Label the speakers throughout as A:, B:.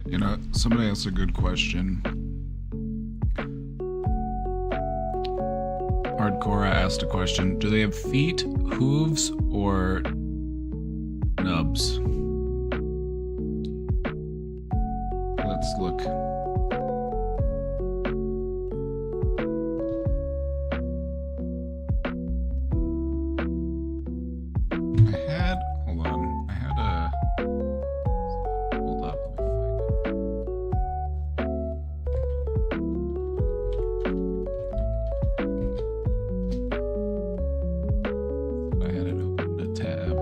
A: You know, somebody asked a good question. Hardcore asked a question. Do they have feet, hooves, or nubs? Let's look. Hold on. I had a... Hold up, let me find it. I had it open a tab.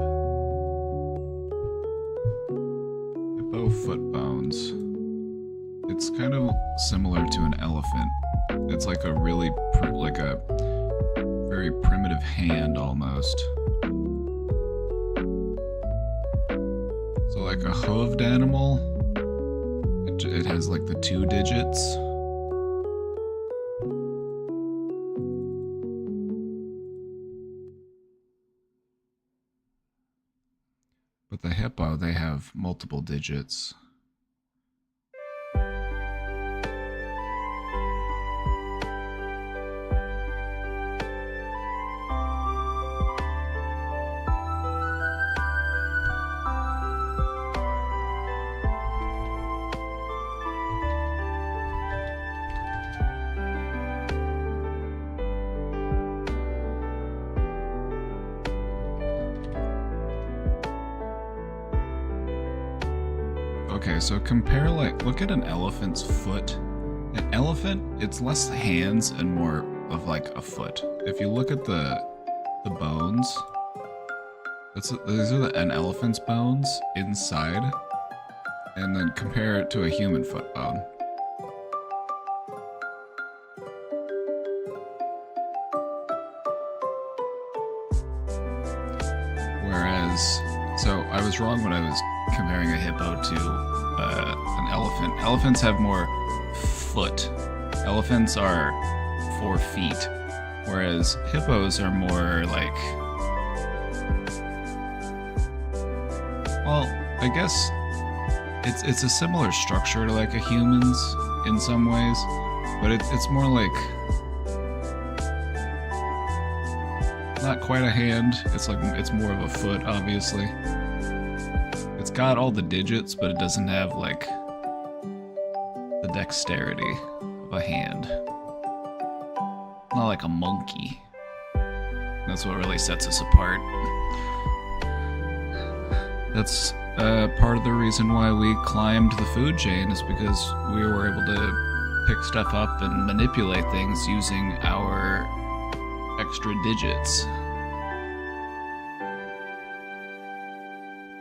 A: Hippo foot bones. It's kind of similar to an elephant. It's like a really, like a very primitive hand almost. So like a hooved animal, it has like the 2 digits. But the hippo, they have multiple digits. Okay, so compare, like, look at an elephant's foot. An elephant, it's less hands and more of like a foot. If you look at the bones, these are an elephant's bones inside, and then compare it to a human foot bone. Whereas, so I was wrong when I was comparing a hippo to an elephant. Elephants have more foot. Elephants are 4 feet, whereas hippos are more like, well, I guess it's a similar structure to like a human's in some ways, but it's more like not quite a hand. It's like it's more of a foot, obviously. It's got all the digits, but it doesn't have like the dexterity of a hand. Not like a monkey. That's what really sets us apart. That's part of the reason why we climbed the food chain, is because we were able to pick stuff up and manipulate things using our extra digits.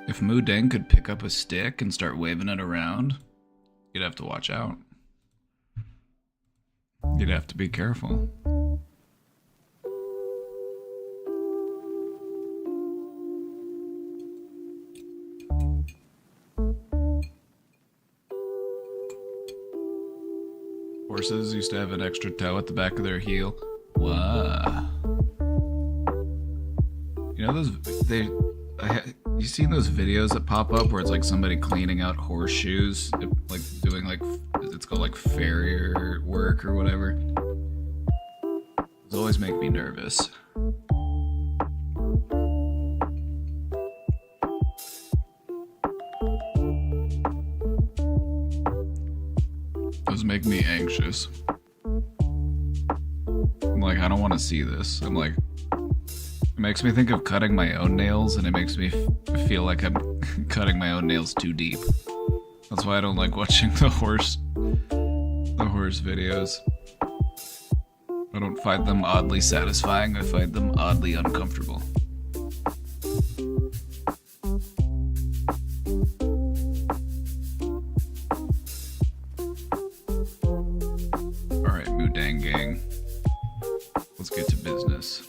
A: If Mudeng could pick up a stick and start waving it around, you'd have to watch out. You'd have to be careful. Horses used to have an extra toe at the back of their heel. Wow. You know those, you seen those videos that pop up where it's like somebody cleaning out horseshoes, like doing like, it's called like farrier work or whatever? Those always make me nervous. Those make me anxious. I'm like, I don't want to see this. I'm like, it makes me think of cutting my own nails, and it makes me feel like I'm cutting my own nails too deep. That's why I don't like watching the horse videos. I don't find them oddly satisfying. I find them oddly uncomfortable. Alright, Mudeng gang. Let's get to business.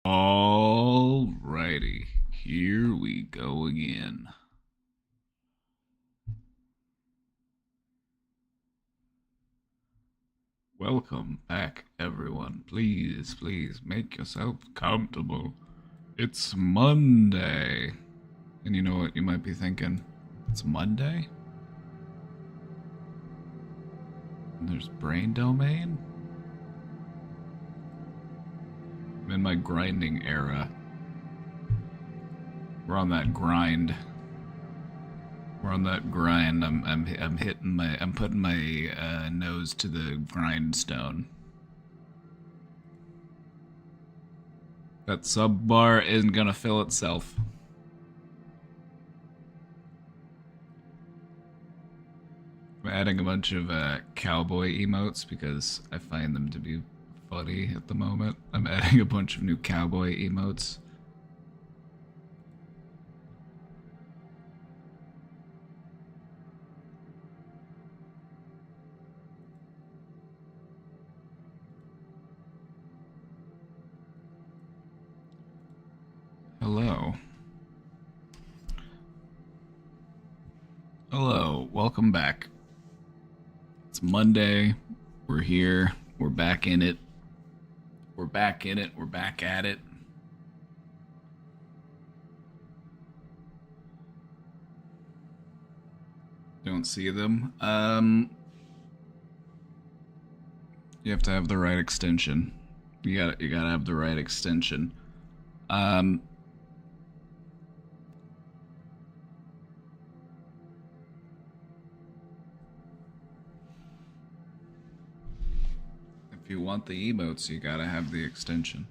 A: Alrighty, here we go again. Welcome back, everyone. Please make yourself comfortable. It's Monday. And you know what you might be thinking? It's Monday? And there's Brain Domain? I'm in my grinding era. We're on that grind. I'm putting my nose to the grindstone. That sub bar isn't gonna fill itself. I'm adding a bunch of cowboy emotes because I find them to be funny at the moment. I'm adding a bunch of new cowboy emotes. Hello, welcome back. It's Monday. We're here. We're back in it. We're back at it. Don't see them. You have to have the right extension. You gotta have the right extension. If you want the emotes, you gotta have the extension.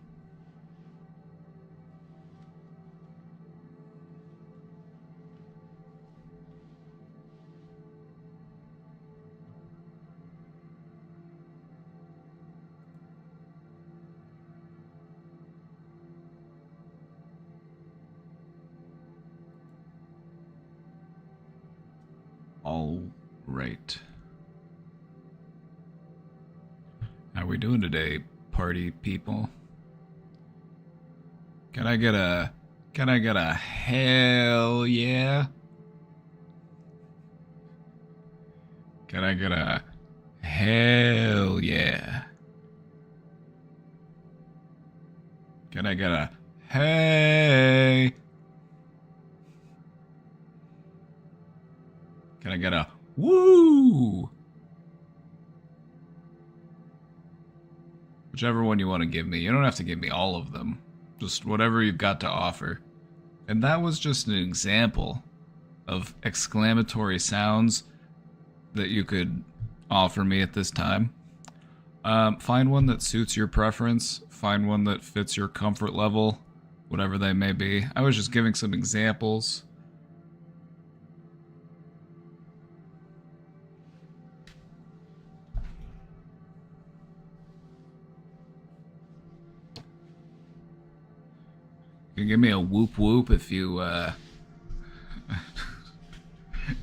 A: All right. How we doing today, party people? Can I get a hell yeah? Can I get a hell yeah? Can I get a hey? Can I get a woo? Whichever one you want to give me. You don't have to give me all of them. Just whatever you've got to offer. And that was just an example of exclamatory sounds that you could offer me at this time. Find one that suits your preference. Find one that fits your comfort level, whatever they may be. I was just giving some examples. You can give me a whoop whoop if you,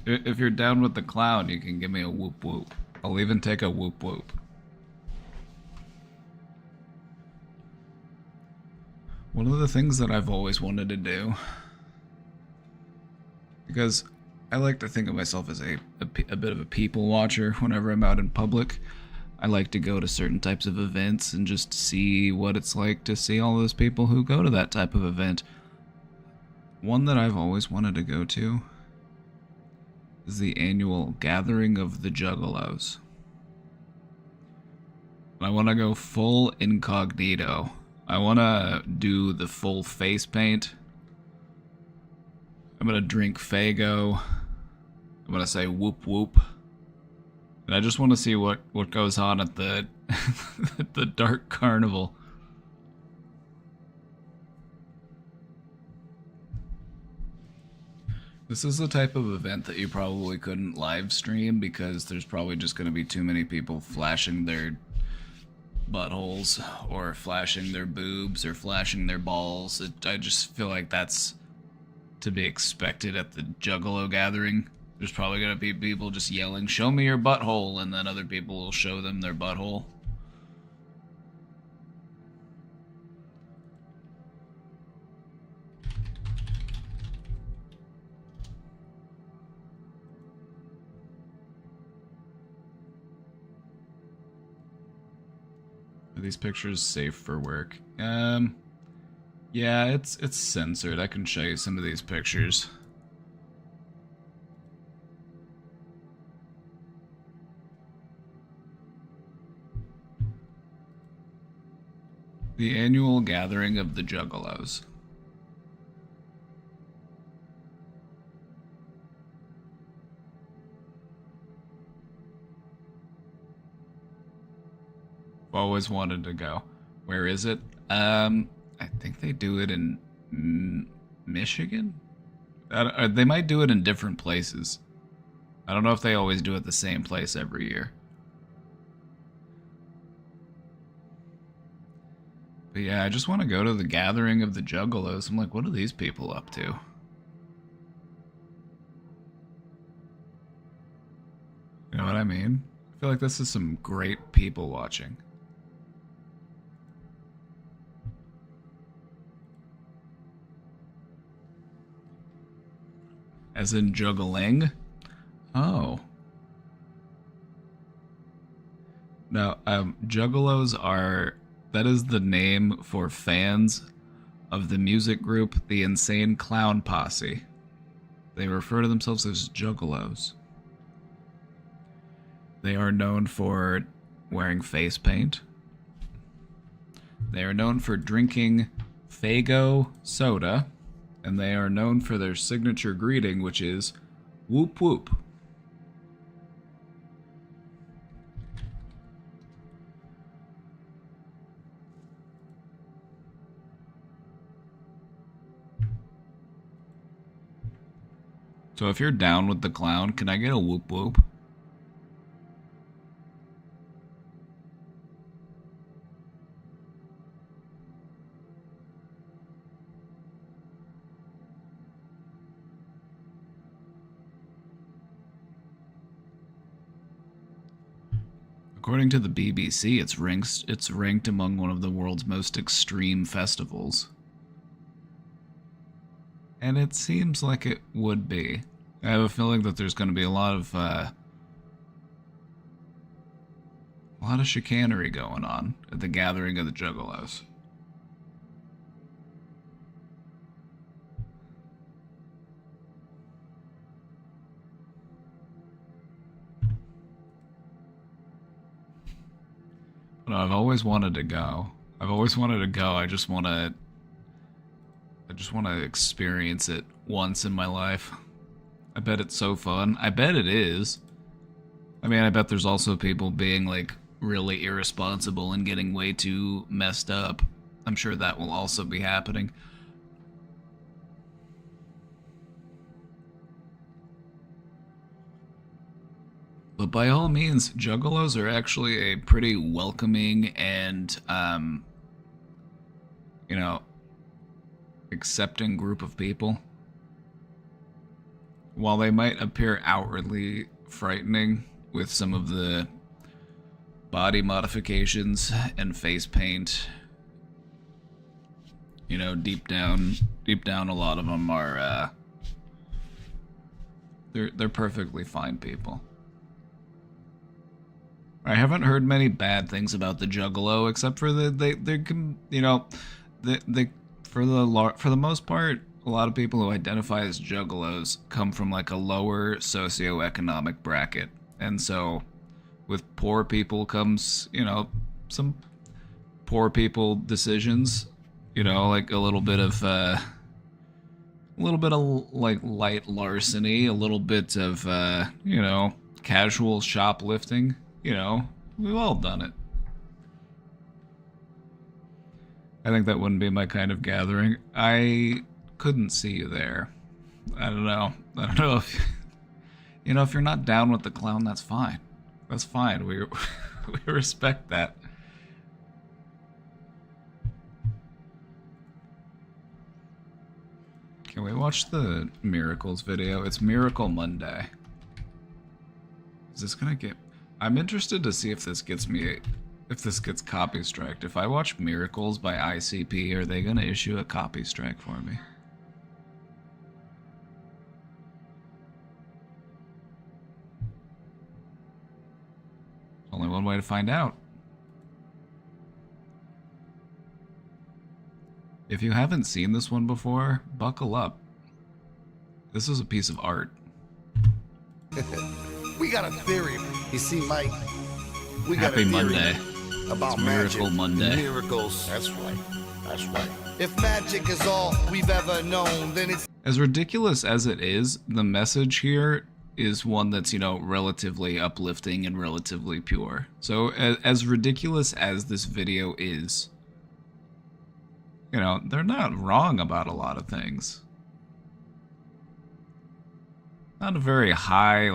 A: if you're down with the clown, you can give me a whoop whoop. I'll even take a whoop whoop. One of the things that I've always wanted to do, because I like to think of myself as a bit of a people watcher whenever I'm out in public. I like to go to certain types of events and just see what it's like to see all those people who go to that type of event. One that I've always wanted to go to is the annual Gathering of the Juggalos. I want to go full incognito. I want to do the full face paint. I'm going to drink Faygo. I'm going to say whoop whoop. And I just want to see what goes on at the the Dark Carnival. This is the type of event that you probably couldn't live stream because there's probably just going to be too many people flashing their buttholes or flashing their boobs or flashing their balls. I just feel like that's to be expected at the Juggalo gathering. There's probably going to be people just yelling, "Show me your butthole," and then other people will show them their butthole. Are these pictures safe for work? Yeah, it's censored. I can show you some of these pictures. The annual gathering of the Juggalos. Always wanted to go. Where is it? I think they do it in Michigan. They might do it in different places. I don't know if they always do it the same place every year. But yeah, I just want to go to the gathering of the Juggalos. I'm like, what are these people up to? You know what I mean? I feel like this is some great people watching. As in juggling? Oh. No, Juggalos are... That is the name for fans of the music group The Insane Clown Posse. They refer to themselves as Juggalos. They are known for wearing face paint. They are known for drinking Faygo soda. And they are known for their signature greeting, which is whoop whoop. So if you're down with the clown, can I get a whoop whoop? According to the BBC, it's ranked among one of the world's most extreme festivals. And it seems like it would be. I have a feeling that there's going to be a lot of chicanery going on at the gathering of the Juggalos. But I've always wanted to go. I just want to experience it once in my life. I bet it's so fun. I bet it is. I mean, I bet there's also people being like really irresponsible and getting way too messed up. I'm sure that will also be happening. But by all means, Juggalos are actually a pretty welcoming and, accepting group of people. While they might appear outwardly frightening with some of the body modifications and face paint, deep down, a lot of them are, they're perfectly fine people. I haven't heard many bad things about the Juggalo, except for for the most part, a lot of people who identify as Juggalos come from like a lower socioeconomic bracket, and so with poor people comes, some poor people decisions, like a little bit of like light larceny, a little bit of casual shoplifting. We've all done it. I think that wouldn't be my kind of gathering. I couldn't see you there. I don't know if if you're not down with the clown, that's fine. That's fine. We respect that. Can we watch the Miracles video? It's Miracle Monday. Is this gonna get... I'm interested to see if this gets copy striked. If I watch Miracles by ICP, are they gonna issue a copy strike for me? Only one way to find out. If you haven't seen this one before, buckle up. This is a piece of art.
B: We got a theory. You see, Mike, we got
A: Happy
B: a theory
A: Monday.
B: about
A: It's Miracle
B: magic,
A: Monday.
B: miracles. That's right. That's right. If magic is all we've ever known, then it's
A: As ridiculous as it is, the message here is one that's, you know, relatively uplifting and relatively pure. So as ridiculous as this video is, you know, they're not wrong about a lot of things. Not a very high,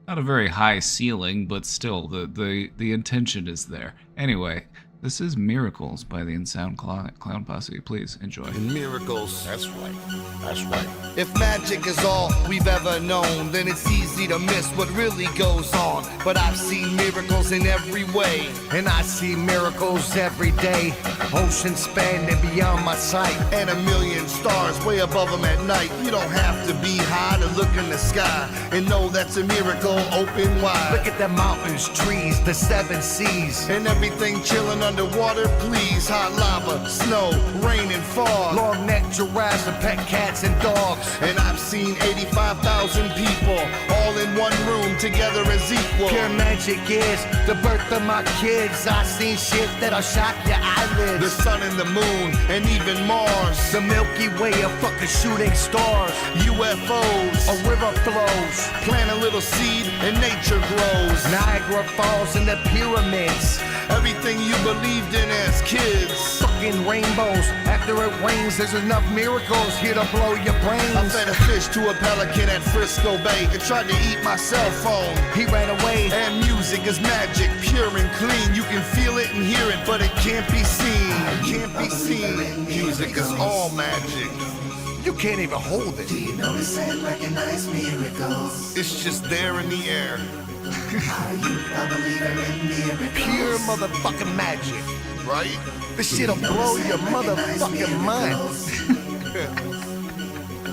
A: not a very high ceiling, but still, the intention is there. Anyway, this is Miracles by the Unsound Clown Posse. Please enjoy.
B: miracles. That's right. That's right. If magic is all we've ever known, then it's easy to miss what really goes on. But I've seen miracles in every way, and I see miracles every day. Ocean spanning beyond my sight, and a million stars way above them at night. You don't have to be high to look in the sky and know that's a miracle open wide. Look at the mountains, trees, the seven seas, and everything chilling underwater, please. Hot lava, snow, rain and fog, long-necked giraffes and pet cats and dogs. And I've seen 85,000 people all in one room together as equal. Pure magic is the birth of my kids. I've seen shit that'll shock your eyelids. The sun and the moon and even Mars, the Milky Way of fucking shooting stars, UFOs, a river flows, plant a little seed and nature grows. Niagara Falls and the pyramids, everything you believed in as kids. Fucking rainbows, after it rains, there's enough miracles here to blow your brains. I fed a fish to a pelican at Frisco Bay. It tried to eat my cell phone. He ran away. And music is magic, pure and clean. You can feel it and hear it, but it can't be seen. Can't be seen. Music is all magic. You can't even hold it.
C: Do you notice and recognize miracles?
B: It's just there in the air.
C: Are you a believer in miracles?
B: Pure motherfucking magic, right? This shit'll blow your motherfucking mind.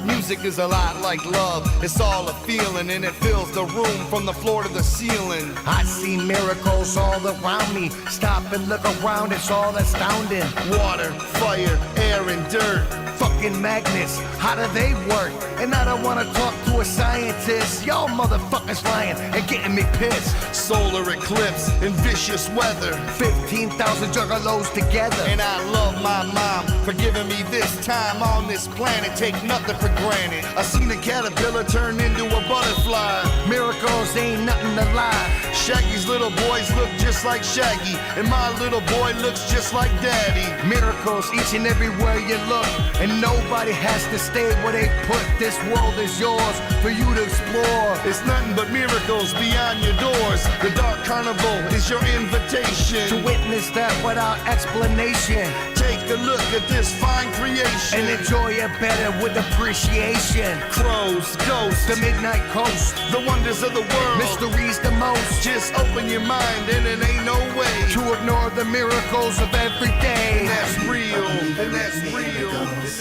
B: Music is a lot like love. It's all a feeling, and it fills the room from the floor to the ceiling. I see miracles all around me. Stop and look around, it's all astounding. Water, fire, air, and dirt. Fucking magnets, how do they work? And I don't wanna talk to a scientist. Y'all motherfuckers lying and getting me pissed. Solar eclipse and vicious weather. 15,000 juggalos together. And I love my mom for giving me this time on this planet. Take nothing for granted. I seen a caterpillar turn into a butterfly. Miracles ain't nothing to lie. Shaggy's little boys look just like Shaggy, and my little boy looks just like Daddy. Miracles each and everywhere you look, and nobody has to stay where they put. This world is yours for you to explore. It's nothing but miracles beyond your doors. The Dark Carnival is your invitation to witness that without explanation. Take a look at this fine creation and enjoy it better with appreciation. Crows, ghosts, the midnight coast, the wonders of the world, mysteries the most. Just open your mind and it ain't no way to ignore the miracles of every day. And that's real, and that's real.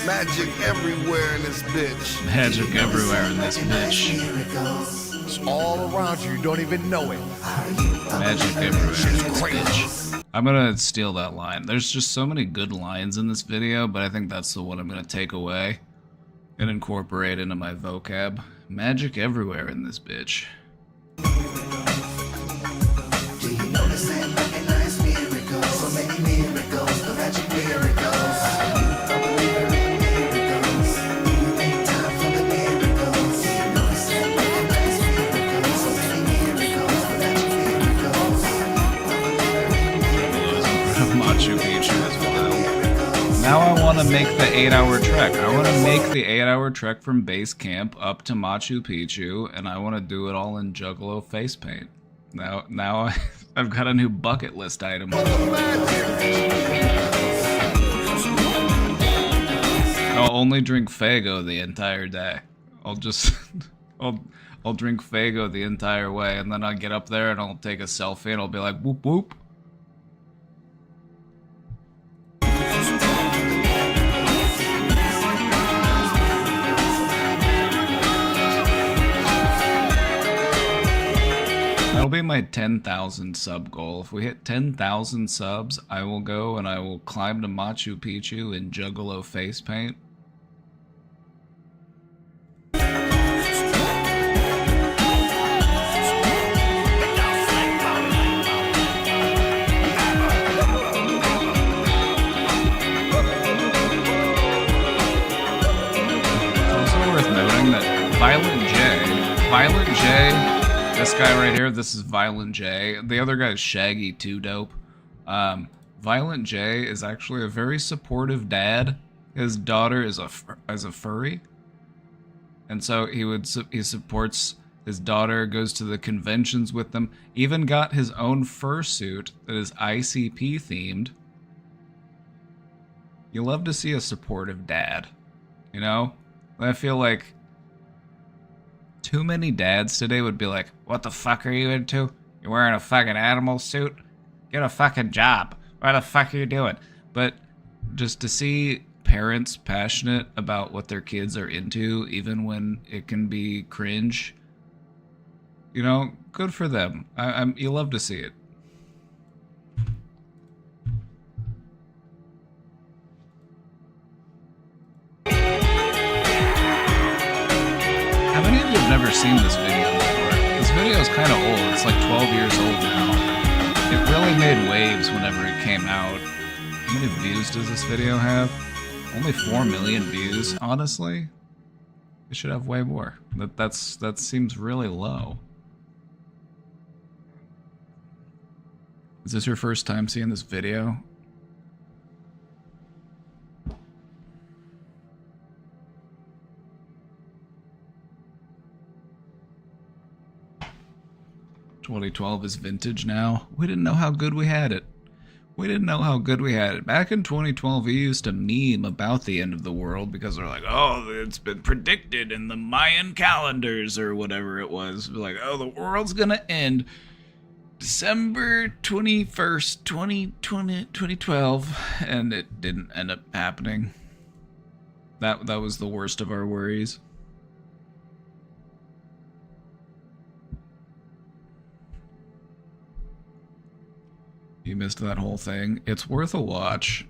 B: Magic everywhere in this bitch.
A: Magic everywhere in this bitch.
B: It's all around you, you don't even know it.
A: Magic everywhere in this bitch. I'm gonna steal that line. There's just so many good lines in this video, but I think that's the one I'm gonna take away and incorporate into my vocab. Magic everywhere in this bitch.
C: Do you notice and recognize miracles? So many miracles, the magic miracles. Are you a believer in miracles? Do you make time for the miracles? Do you notice and recognize miracles? So many miracles, the magic miracles.
A: Machu Picchu as well. Now I want to make the 8-hour trek. I want to make the 8-hour trek from base camp up to Machu Picchu, and I want to do it all in Juggalo face paint. Now I've got a new bucket list item. I'll only drink Faygo the entire day. I'll just I'll drink Faygo the entire way, and then I'll get up there and I'll take a selfie and I'll be like whoop whoop. That'll be my 10,000 sub goal. If we hit 10,000 subs, I will go and I will climb to Machu Picchu in Juggalo face paint. Violent J, this guy right here, this is Violent J. The other guy is Shaggy 2 Dope. Violent J is actually a very supportive dad. His daughter is a furry, and so he supports his daughter, goes to the conventions with them, even got his own fursuit that is ICP themed. You love to see a supportive dad, you know? I feel like too many dads today would be like, what the fuck are you into? You're wearing a fucking animal suit? Get a fucking job. What the fuck are you doing? But just to see parents passionate about what their kids are into, even when it can be cringe, you know, good for them. You love to see it. How many of you have never seen this video before? This video is kind of old. It's like 12 years old now. It really made waves whenever it came out. How many views does this video have? Only 4 million views. Honestly, it should have way more. That seems really low. Is this your first time seeing this video? .2012 is vintage now. We didn't know how good we had it. We didn't know how good we had it. Back in 2012, we used to meme about the end of the world because they're like, oh, it's been predicted in the Mayan calendars or whatever it was. We're like, oh, the world's gonna end December 21st, 2012, and it didn't end up happening. That was the worst of our worries. You missed that whole thing. It's worth a watch.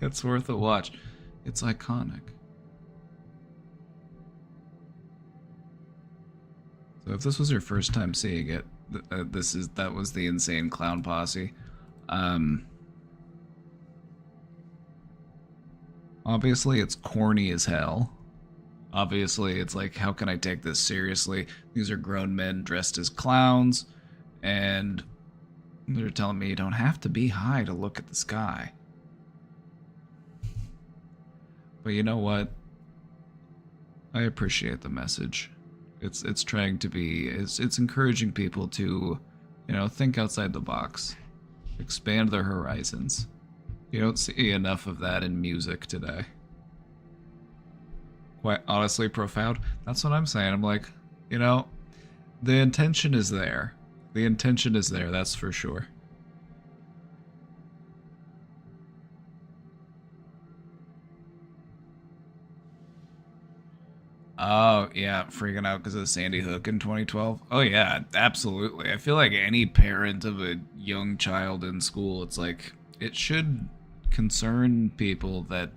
A: It's worth a watch. It's iconic. So if this was your first time seeing it, that was the Insane Clown Posse. Obviously, it's corny as hell. Obviously, it's like, how can I take this seriously? These are grown men dressed as clowns, and they're telling me you don't have to be high to look at the sky. But you know what? I appreciate the message. It's trying to be, it's encouraging people to, you know, think outside the box. Expand their horizons. You don't see enough of that in music today. Quite honestly profound. That's what I'm saying. I'm like, you know, the intention is there. The intention is there, that's for sure. Oh, yeah, freaking out because of Sandy Hook in 2012. Oh, yeah, absolutely. I feel like any parent of a young child in school, it's like, it should concern people that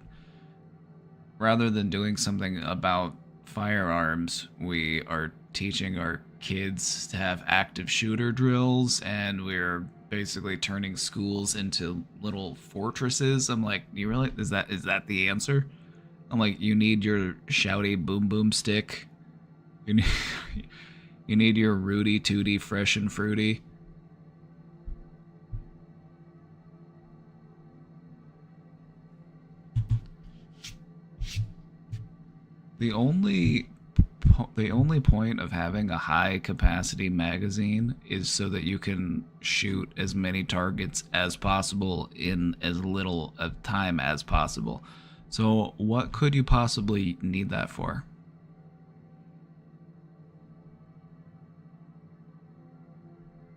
A: rather than doing something about firearms, we are teaching our kids to have active shooter drills, and we're basically turning schools into little fortresses. I'm like, you really, is that the answer? I'm like, you need your shouty boom boom stick. You need your Rudy Tooty fresh and fruity. The only point of having a high capacity magazine is so that you can shoot as many targets as possible in as little of time as possible. So what could you possibly need that for?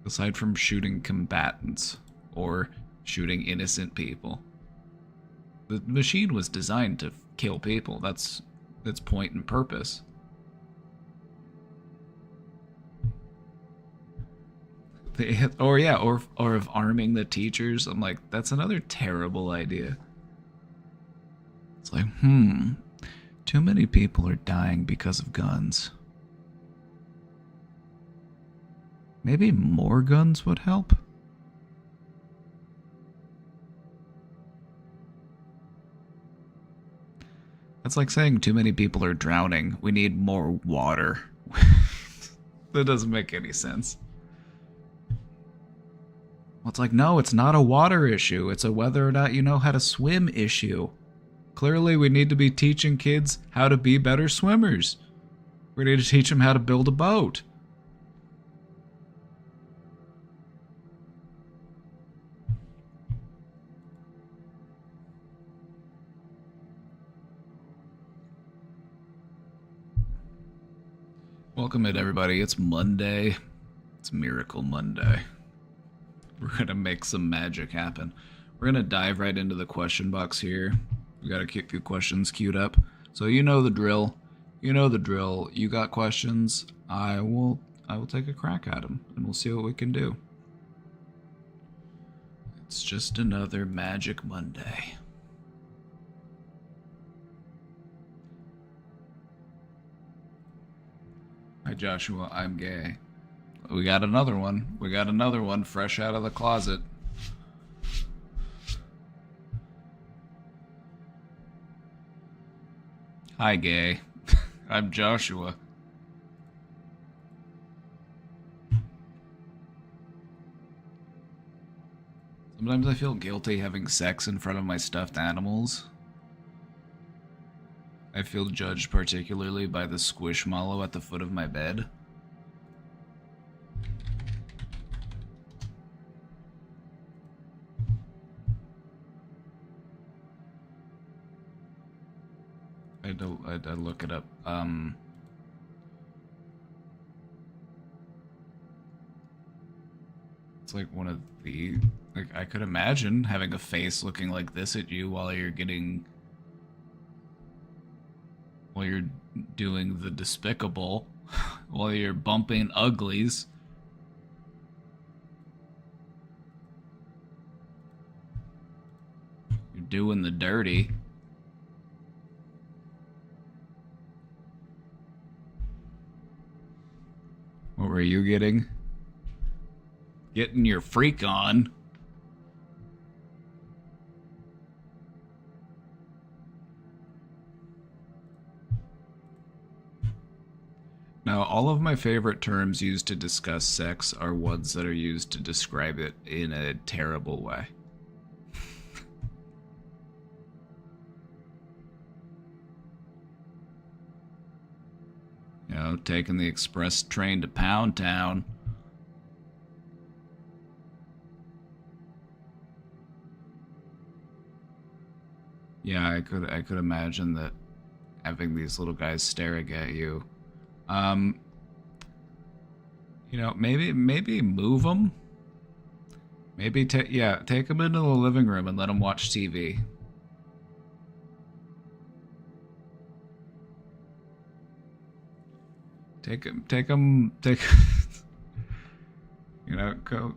A: Aside from shooting combatants or shooting innocent people. The machine was designed to kill people. That's its point and purpose. Or yeah, or of arming the teachers. I'm like, that's another terrible idea. It's like, too many people are dying because of guns. Maybe more guns would help? That's like saying too many people are drowning. We need more water. That doesn't make any sense. Well, it's like, no, it's not a water issue. It's a whether or not you know how to swim issue. Clearly, we need to be teaching kids how to be better swimmers. We need to teach them how to build a boat. Welcome in, everybody. It's Monday. It's Miracle Monday. We're going to make some magic happen. We're going to dive right into the question box here. We got a few questions queued up. So you know the drill. You know the drill. You got questions. I will take a crack at them, and we'll see what we can do. It's just another Magic Monday. Hi, Joshua. I'm gay. We got another one. We got another one fresh out of the closet. Hi, gay. I'm Joshua. Sometimes I feel guilty having sex in front of my stuffed animals. I feel judged particularly by the squishmallow at the foot of my bed. I'd look it up. It's like one of the... Like, I could imagine having a face looking like this at you while you're getting... While you're doing the despicable. While you're bumping uglies. You're doing the dirty. What were you getting? Getting your freak on. Now, all of my favorite terms used to discuss sex are ones that are used to describe it in a terrible way. You know, taking the express train to Pound Town. Yeah, I could imagine that having these little guys staring at you. You know, maybe move them. Maybe take them into the living room and let them watch TV. Take them. You know, go.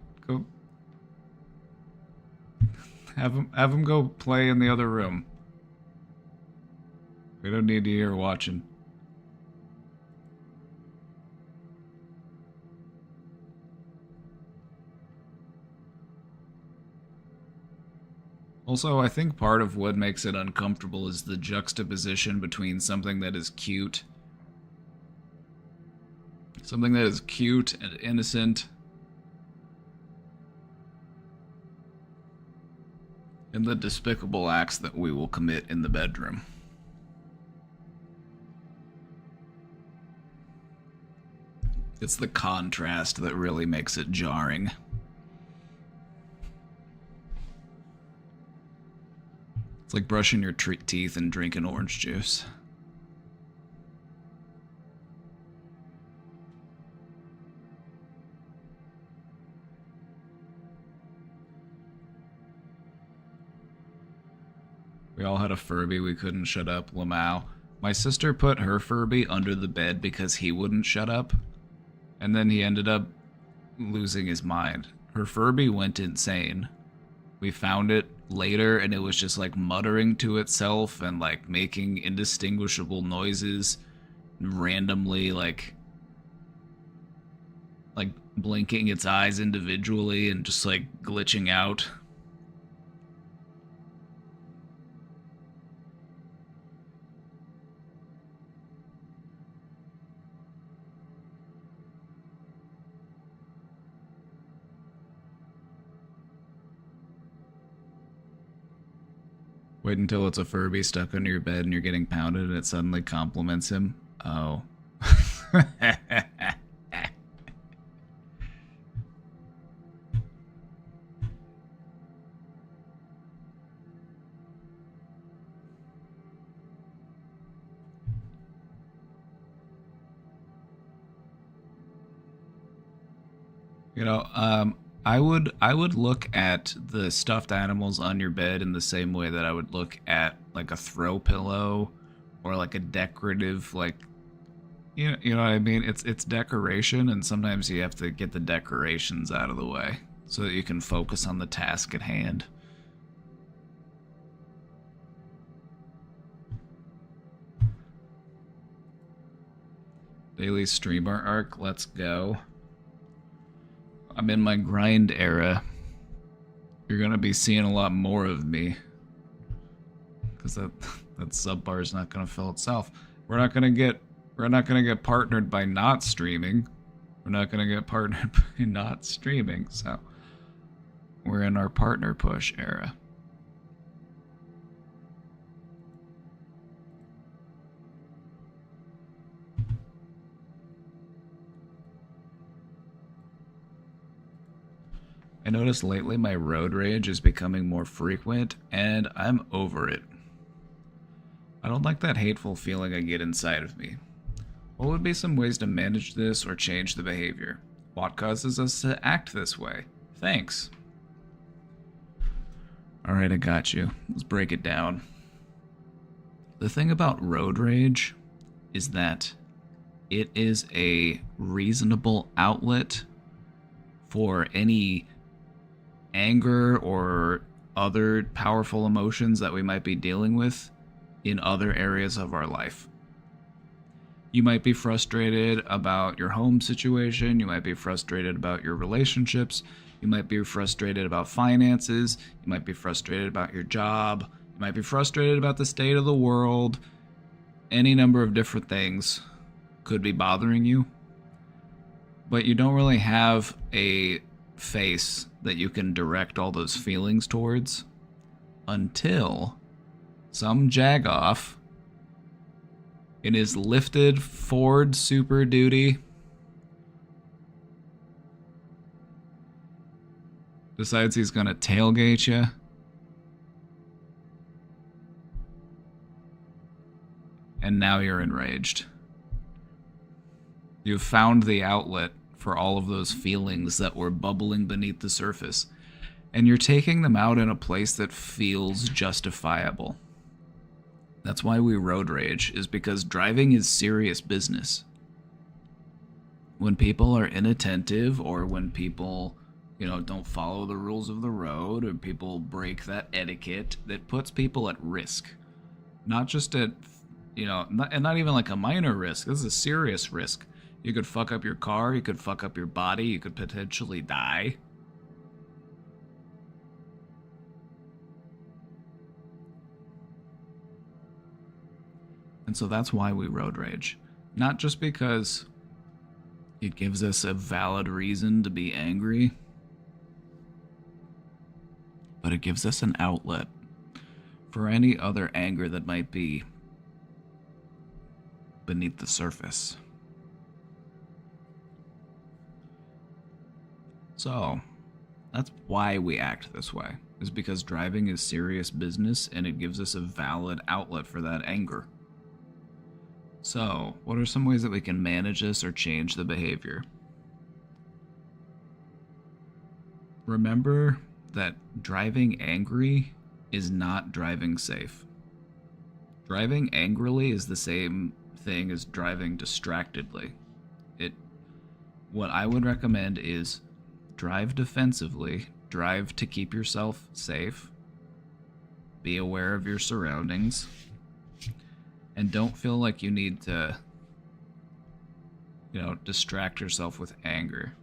A: Have them go play in the other room. We don't need you here watching. Also, I think part of what makes it uncomfortable is the juxtaposition between something that is cute and innocent, and the despicable acts that we will commit in the bedroom. It's the contrast that really makes it jarring. It's like brushing your teeth and drinking orange juice. We all had a Furby we couldn't shut up, Lamau. My sister put her Furby under the bed because he wouldn't shut up. And then he ended up losing his mind. Her Furby went insane. We found it later and it was just like muttering to itself and like making indistinguishable noises randomly, like blinking its eyes individually and just like glitching out. Wait until it's a Furby stuck under your bed and you're getting pounded and it suddenly compliments him. Oh. I would look at the stuffed animals on your bed in the same way that I would look at like a throw pillow or like a decorative, like, you know what I mean? It's decoration, and sometimes you have to get the decorations out of the way so that you can focus on the task at hand. Daily streamer arc, let's go. I'm in my grind era. You're gonna be seeing a lot more of me. Because that sub bar is not gonna fill itself. We're not gonna get partnered by not streaming. We're not gonna get partnered by not streaming, so we're in our partner push era. I noticed lately my road rage is becoming more frequent, and I'm over it. I don't like that hateful feeling I get inside of me. What would be some ways to manage this or change the behavior? What causes us to act this way? Thanks. Alright, I got you. Let's break it down. The thing about road rage is that it is a reasonable outlet for any anger or other powerful emotions that we might be dealing with in other areas of our life. You might be frustrated about your home situation, you might be frustrated about your relationships, you might be frustrated about finances, you might be frustrated about your job, you might be frustrated about the state of the world. Any number of different things could be bothering you, but you don't really have a face that you can direct all those feelings towards until some jagoff in his lifted Ford Super Duty decides he's gonna tailgate you and now you're enraged. You've found the outlet for all of those feelings that were bubbling beneath the surface, and you're taking them out in a place that feels justifiable. That's why we road rage, is because driving is serious business. When people are inattentive, or when people, don't follow the rules of the road, or people break that etiquette, that puts people at risk. Not just at, not even like a minor risk. This is a serious risk. You could fuck up your car, you could fuck up your body, you could potentially die. And so that's why we road rage. Not just because it gives us a valid reason to be angry, but it gives us an outlet for any other anger that might be beneath the surface. So, that's why we act this way, is because driving is serious business and it gives us a valid outlet for that anger. So, what are some ways that we can manage this or change the behavior? Remember that driving angry is not driving safe. Driving angrily is the same thing as driving distractedly. What I would recommend is drive defensively, drive to keep yourself safe, be aware of your surroundings, and don't feel like you need to, distract yourself with anger.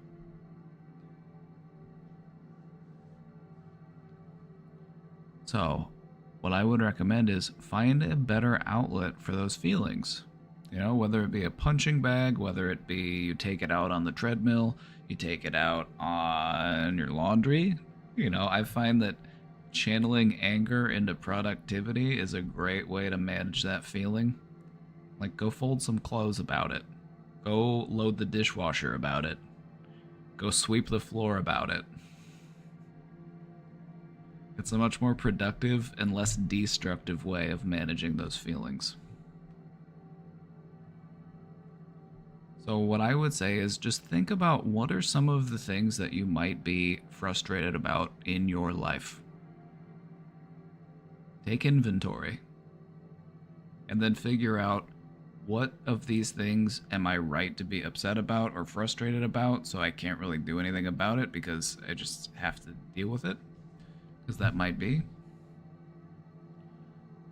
A: So, what I would recommend is find a better outlet for those feelings. Whether it be a punching bag, whether it be you take it out on the treadmill, you take it out on your laundry. I find that channeling anger into productivity is a great way to manage that feeling. Like, go fold some clothes about it. Go load the dishwasher about it. Go sweep the floor about it. It's a much more productive and less destructive way of managing those feelings. So what I would say is just think about what are some of the things that you might be frustrated about in your life. Take inventory. And then figure out, what of these things am I right to be upset about or frustrated about, so I can't really do anything about it because I just have to deal with it? Because that might be.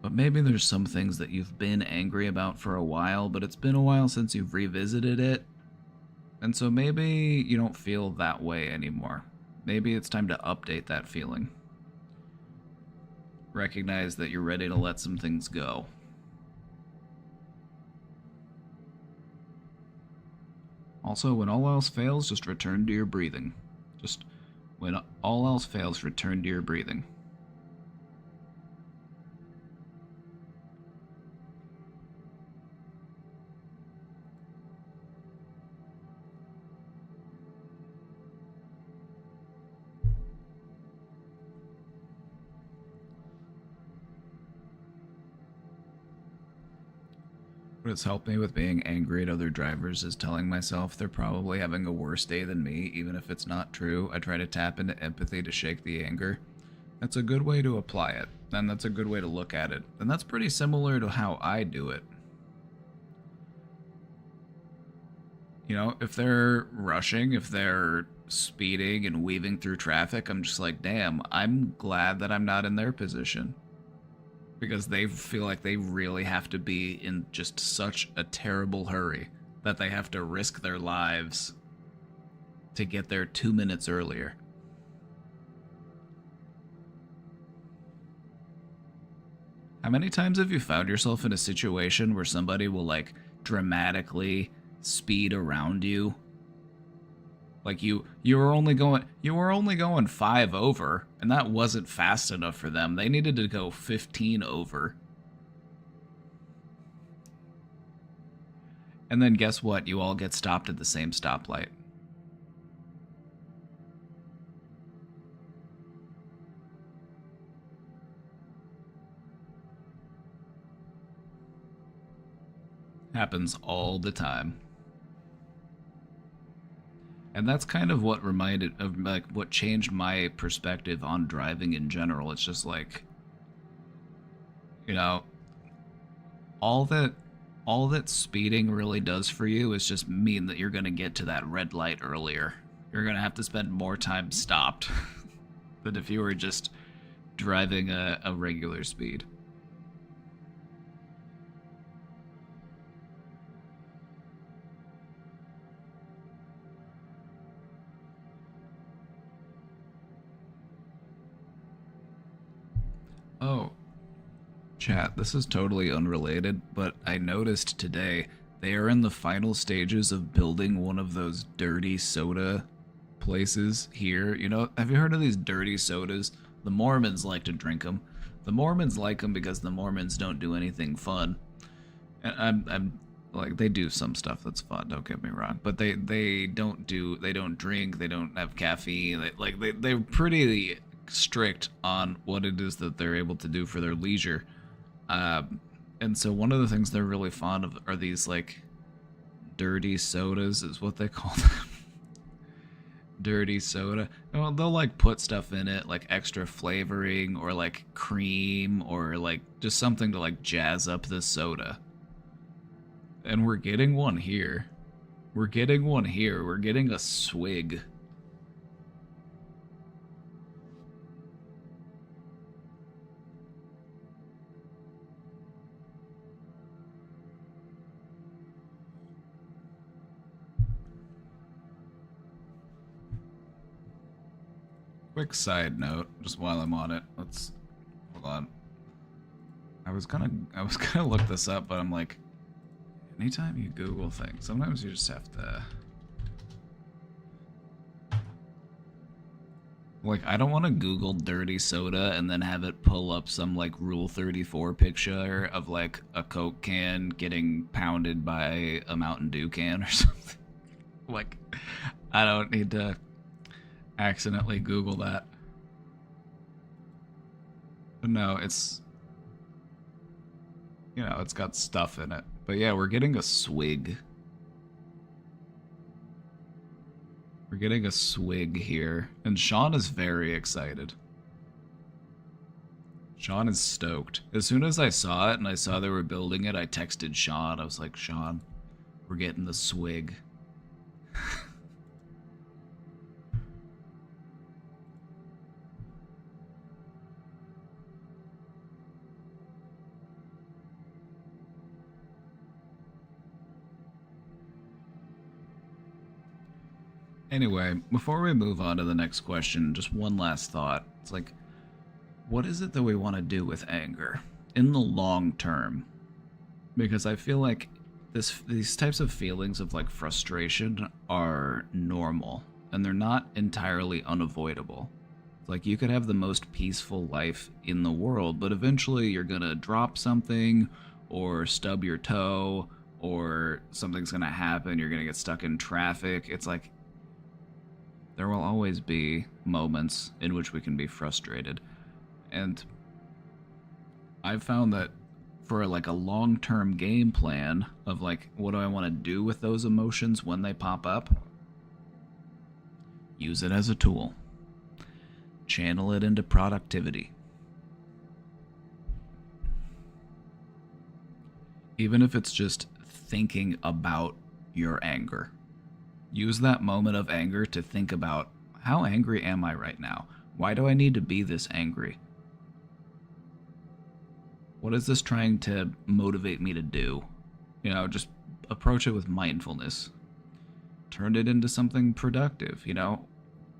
A: But maybe there's some things that you've been angry about for a while, but it's been a while since you've revisited it. And so maybe you don't feel that way anymore. Maybe it's time to update that feeling. Recognize that you're ready to let some things go. Also, when all else fails, just return to your breathing. Just when all else fails, return to your breathing. What has helped me with being angry at other drivers is telling myself they're probably having a worse day than me, even if it's not true. I try to tap into empathy to shake the anger. That's a good way to apply it, and that's a good way to look at it. And that's pretty similar to how I do it. If they're rushing, if they're speeding and weaving through traffic, I'm just like, damn, I'm glad that I'm not in their position. Because they feel like they really have to be in just such a terrible hurry that they have to risk their lives to get there 2 minutes earlier. How many times have you found yourself in a situation where somebody will dramatically speed around you? Like you were only going 5 over, and that wasn't fast enough for them. They needed to go 15 over. And then guess what? You all get stopped at the same stoplight. Happens all the time. And that's kind of what what changed my perspective on driving in general. It's just all that speeding really does for you is just mean that you're going to get to that red light earlier. You're going to have to spend more time stopped than if you were just driving a regular speed. Oh, chat, this is totally unrelated, but I noticed today they are in the final stages of building one of those dirty soda places here. Have you heard of these dirty sodas? The Mormons like to drink them. The Mormons like them because the Mormons don't do anything fun. And I'm they do some stuff that's fun, don't get me wrong, but they don't drink, they don't have caffeine. They're pretty strict on what it is that they're able to do for their leisure. And so one of the things they're really fond of are these dirty sodas is what they call them. Dirty soda. They'll put stuff in it, extra flavoring or cream or just something to jazz up the soda. And we're getting one here. We're getting a swig Quick side note, just while I'm on it, let's hold on. I was gonna look this up, but I'm like, anytime you Google things, sometimes you just have to. Like, I don't want to Google dirty soda and then have it pull up some like Rule 34 picture of like a Coke can getting pounded by a Mountain Dew can or something. Like, I don't need to accidentally Google that. But no, it's, you know, it's got stuff in it. But yeah, we're getting a swig. We're getting a swig here. And Sean is very excited. Sean is stoked. As soon as I saw it and I saw they were building it, I texted Sean. I was like, Sean, we're getting the swig. Anyway, before we move on to the next question, just one last thought. It's like, what is it that we want to do with anger in the long term? Because I feel like these types of feelings of like frustration are normal and they're not entirely unavoidable. It's like you could have the most peaceful life in the world, but eventually you're gonna drop something or stub your toe or something's gonna happen, you're gonna get stuck in traffic. It's like there will always be moments in which we can be frustrated. And I've found that for like a long-term game plan of like, what do I want to do with those emotions when they pop up? Use it as a tool. Channel it into productivity. Even if it's just thinking about your anger. Use that moment of anger to think about, how angry am I right now? Why do I need to be this angry? What is this trying to motivate me to do? You know, just approach it with mindfulness. Turn it into something productive, you know?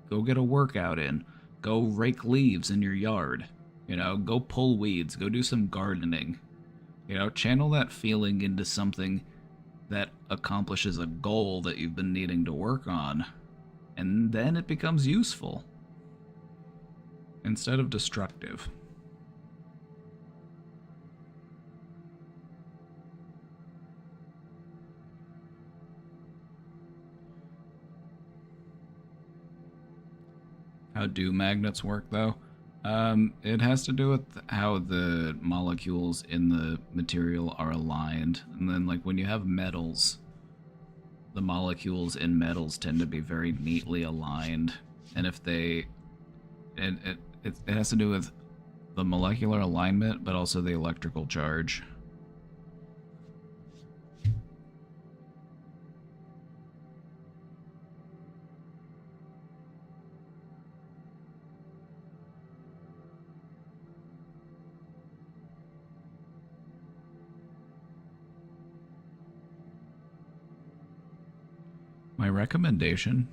A: Go get a workout in. Go rake leaves in your yard. You know, go pull weeds. Go do some gardening. You know, channel that feeling into something that accomplishes a goal that you've been needing to work on, and then it becomes useful instead of destructive. How do magnets work, though? It has to do with how the molecules in the material are aligned. And then, like, when you have metals, the molecules in metals tend to be very neatly aligned. And if they... It has to do with the molecular alignment, but also the electrical charge. My recommendation,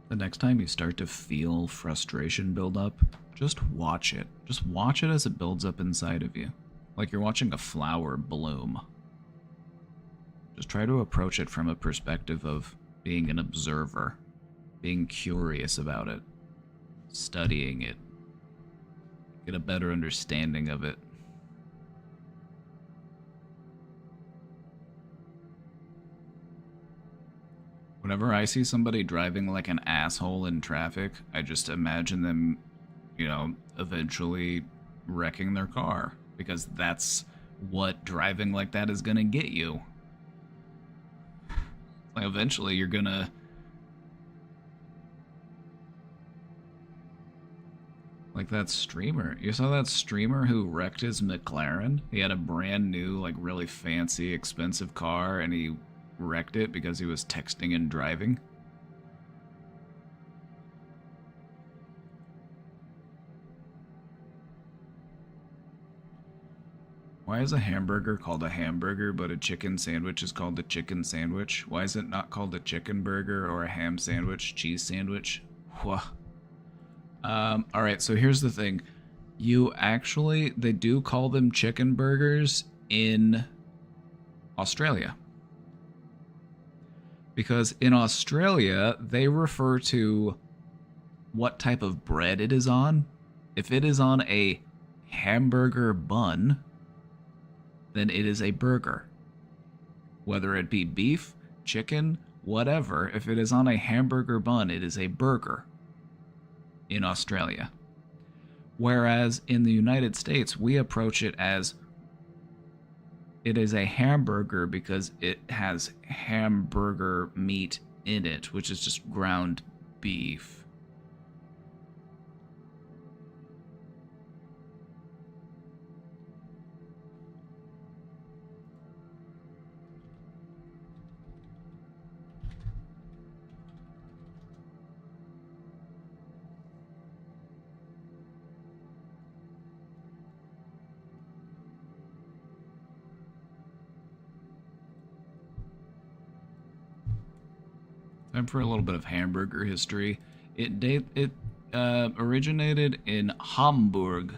A: the next time you start to feel frustration build up, just watch it. Just watch it as it builds up inside of you. Like you're watching a flower bloom. Just try to approach it from a perspective of being an observer, being curious about it, studying it, get a better understanding of it. Whenever I see somebody driving like an asshole in traffic, I just imagine them, you know, eventually wrecking their car. Because that's what driving like that is gonna get you. Like, eventually you're gonna... Like that streamer. You saw that streamer who wrecked his McLaren? He had a brand new, like, really fancy, expensive car, and he wrecked it because he was texting and driving. Why is a hamburger called a hamburger, but a chicken sandwich is called a chicken sandwich? Why is it not called a chicken burger or a ham sandwich, cheese sandwich? Wha? All right, so here's the thing. They do call them chicken burgers in Australia. Because in Australia, they refer to what type of bread it is on. If it is on a hamburger bun, then it is a burger. Whether it be beef, chicken, whatever, if it is on a hamburger bun, it is a burger in Australia. Whereas in the United States, we approach it as it is a hamburger because it has hamburger meat in it, which is just ground beef. Time for a little bit of hamburger history. It originated in Hamburg,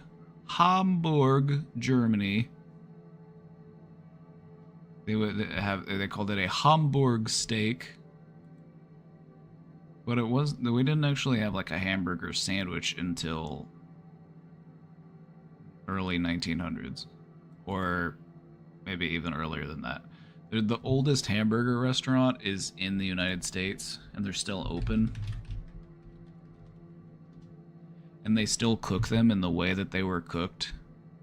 A: Germany. They called it a Hamburg steak, but we didn't actually have like a hamburger sandwich until early 1900s, or maybe even earlier than that. The oldest hamburger restaurant is in the United States, and they're still open. And they still cook them in the way that they were cooked.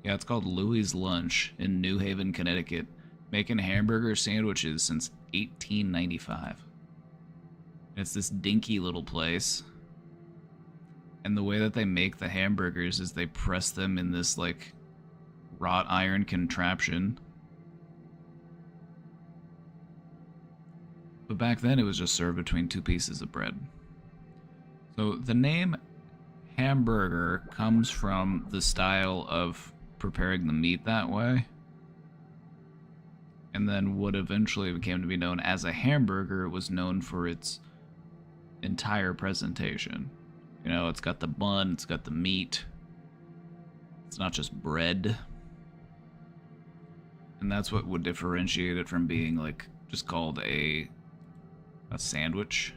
A: Yeah, it's called Louis' Lunch in New Haven, Connecticut, making hamburger sandwiches since 1895. It's this dinky little place. And the way that they make the hamburgers is they press them in this, like, wrought iron contraption. But back then, it was just served between two pieces of bread. So the name hamburger comes from the style of preparing the meat that way. And then what eventually became to be known as a hamburger was known for its entire presentation. You know, it's got the bun, it's got the meat. It's not just bread. And that's what would differentiate it from being, like, just called a sandwich.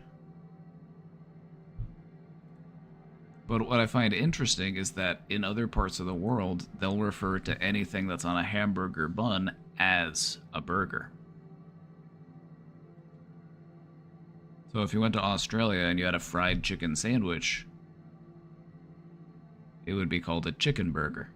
A: But what I find interesting is that in other parts of the world, they'll refer to anything that's on a hamburger bun as a burger. So if you went to Australia and you had a fried chicken sandwich, it would be called a chicken burger.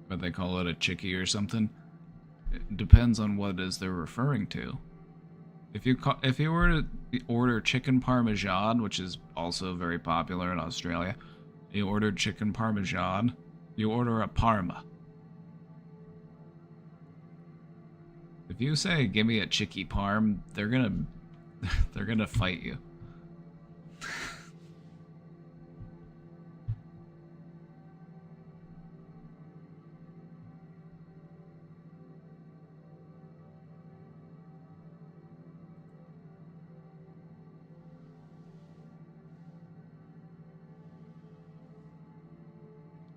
A: But they call it a chickie or something. It depends on what it is they're referring to. If you were to order chicken parmesan, which is also very popular in Australia, you order chicken parmesan, you order a parma. If you say give me a chickie parm, they're gonna fight you.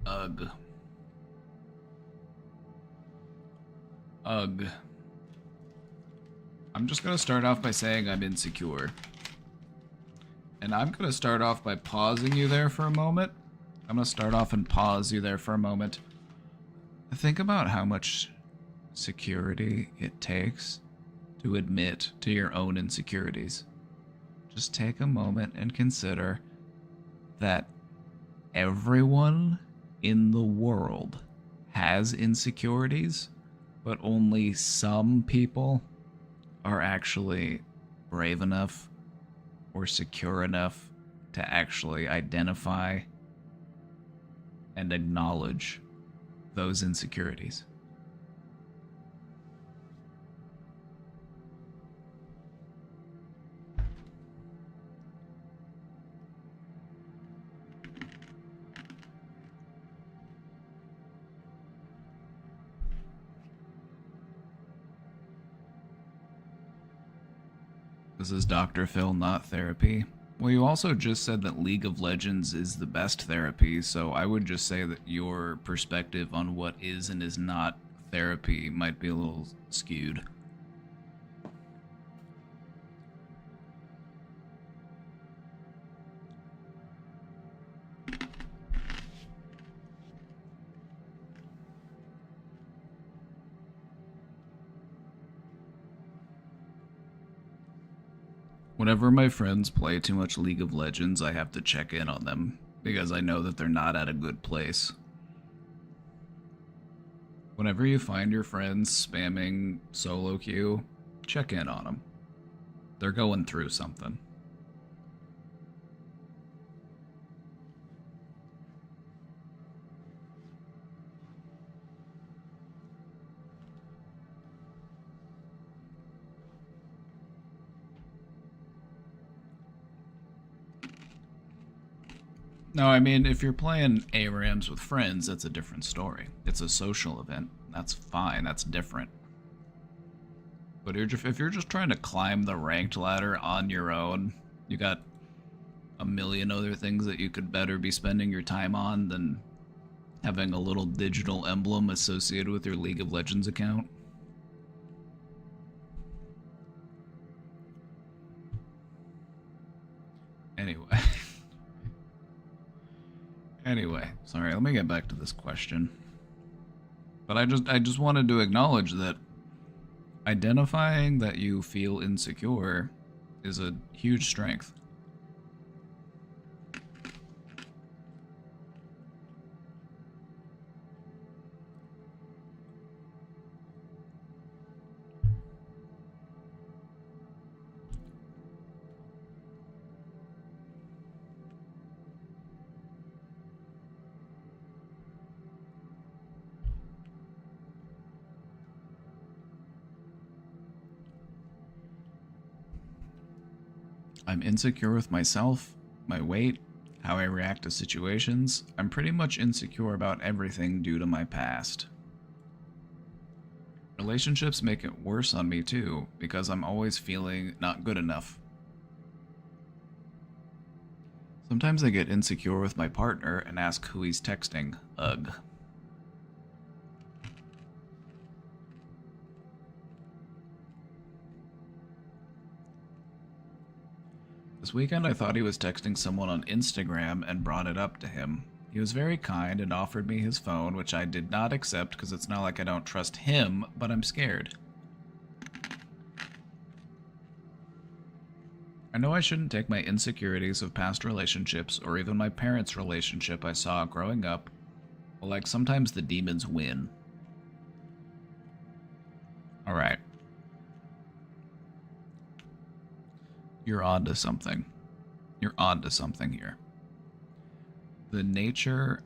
A: Ugh. Ugh. I'm just gonna start off by saying I'm insecure. And I'm gonna start off by pausing you there for a moment. I'm gonna start off and pause you there for a moment. Think about how much security it takes to admit to your own insecurities. Just take a moment and consider that everyone in the world has insecurities, but only some people are actually brave enough or secure enough to actually identify and acknowledge those insecurities. This is Dr. Phil, not therapy. Well, you also just said that League of Legends is the best therapy, so I would just say that your perspective on what is and is not therapy might be a little skewed. Whenever my friends play too much League of Legends, I have to check in on them, because I know that they're not at a good place. Whenever you find your friends spamming solo queue, check in on them. They're going through something. No, I mean, if you're playing ARAMs with friends, that's a different story. It's a social event. That's fine. That's different. But if you're just trying to climb the ranked ladder on your own, you got a million other things that you could better be spending your time on than having a little digital emblem associated with your League of Legends account. Anyway, sorry, let me get back to this question. But I just wanted to acknowledge that identifying that you feel insecure is a huge strength. I'm insecure with myself, my weight, how I react to situations. I'm pretty much insecure about everything due to my past. Relationships make it worse on me too, because I'm always feeling not good enough. Sometimes I get insecure with my partner and ask who he's texting. Ugh. This weekend I thought he was texting someone on Instagram and brought it up to him. He was very kind and offered me his phone, which I did not accept because it's not like I don't trust him, but I'm scared. I know I shouldn't take my insecurities of past relationships or even my parents' relationship I saw growing up, but like sometimes the demons win. Alright. You're onto something. You're onto something here. The nature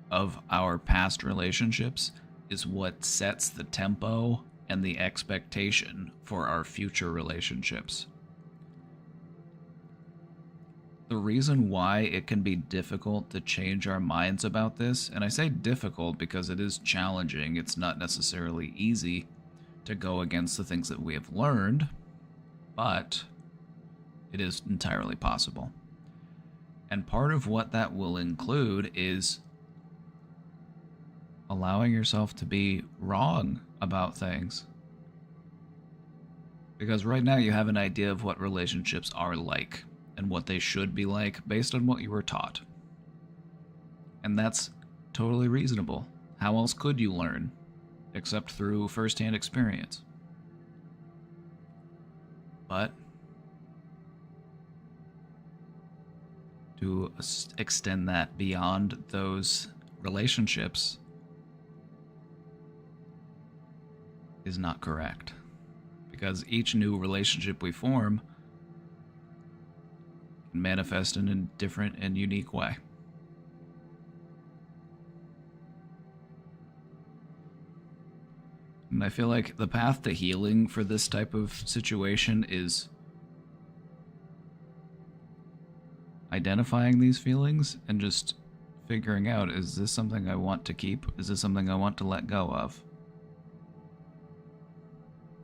A: of our past relationships is what sets the tempo and the expectation for our future relationships. The reason why it can be difficult to change our minds about this, and I say difficult because it is challenging, it's not necessarily easy to go against the things that we have learned, but it is entirely possible. And part of what that will include is allowing yourself to be wrong about things. Because right now you have an idea of what relationships are like and what they should be like based on what you were taught. And that's totally reasonable. How else could you learn except through first-hand experience? But to extend that beyond those relationships is not correct. Because each new relationship we form can manifest in a different and unique way. And I feel like the path to healing for this type of situation is identifying these feelings and just figuring out, is this something I want to keep? Is this something I want to let go of?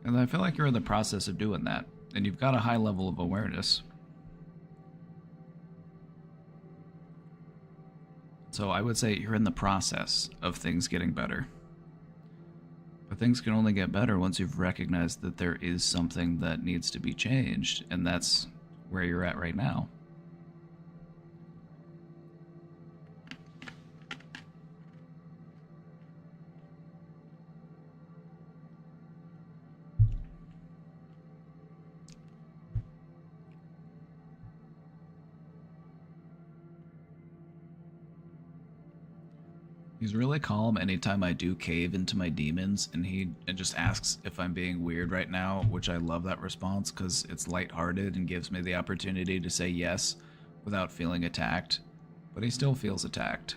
A: And I feel like you're in the process of doing that, and you've got a high level of awareness. So I would say you're in the process of things getting better. But things can only get better once you've recognized that there is something that needs to be changed, and that's where you're at right now. He's really calm anytime I do cave into my demons, and he just asks if I'm being weird right now, which I love that response because it's lighthearted and gives me the opportunity to say yes without feeling attacked, but he still feels attacked.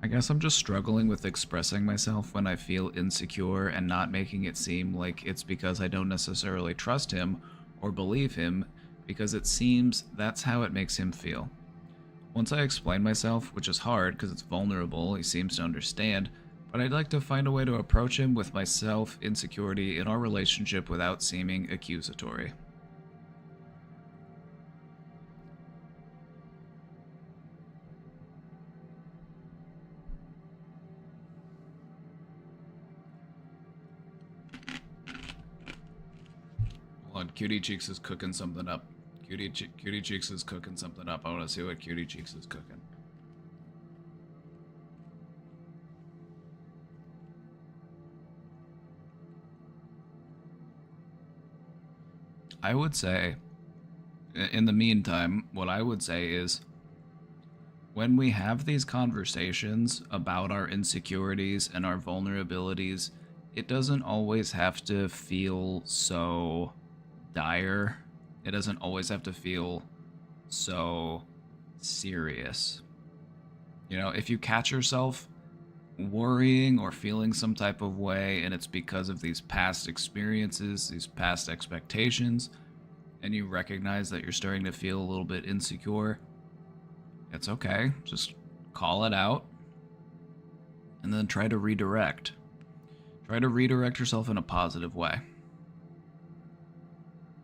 A: I guess I'm just struggling with expressing myself when I feel insecure and not making it seem like it's because I don't necessarily trust him or believe him, because it seems that's how it makes him feel. Once I explain myself, which is hard because it's vulnerable, he seems to understand, but I'd like to find a way to approach him with my self-insecurity in our relationship without seeming accusatory. Hold on, Cutie Cheeks is cooking something up. Cutie Cheeks is cooking something up. I want to see what Cutie Cheeks is cooking. I would say, in the meantime, what I would say is, when we have these conversations about our insecurities and our vulnerabilities, it doesn't always have to feel so dire. It doesn't always have to feel so serious. You know, if you catch yourself worrying or feeling some type of way and it's because of these past experiences, these past expectations, and you recognize that you're starting to feel a little bit insecure, it's okay. Just call it out and then try to redirect. Try to redirect yourself in a positive way,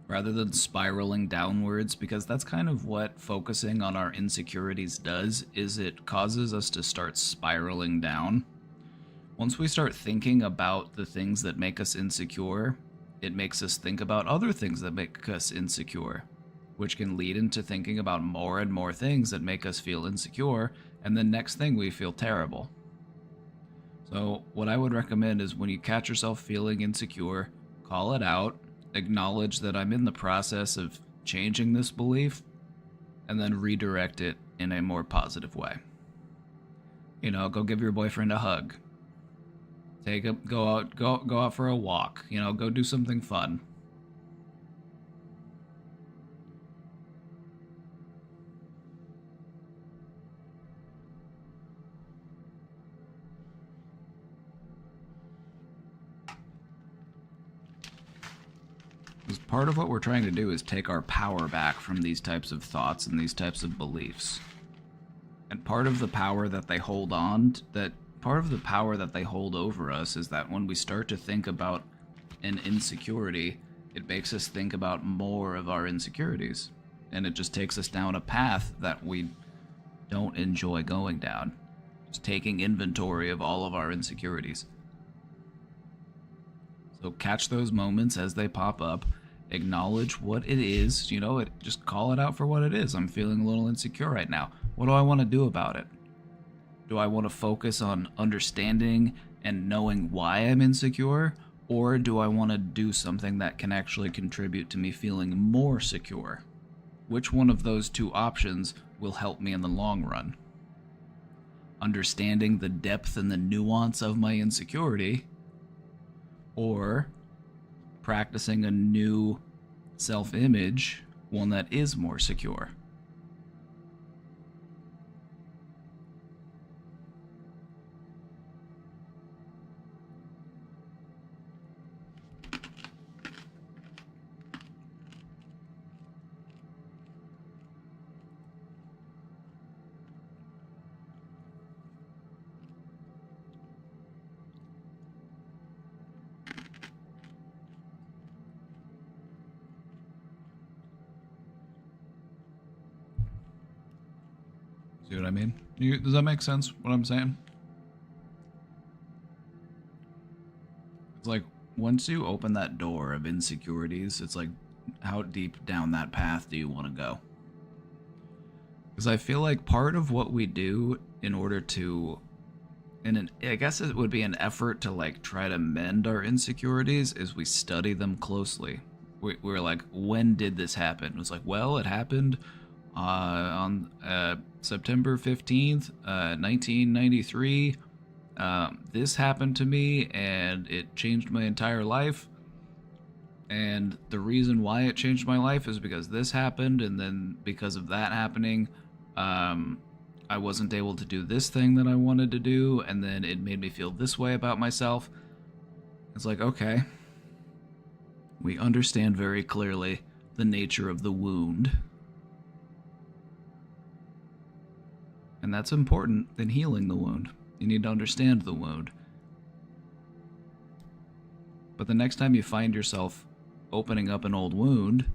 A: rather than spiraling downwards, because that's kind of what focusing on our insecurities does, is it causes us to start spiraling down. Once we start thinking about the things that make us insecure, it makes us think about other things that make us insecure, which can lead into thinking about more and more things that make us feel insecure, and then next thing we feel terrible. So what I would recommend is, when you catch yourself feeling insecure, call it out, acknowledge that I'm in the process of changing this belief, and then redirect it in a more positive way. You know, go give your boyfriend a hug. Go out for a walk. You know, go do something fun. Because part of what we're trying to do is take our power back from these types of thoughts and these types of beliefs. And part of the power that they hold over us is that when we start to think about an insecurity, it makes us think about more of our insecurities. And it just takes us down a path that we don't enjoy going down. Just taking inventory of all of our insecurities. So catch those moments as they pop up. Acknowledge what it is, just call it out for what it is. I'm feeling a little insecure right now. What do I want to do about it? Do I want to focus on understanding and knowing why I'm insecure? Or do I want to do something that can actually contribute to me feeling more secure? Which one of those two options will help me in the long run? Understanding the depth and the nuance of my insecurity, or practicing a new self-image, one that is more secure. See what I mean? Does that make sense, what I'm saying? It's like, once you open that door of insecurities, it's like, how deep down that path do you want to go? Because I feel like part of what we do in order to, I guess it would be an effort to like try to mend our insecurities, is we study them closely. We're like, when did this happen? It was like, well, it happened on September 15th, 1993. This happened to me and it changed my entire life. And the reason why it changed my life is because this happened, and then because of that happening, I wasn't able to do this thing that I wanted to do, and then it made me feel this way about myself. It's like, okay, we understand very clearly the nature of the wound. And that's important in healing the wound. You need to understand the wound. But the next time you find yourself opening up an old wound,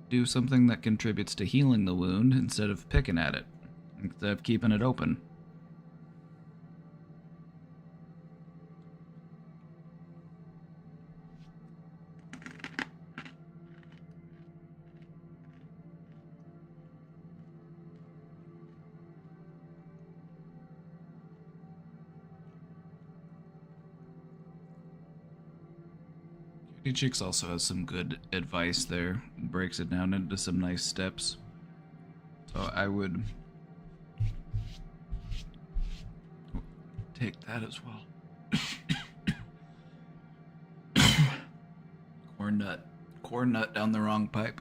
A: do something that contributes to healing the wound instead of picking at it, instead of keeping it open. Cutie Cheeks also has some good advice there, breaks it down into some nice steps. So I would take that as well. Corn nut down the wrong pipe.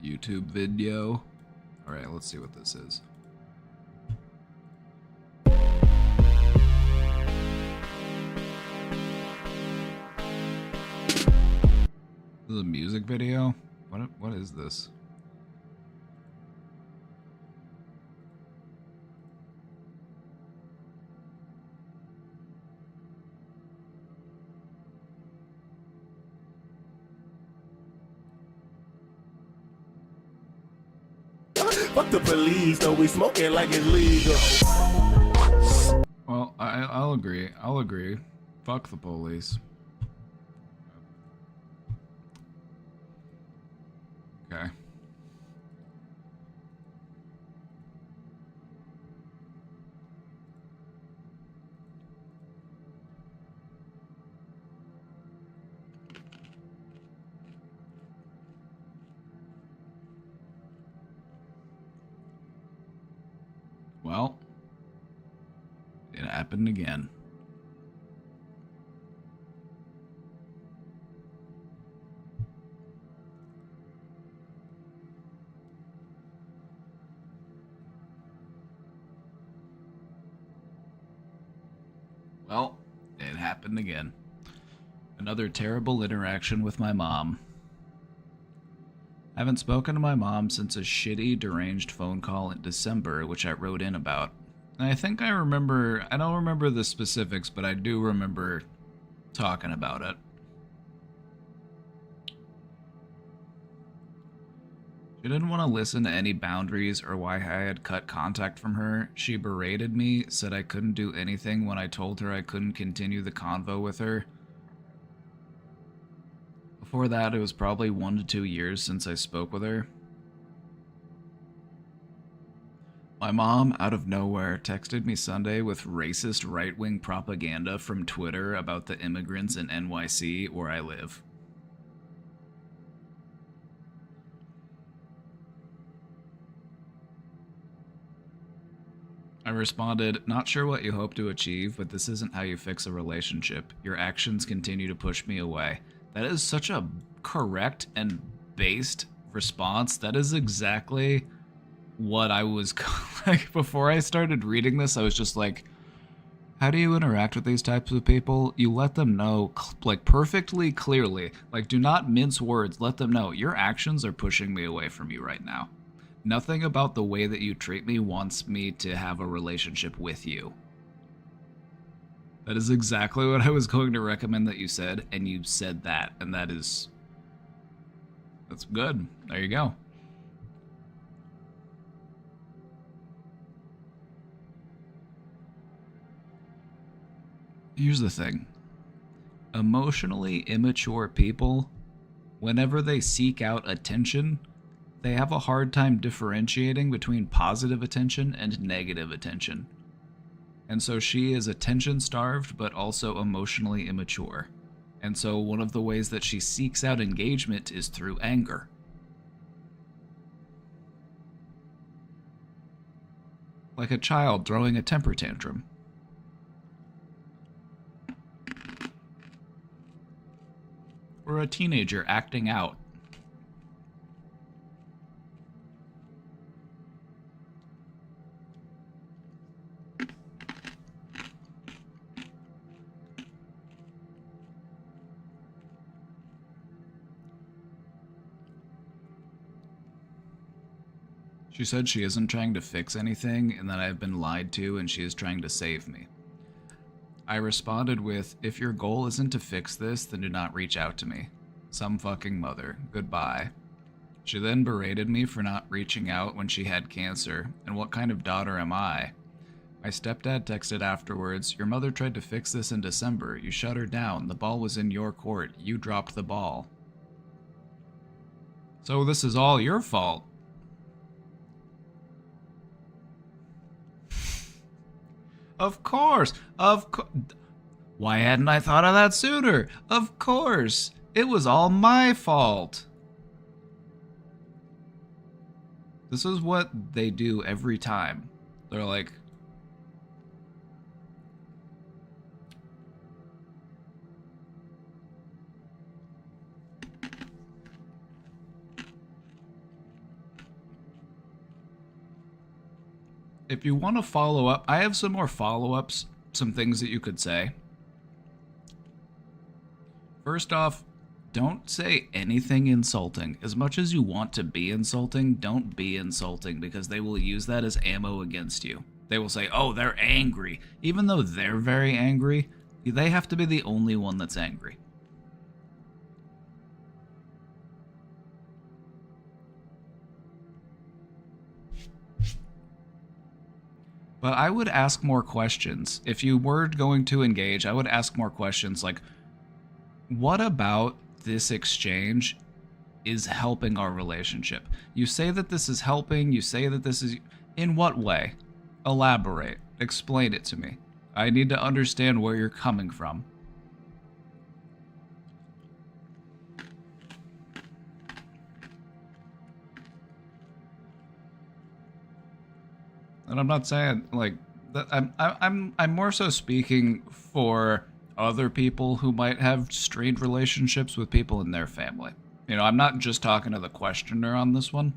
A: YouTube video. Alright, let's see what this is. This is a music video? What is this?
D: Fuck the police, though we smoking like it's legal.
A: Well, I'll agree. I'll agree. Fuck the police. Okay. Well, it happened again. Well, it happened again. Another terrible interaction with my mom. I haven't spoken to my mom since a shitty, deranged phone call in December, which I wrote in about. And I think I remember, I don't remember the specifics, but I do remember talking about it. She didn't want to listen to any boundaries or why I had cut contact from her. She berated me, said I couldn't do anything when I told her I couldn't continue the convo with her. Before that, it was probably 1 to 2 years since I spoke with her. My mom, out of nowhere, texted me Sunday with racist right-wing propaganda from Twitter about the immigrants in NYC, where I live. I responded, "Not sure what you hope to achieve, but this isn't how you fix a relationship. Your actions continue to push me away." That is such a correct and based response. That is exactly what I was like before I started reading this. I was just like, how do you interact with these types of people? You let them know, like, perfectly clearly. Like, do not mince words. Let them know your actions are pushing me away from you right now. Nothing about the way that you treat me wants me to have a relationship with you. That is exactly what I was going to recommend that you said, and you said that, and that's good. There you go. Here's the thing. Emotionally immature people, whenever they seek out attention, they have a hard time differentiating between positive attention and negative attention. And so she is attention-starved, but also emotionally immature. And so one of the ways that she seeks out engagement is through anger. Like a child throwing a temper tantrum. Or a teenager acting out. She said she isn't trying to fix anything and that I've been lied to and she is trying to save me. I responded with, if your goal isn't to fix this, then do not reach out to me. Some fucking mother. Goodbye. She then berated me for not reaching out when she had cancer, and what kind of daughter am I? My stepdad texted afterwards, your mother tried to fix this in December. You shut her down. The ball was in your court. You dropped the ball. So this is all your fault. Of course. Why hadn't I thought of that sooner? Of course. It was all my fault. This is what they do every time. They're like, if you want to follow up, I have some more follow-ups, some things that you could say. First off, don't say anything insulting. As much as you want to be insulting, don't be insulting because they will use that as ammo against you. They will say, oh, they're angry. Even though they're very angry, they have to be the only one that's angry. But I would ask more questions. If you were going to engage, I would ask more questions like, what about this exchange is helping our relationship? You say that this is helping, you say that this is... In what way? Elaborate. Explain it to me. I need to understand where you're coming from. And I'm not saying like that. I'm more so speaking for other people who might have strained relationships with people in their family. You know, I'm not just talking to the questioner on this one.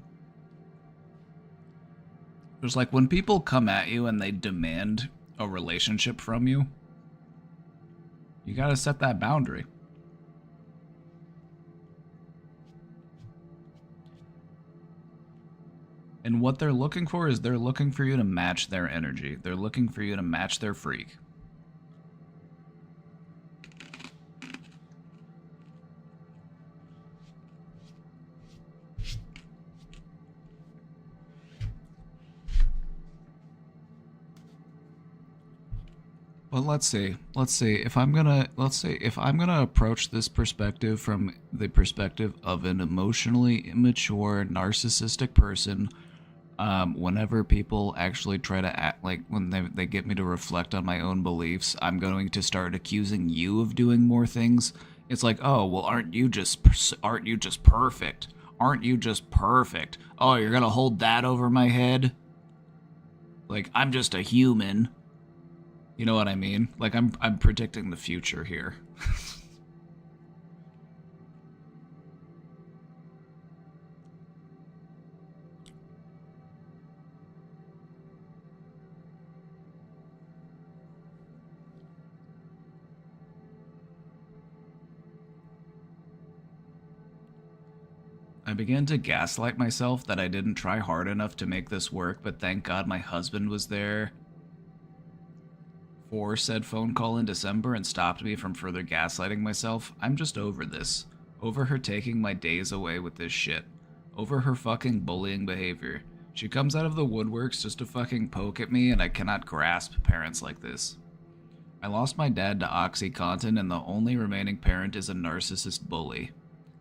A: There's like when people come at you and they demand a relationship from you, you gotta set that boundary. And what they're looking for is they're looking for you to match their energy. They're looking for you to match their freak. Well, let's see if I'm gonna approach this perspective from the perspective of an emotionally immature, narcissistic person. Whenever people actually try to act like when they get me to reflect on my own beliefs, I'm going to start accusing you of doing more things. It's like, oh, well, aren't you just perfect? Aren't you just perfect? Oh, you're gonna hold that over my head? Like, I'm just a human. You know what I mean? Like, I'm predicting the future here. I began to gaslight myself that I didn't try hard enough to make this work, but thank God my husband was there for said phone call in December and stopped me from further gaslighting myself. I'm just over this. Over her taking my days away with this shit. Over her fucking bullying behavior. She comes out of the woodworks just to fucking poke at me, and I cannot grasp parents like this. I lost my dad to OxyContin, and the only remaining parent is a narcissist bully.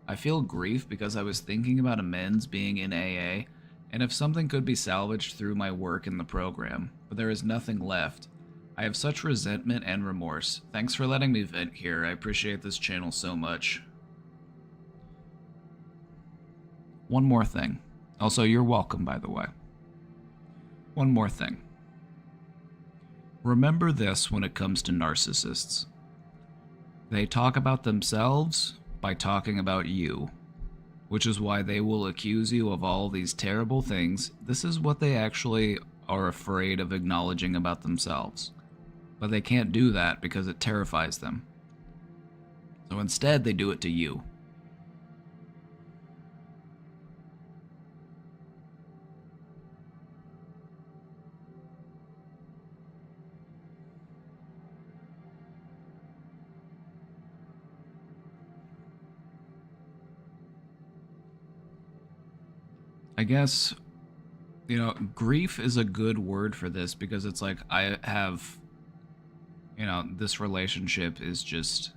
A: I feel grief because I was thinking about amends being in AA, and if something could be salvaged through my work in the program, but there is nothing left. I have such resentment and remorse. Thanks for letting me vent here. I appreciate this channel so much. One more thing. Also, you're welcome, by the way. One more thing. Remember this when it comes to narcissists. They talk about themselves by talking about you, which is why they will accuse you of all these terrible things. This is what they actually are afraid of acknowledging about themselves. But they can't do that because it terrifies them. So instead, they do it to you. I guess, you know, grief is a good word for this because it's like I have, you know, this relationship is just,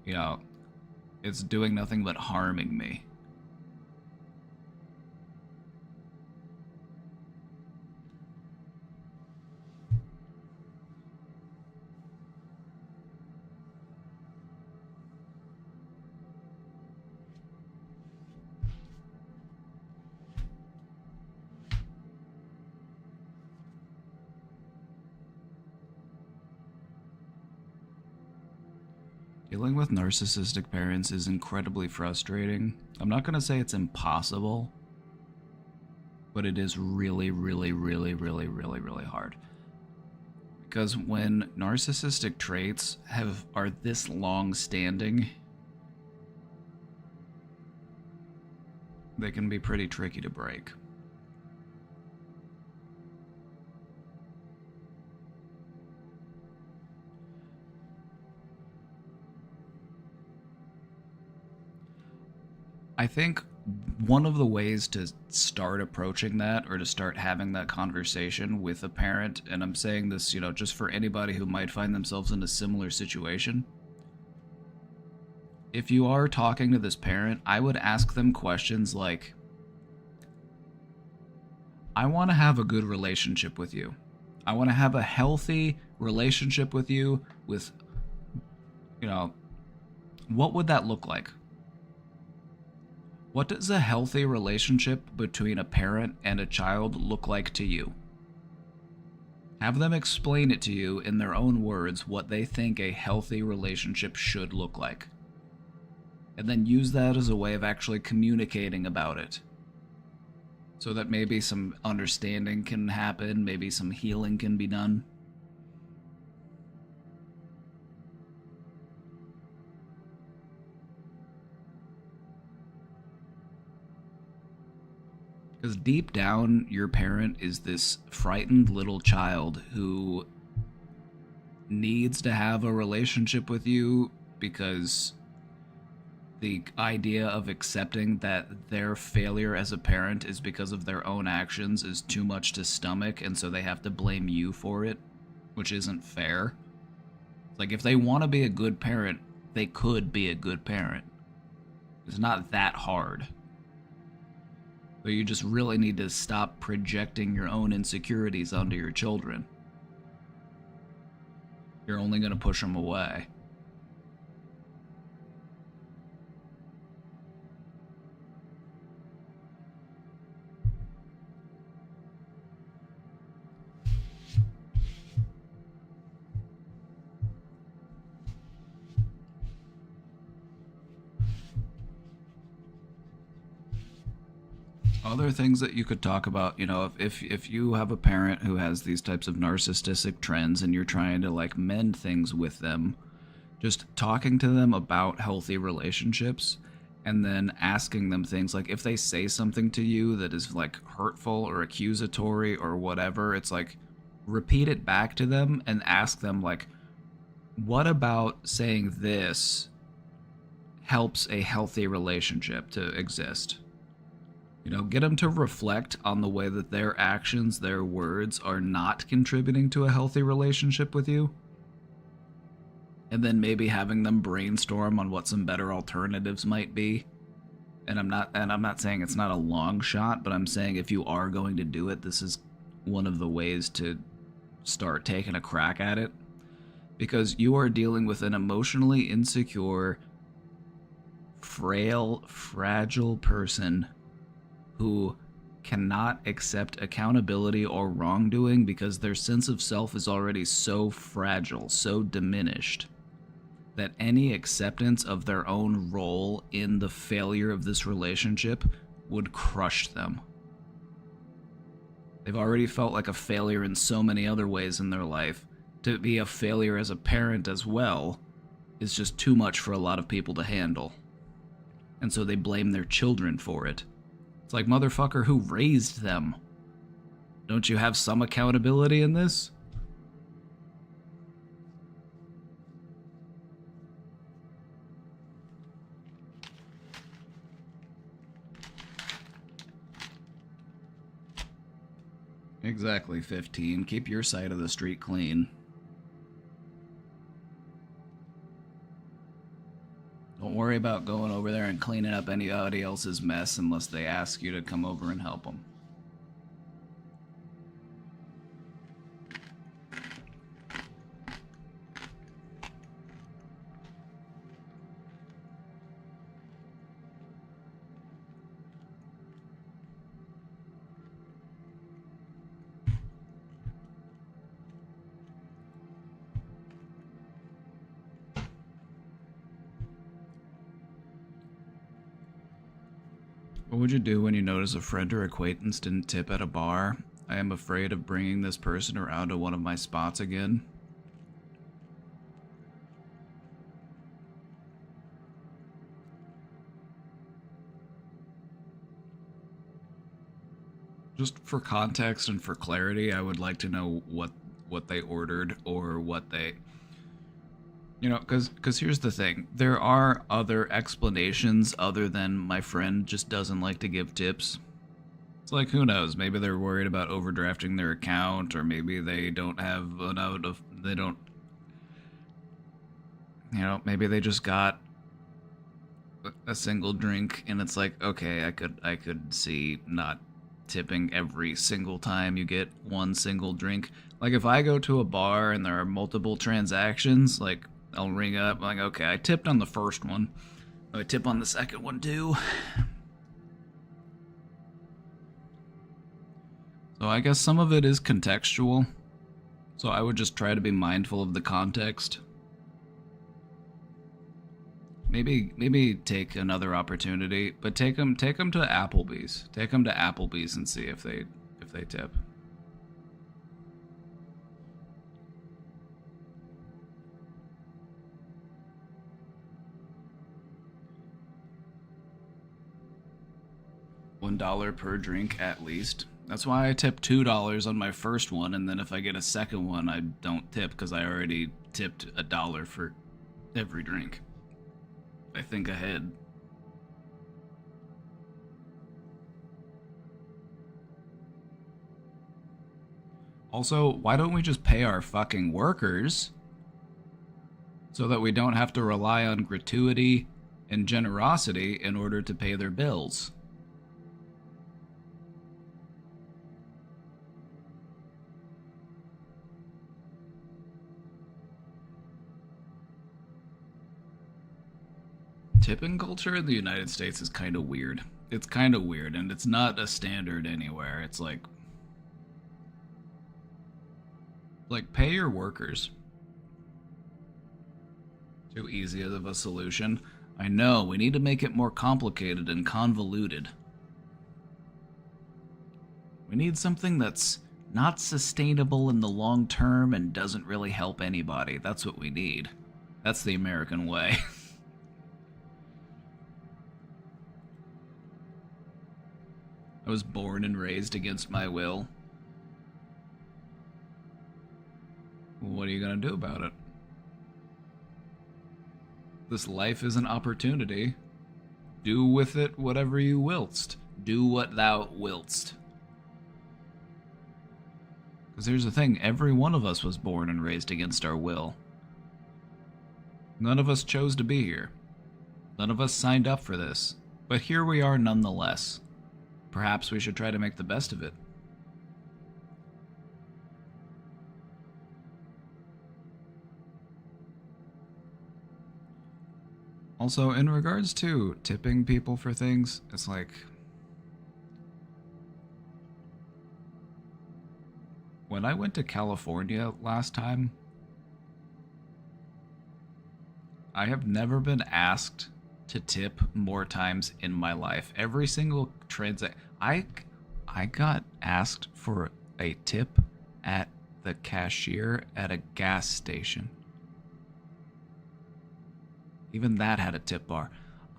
A: you know, it's doing nothing but harming me. Dealing with narcissistic parents is incredibly frustrating. I'm not going to say it's impossible, but it is really, really, really, really, really, really hard. Because when narcissistic traits are this long-standing, they can be pretty tricky to break. I think one of the ways to start approaching that or to start having that conversation with a parent, and I'm saying this, you know, just for anybody who might find themselves in a similar situation. If you are talking to this parent, I would ask them questions like, I want to have a good relationship with you. I want to have a healthy relationship with you with, you know, what would that look like? What does a healthy relationship between a parent and a child look like to you? Have them explain it to you in their own words what they think a healthy relationship should look like. And then use that as a way of actually communicating about it. So that maybe some understanding can happen, maybe some healing can be done. Because deep down, your parent is this frightened little child who needs to have a relationship with you because the idea of accepting that their failure as a parent is because of their own actions is too much to stomach, and so they have to blame you for it, which isn't fair. Like, if they want to be a good parent, they could be a good parent. It's not that hard. So you just really need to stop projecting your own insecurities onto your children. You're only going to push them away. Other things that you could talk about, you know, if you have a parent who has these types of narcissistic trends and you're trying to like mend things with them, just talking to them about healthy relationships and then asking them things like if they say something to you that is like hurtful or accusatory or whatever, it's like, repeat it back to them and ask them, like, what about saying this helps a healthy relationship to exist? You know, get them to reflect on the way that their actions, their words are not contributing to a healthy relationship with you. And then maybe having them brainstorm on what some better alternatives might be. And I'm not saying it's not a long shot, but I'm saying if you are going to do it, this is one of the ways to start taking a crack at it. Because you are dealing with an emotionally insecure, frail, fragile person who cannot accept accountability or wrongdoing because their sense of self is already so fragile, so diminished, that any acceptance of their own role in the failure of this relationship would crush them. They've already felt like a failure in so many other ways in their life. To be a failure as a parent as well is just too much for a lot of people to handle. And so they blame their children for it. It's like, motherfucker, who raised them? Don't you have some accountability in this? Exactly, 15. Keep your side of the street clean. Don't worry about going over there and cleaning up anybody else's mess unless they ask you to come over and help them. What would you do when you notice a friend or acquaintance didn't tip at a bar? I am afraid of bringing this person around to one of my spots again. Just for context and for clarity, I would like to know what they ordered or what they... You know, because here's the thing. There are other explanations other than my friend just doesn't like to give tips. It's like, who knows? Maybe they're worried about overdrafting their account, or maybe they don't have they don't... You know, maybe they just got a single drink, and it's like, okay, I could see not tipping every single time you get one single drink. Like, if I go to a bar and there are multiple transactions, like, I'll ring up, like, okay, I tipped on the first one. I tip on the second one, too. So I guess some of it is contextual. So I would just try to be mindful of the context. Maybe take another opportunity, but take them to Applebee's. Take them to Applebee's and see if they tip. $1 per drink at least. That's why I tip $2 on my first one, and then if I get a second one, I don't tip because I already tipped $1 for every drink. I think ahead. Also, why don't we just pay our fucking workers so that we don't have to rely on gratuity and generosity in order to pay their bills? Tipping culture in the United States is kind of weird. It's kind of weird, and it's not a standard anywhere. It's like pay your workers. Too easy of a solution. I know, we need to make it more complicated and convoluted. We need something that's not sustainable in the long term and doesn't really help anybody. That's what we need. That's the American way. I was born and raised against my will. what are you gonna do about it? This life is an opportunity. Do with it whatever you willst. Do what thou willst. Because here's the thing, every one of us was born and raised against our will. None of us chose to be here. None of us signed up for this. But here we are nonetheless. Perhaps we should try to make the best of it. Also, in regards to tipping people for things, it's like... When I went to California last time, I have never been asked to tip more times in my life. Every single transaction... I got asked for a tip at the cashier at a gas station. Even that had a tip bar.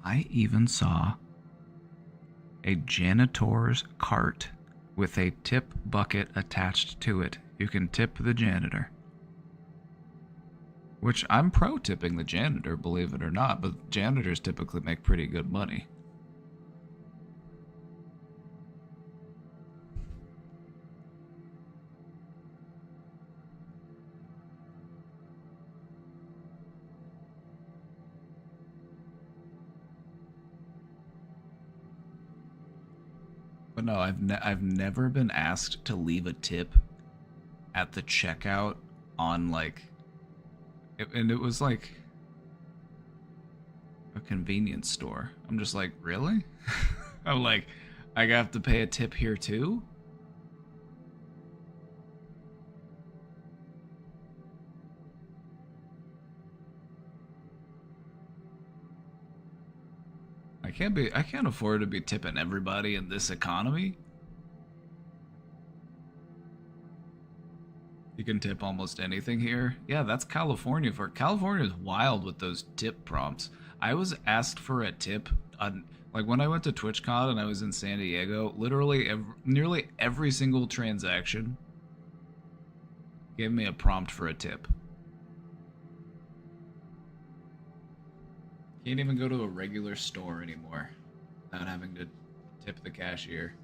A: I even saw a janitor's cart with a tip bucket attached to it. You can tip the janitor. Which I'm pro tipping the janitor, believe it or not, but janitors typically make pretty good money. But no, I've never been asked to leave a tip at the checkout on and it was like a convenience store. I'm just like, really? I'm like, I have to pay a tip here too? I can't afford to be tipping everybody in this economy. You can tip almost anything here. Yeah, that's California. California is wild with those tip prompts. I was asked for a tip on, like, when I went to TwitchCon and I was in San Diego, literally nearly every single transaction gave me a prompt for a tip. Can't even go to a regular store anymore without having to tip the cashier.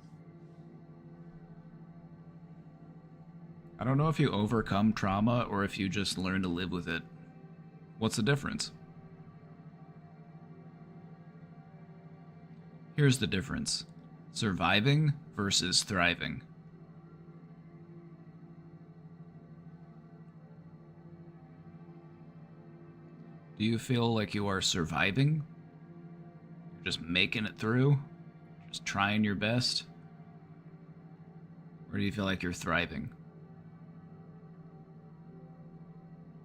A: I don't know if you overcome trauma or if you just learn to live with it. What's the difference? Here's the difference. Surviving versus thriving. Do you feel like you are surviving? You're just making it through? Just trying your best? Or do you feel like you're thriving?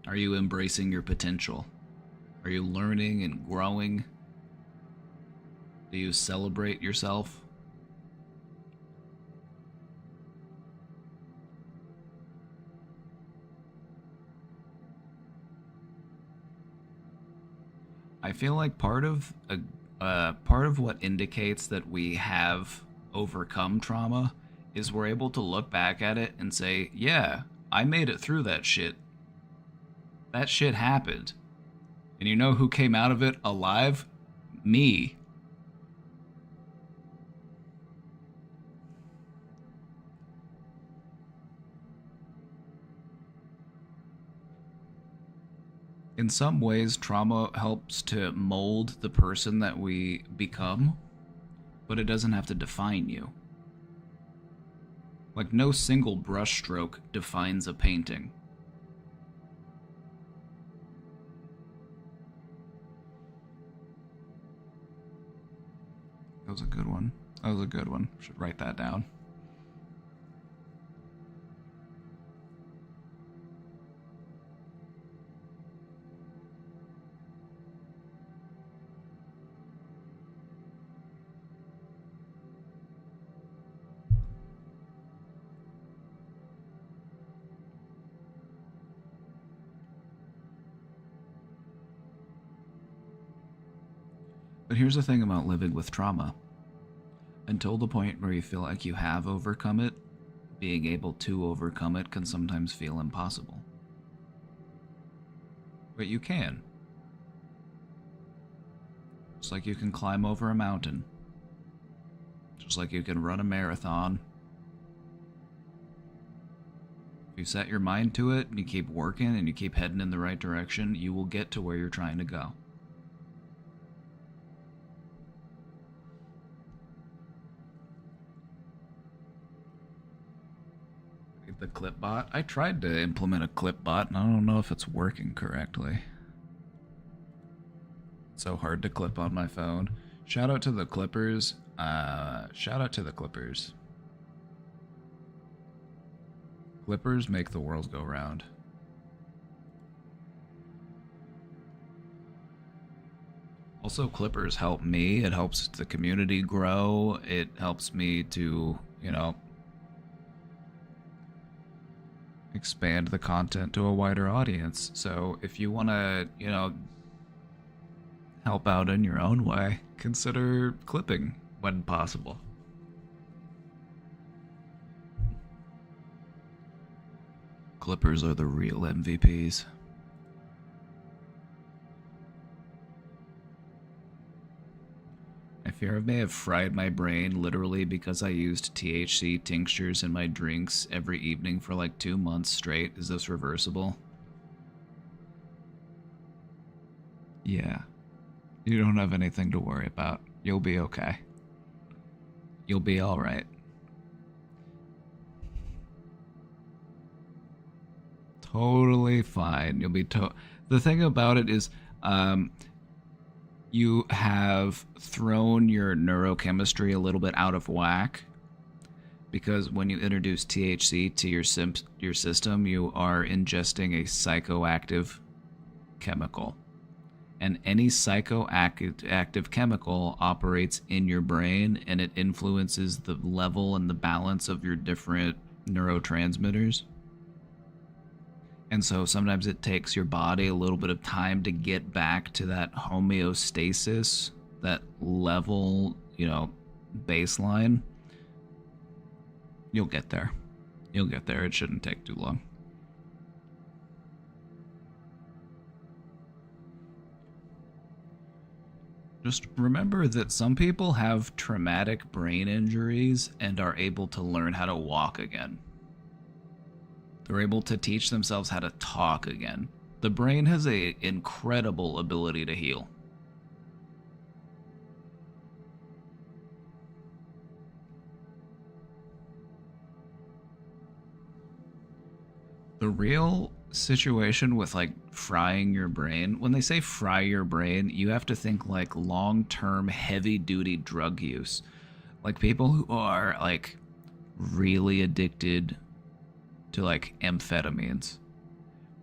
A: Are you embracing your potential? Are you learning and growing? Do you celebrate yourself? I feel like part of what indicates that we have overcome trauma is we're able to look back at it and say, yeah, I made it through that shit. That shit happened. And you know who came out of it alive? Me. In some ways, trauma helps to mold the person that we become, but it doesn't have to define you. Like, no single brushstroke defines a painting. That was a good one. That was a good one. Should write that down. But here's the thing about living with trauma. Until the point where you feel like you have overcome it, being able to overcome it can sometimes feel impossible. But you can. Just like you can climb over a mountain. Just like you can run a marathon. If you set your mind to it and you keep working and you keep heading in the right direction, you will get to where you're trying to go. The clipbot. I tried to implement a clipbot and I don't know if it's working correctly. It's so hard to clip on my phone. Shout out to the Clippers. Shout out to the Clippers. Clippers make the world go round. Also, Clippers help me. It helps the community grow. It helps me to, you know, expand the content to a wider audience. So if you want to, you know, help out in your own way, consider clipping when possible. Clippers are the real MVPs. I fear I may have fried my brain literally because I used THC tinctures in my drinks every evening for like 2 months straight. Is this reversible? Yeah. You don't have anything to worry about. You'll be okay. You'll be alright. Totally fine. You'll be the thing about it is, you have thrown your neurochemistry a little bit out of whack, because when you introduce THC to your system, you are ingesting a psychoactive chemical. And any psychoactive chemical operates in your brain, and it influences the level and the balance of your different neurotransmitters. And so sometimes it takes your body a little bit of time to get back to that homeostasis, that level, you know, baseline. You'll get there. You'll get there. It shouldn't take too long. Just remember that some people have traumatic brain injuries and are able to learn how to walk again. They're able to teach themselves how to talk again. The brain has an incredible ability to heal. The real situation with like frying your brain, when they say fry your brain, you have to think like long-term heavy-duty drug use. Like people who are like really addicted to like amphetamines.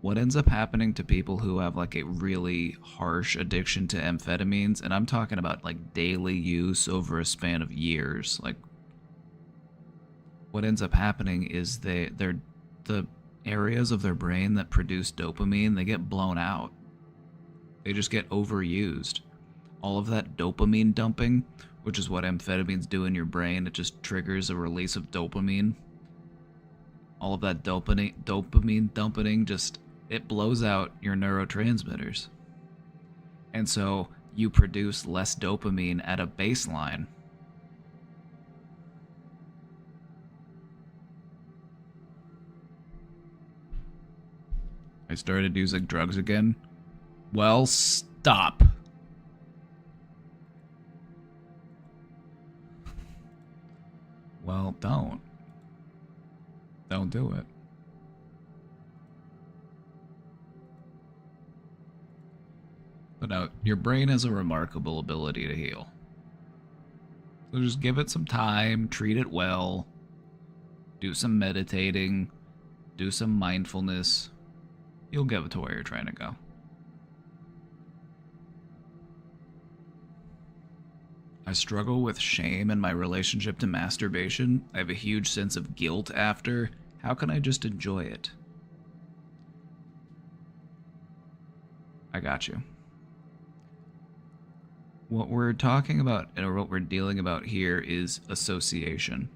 A: What ends up happening to people who have like a really harsh addiction to amphetamines, and I'm talking about like daily use over a span of years, like what ends up happening is the areas of their brain that produce dopamine, they get blown out. They just get overused. All of that dopamine dumping, which is what amphetamines do in your brain, it just triggers a release of dopamine. All of that dopamine dumping just, it blows out your neurotransmitters. And so you produce less dopamine at a baseline. I started using drugs again. Well, stop. Well, don't. Don't do it. But now, your brain has a remarkable ability to heal. So just give it some time, treat it well, do some meditating, do some mindfulness. You'll get to where you're trying to go. I struggle with shame in my relationship to masturbation. I have a huge sense of guilt after. How can I just enjoy it? I got you. What we're talking about, or what we're dealing about here, is association.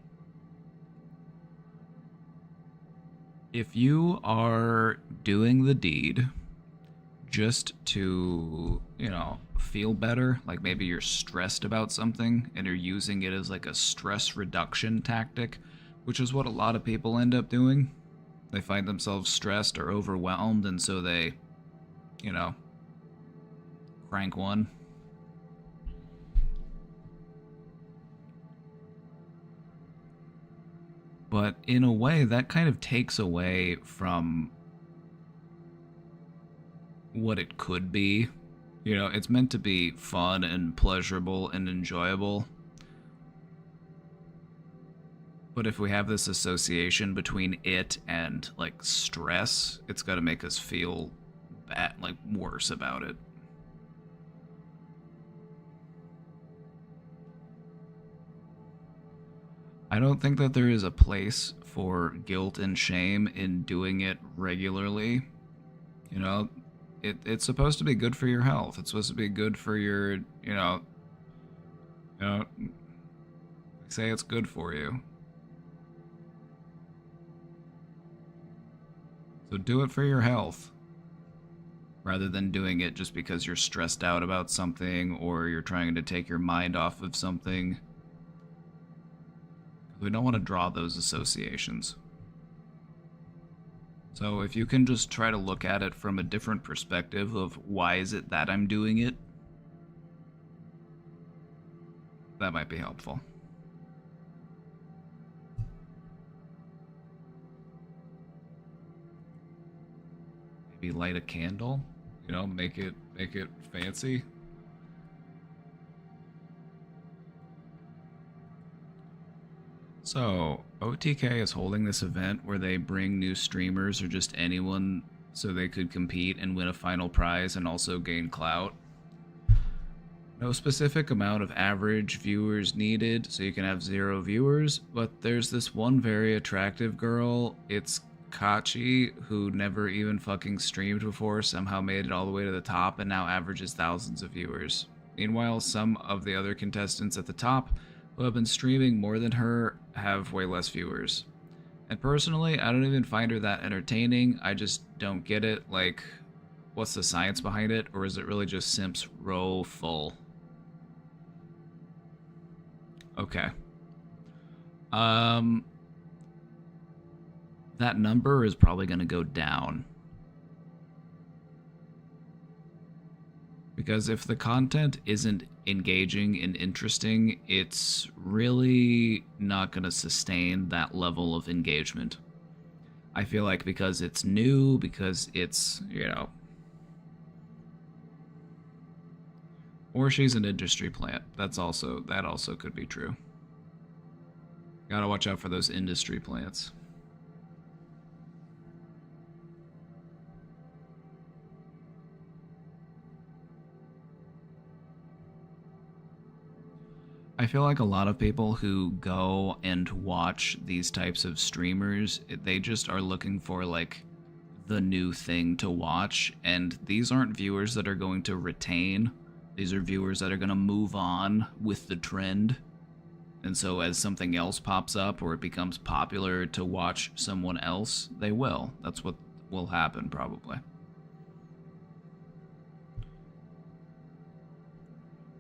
A: If you are doing the deed, just to, you know, feel better, like maybe you're stressed about something and you're using it as like a stress reduction tactic, which is what a lot of people end up doing. They find themselves stressed or overwhelmed, and so they, you know, crank one. But in a way, that kind of takes away from what it could be. You know, it's meant to be fun and pleasurable and enjoyable. But if we have this association between it and, like, stress, it's got to make us feel bad, like, worse about it. I don't think that there is a place for guilt and shame in doing it regularly. You know, it's supposed to be good for your health. It's supposed to be good for your, you know, say it's good for you. So do it for your health, rather than doing it just because you're stressed out about something or you're trying to take your mind off of something. We don't want to draw those associations. So if you can just try to look at it from a different perspective of why is it that I'm doing it, that might be helpful. Maybe light a candle, you know, make it fancy. So, OTK is holding this event where they bring new streamers or just anyone so they could compete and win a final prize and also gain clout. No specific amount of average viewers needed, so you can have 0 viewers, but there's this one very attractive girl, it's Kachi, who never even fucking streamed before, somehow made it all the way to the top and now averages thousands of viewers. Meanwhile, some of the other contestants at the top who have been streaming more than her have way less viewers. And personally, I don't even find her that entertaining. I just don't get it. Like, what's the science behind it? Or is it really just simps row full? Okay. That number is probably going to go down. Because if the content isn't engaging and interesting, it's really not going to sustain that level of engagement. I feel like because it's new, because it's, you know... Or she's an industry plant. That also could be true. Gotta watch out for those industry plants. I feel like a lot of people who go and watch these types of streamers, they just are looking for like the new thing to watch, and these aren't viewers that are going to retain. These are viewers that are going to move on with the trend. And so as something else pops up or it becomes popular to watch someone else, they will. That's what will happen probably.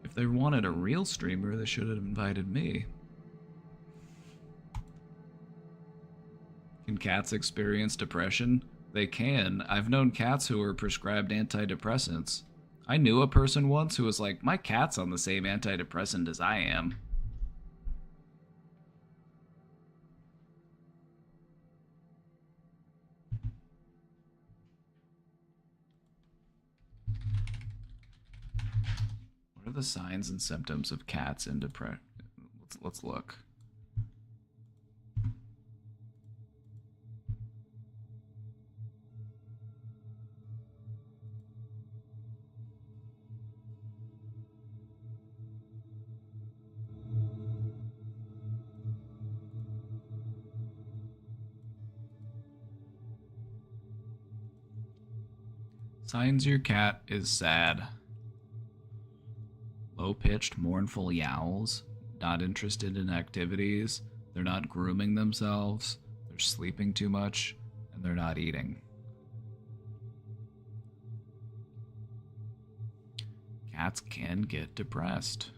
A: If they wanted a real streamer, they should have invited me. Can cats experience depression? They can. I've known cats who were prescribed antidepressants. I knew a person once who was like, my cat's on the same antidepressant as I am. What are the signs and symptoms of cats in depression? Let's look. Signs your cat is sad. Low-pitched, mournful yowls, not interested in activities, they're not grooming themselves, they're sleeping too much, and they're not eating. Cats can get depressed.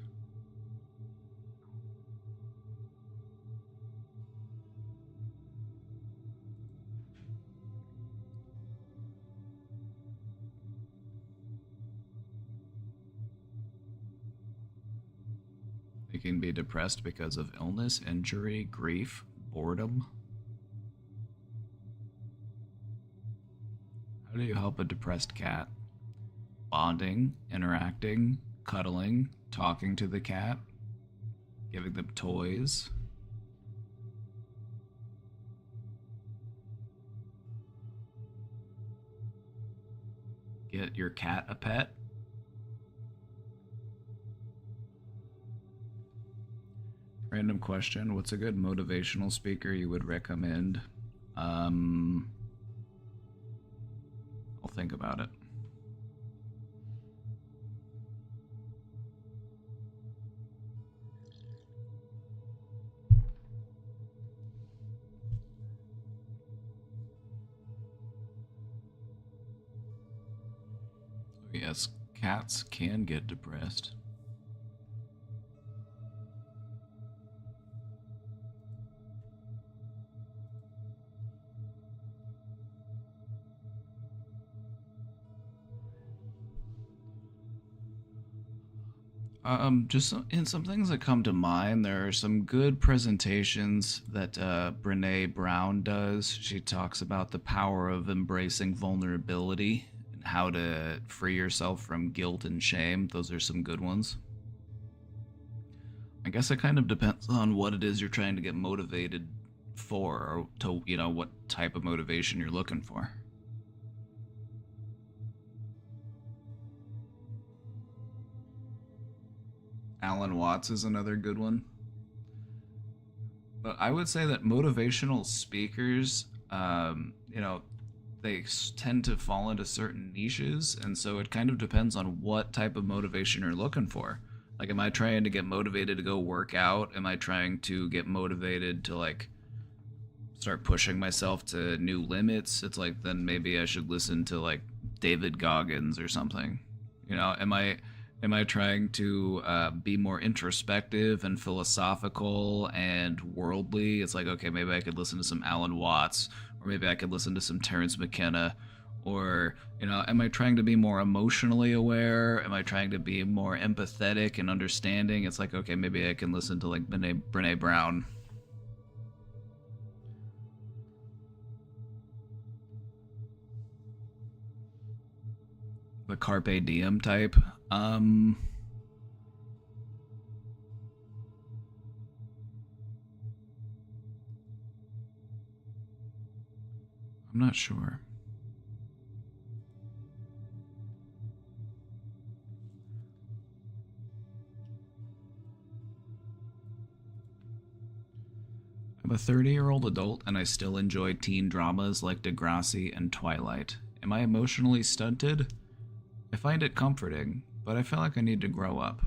A: They can be depressed because of illness, injury, grief, boredom. How do you help a depressed cat? Bonding, interacting, cuddling, talking to the cat, giving them toys. Get your cat a pet. Random question. What's a good motivational speaker you would recommend? I'll think about it. Yes, cats can get depressed. Just in some things that come to mind, there are some good presentations that Brene Brown does. She talks about the power of embracing vulnerability and how to free yourself from guilt and shame. Those are some good ones. I guess it kind of depends on what it is you're trying to get motivated for, or to, what type of motivation you're looking for. Alan Watts is another good one. But I would say that motivational speakers, they tend to fall into certain niches, and so it kind of depends on what type of motivation you're looking for. Like, am I trying to get motivated to go work out? Am I trying to get motivated to, like, start pushing myself to new limits? It's like, then maybe I should listen to, like, David Goggins or something. Am I trying to be more introspective and philosophical and worldly? It's like, okay, maybe I could listen to some Alan Watts, or maybe I could listen to some Terence McKenna. Or, am I trying to be more emotionally aware? Am I trying to be more empathetic and understanding? It's like, okay, maybe I can listen to, like, Brene Brown. The Carpe Diem type. I'm not sure. I'm a 30-year-old adult and I still enjoy teen dramas like Degrassi and Twilight. Am I emotionally stunted? I find it comforting, but I feel like I need to grow up.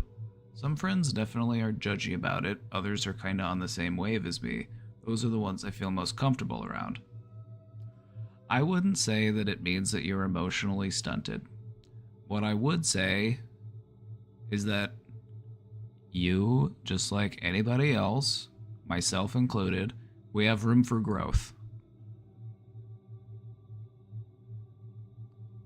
A: Some friends definitely are judgy about it, others are kinda on the same wave as me. Those are the ones I feel most comfortable around. I wouldn't say that it means that you're emotionally stunted. What I would say is that you, just like anybody else, myself included, we have room for growth.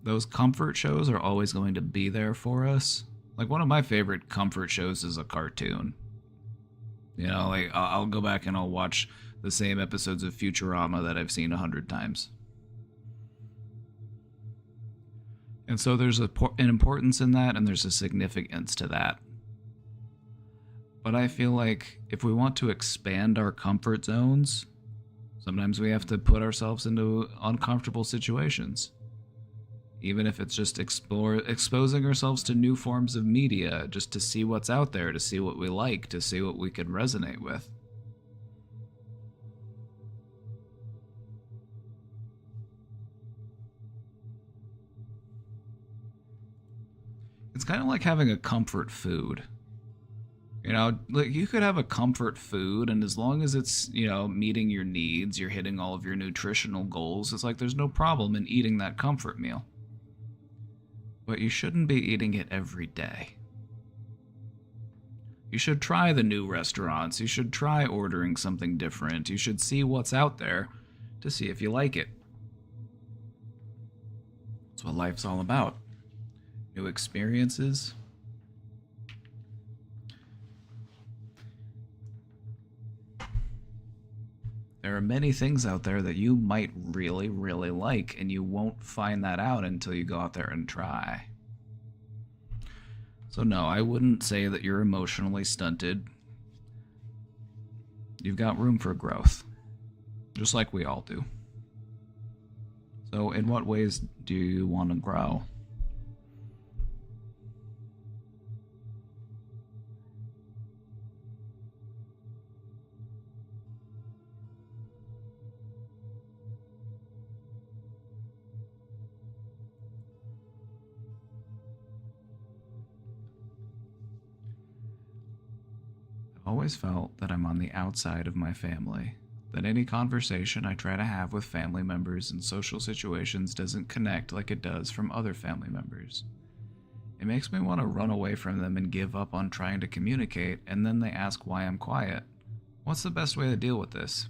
A: Those comfort shows are always going to be there for us. Like, one of my favorite comfort shows is a cartoon. Like, I'll go back and I'll watch the same episodes of Futurama that I've seen 100 times. And so there's an importance in that, and there's a significance to that. But I feel like if we want to expand our comfort zones, sometimes we have to put ourselves into uncomfortable situations. Even if it's just exposing ourselves to new forms of media, just to see what's out there, to see what we like, to see what we can resonate with. It's kind of like having a comfort food. Like, you could have a comfort food, and as long as it's, meeting your needs, you're hitting all of your nutritional goals, it's like there's no problem in eating that comfort meal. But you shouldn't be eating it every day. You should try the new restaurants. You should try ordering something different. You should see what's out there to see if you like it. That's what life's all about. New experiences. There are many things out there that you might really, really like, and you won't find that out until you go out there and try. So no, I wouldn't say that you're emotionally stunted. You've got room for growth, just like we all do. So in what ways do you want to grow? I've always felt that I'm on the outside of my family, that any conversation I try to have with family members in social situations doesn't connect like it does from other family members. It makes me want to run away from them and give up on trying to communicate, and then they ask why I'm quiet. What's the best way to deal with this?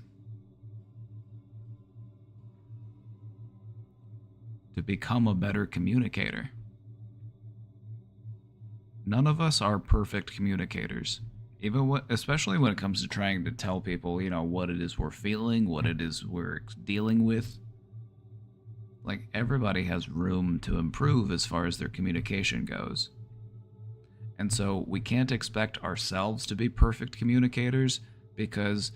A: To become a better communicator. None of us are perfect communicators. Especially when it comes to trying to tell people, what it is we're feeling, what it is we're dealing with. Like, everybody has room to improve as far as their communication goes. And so we can't expect ourselves to be perfect communicators because,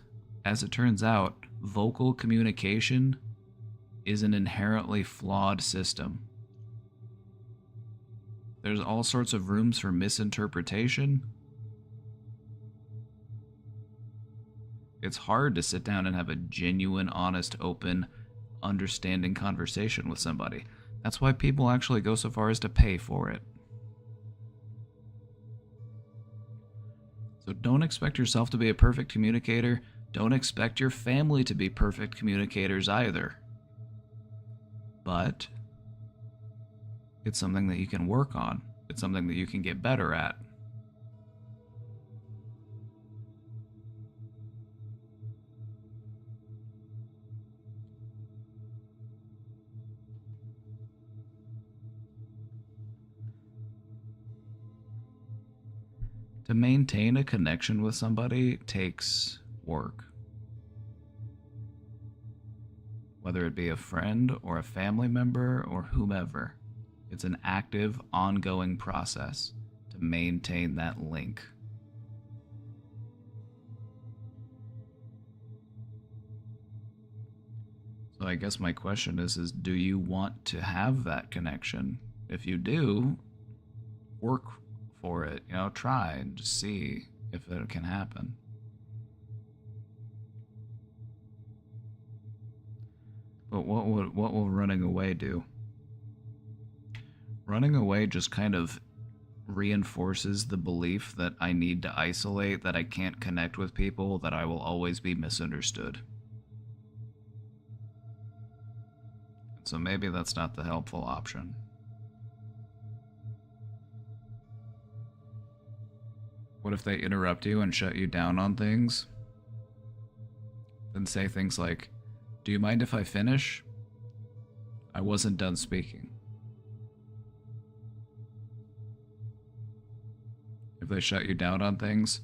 A: as it turns out, vocal communication is an inherently flawed system. There's all sorts of rooms for misinterpretation. It's hard to sit down and have a genuine, honest, open, understanding conversation with somebody. That's why people actually go so far as to pay for it. So don't expect yourself to be a perfect communicator. Don't expect your family to be perfect communicators either. But it's something that you can work on. It's something that you can get better at. To maintain a connection with somebody takes work. Whether it be a friend or a family member or whomever, it's an active, ongoing process to maintain that link. So I guess my question is do you want to have that connection? If you do, work for it, try and just see if it can happen. But what will running away do? Running away just kind of reinforces the belief that I need to isolate, that I can't connect with people, that I will always be misunderstood. So maybe that's not the helpful option. What if they interrupt you and shut you down on things? Then say things like, "Do you mind if I finish? I wasn't done speaking." If they shut you down on things,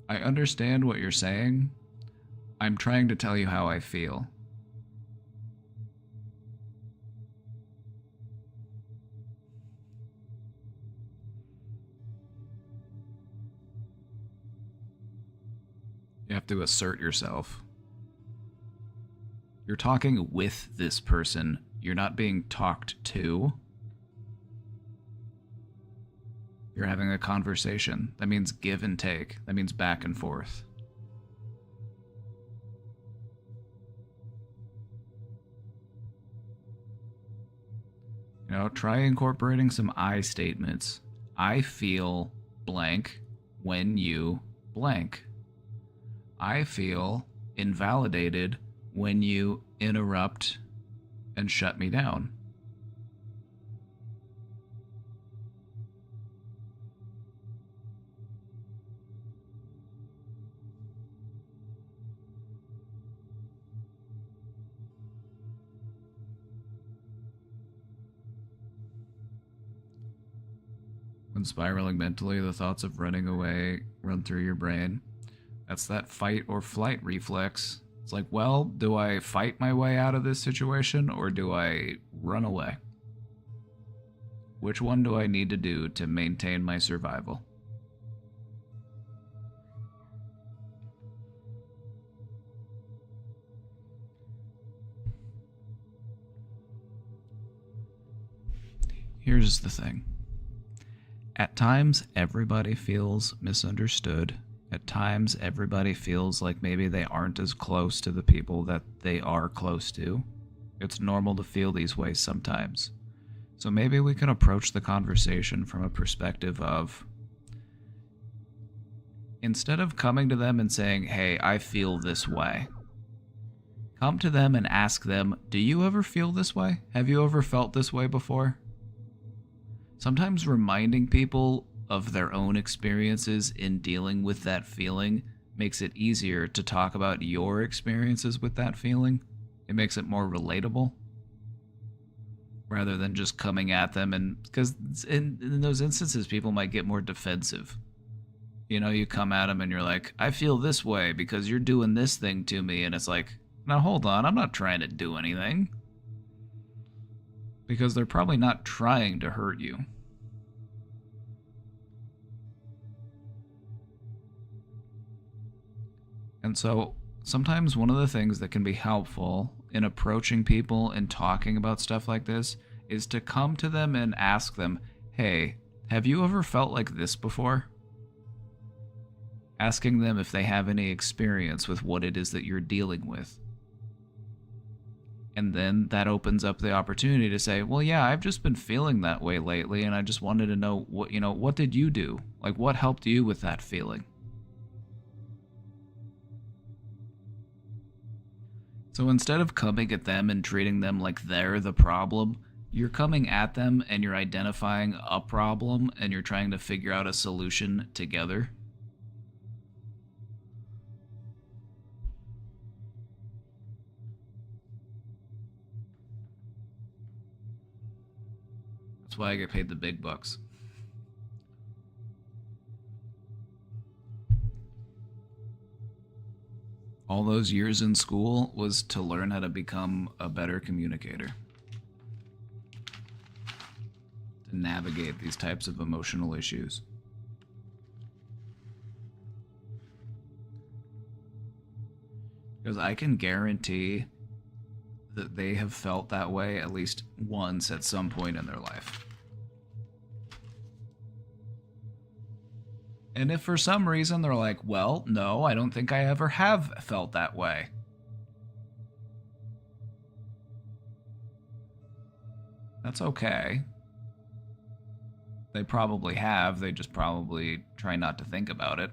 A: "I understand what you're saying. I'm trying to tell you how I feel." You have to assert yourself. You're talking with this person. You're not being talked to. You're having a conversation. That means give and take. That means back and forth. Try incorporating some I statements. I feel blank when you blank. I feel invalidated when you interrupt and shut me down. When spiraling mentally, the thoughts of running away run through your brain. That's that fight or flight reflex. It's like, well, do I fight my way out of this situation or do I run away? Which one do I need to do to maintain my survival? Here's the thing. At times, everybody feels misunderstood. At times, everybody feels like maybe they aren't as close to the people that they are close to. It's normal to feel these ways sometimes. So maybe we can approach the conversation from a perspective of, instead of coming to them and saying, hey, I feel this way, come to them and ask them, do you ever feel this way? Have you ever felt this way before? Sometimes reminding people of their own experiences in dealing with that feeling makes it easier to talk about your experiences with that feeling. It makes it more relatable rather than just coming at them. And because in those instances, people might get more defensive. You know, you come at them and you're like, I feel this way because you're doing this thing to me. And it's like, now hold on, I'm not trying to do anything. Because they're probably not trying to hurt you. And so sometimes one of the things that can be helpful in approaching people and talking about stuff like this is to come to them and ask them, hey, have you ever felt like this before? Asking them if they have any experience with what it is that you're dealing with. And then that opens up the opportunity to say, well, yeah, I've just been feeling that way lately, and I just wanted to know what did you do? Like, what helped you with that feeling? So instead of coming at them and treating them like they're the problem, you're coming at them and you're identifying a problem and you're trying to figure out a solution together. That's why I get paid the big bucks. All those years in school was to learn how to become a better communicator. To navigate these types of emotional issues. Because I can guarantee that they have felt that way at least once at some point in their life. And if for some reason they're like, well, no, I don't think I ever have felt that way. That's okay. They probably have, they just probably try not to think about it.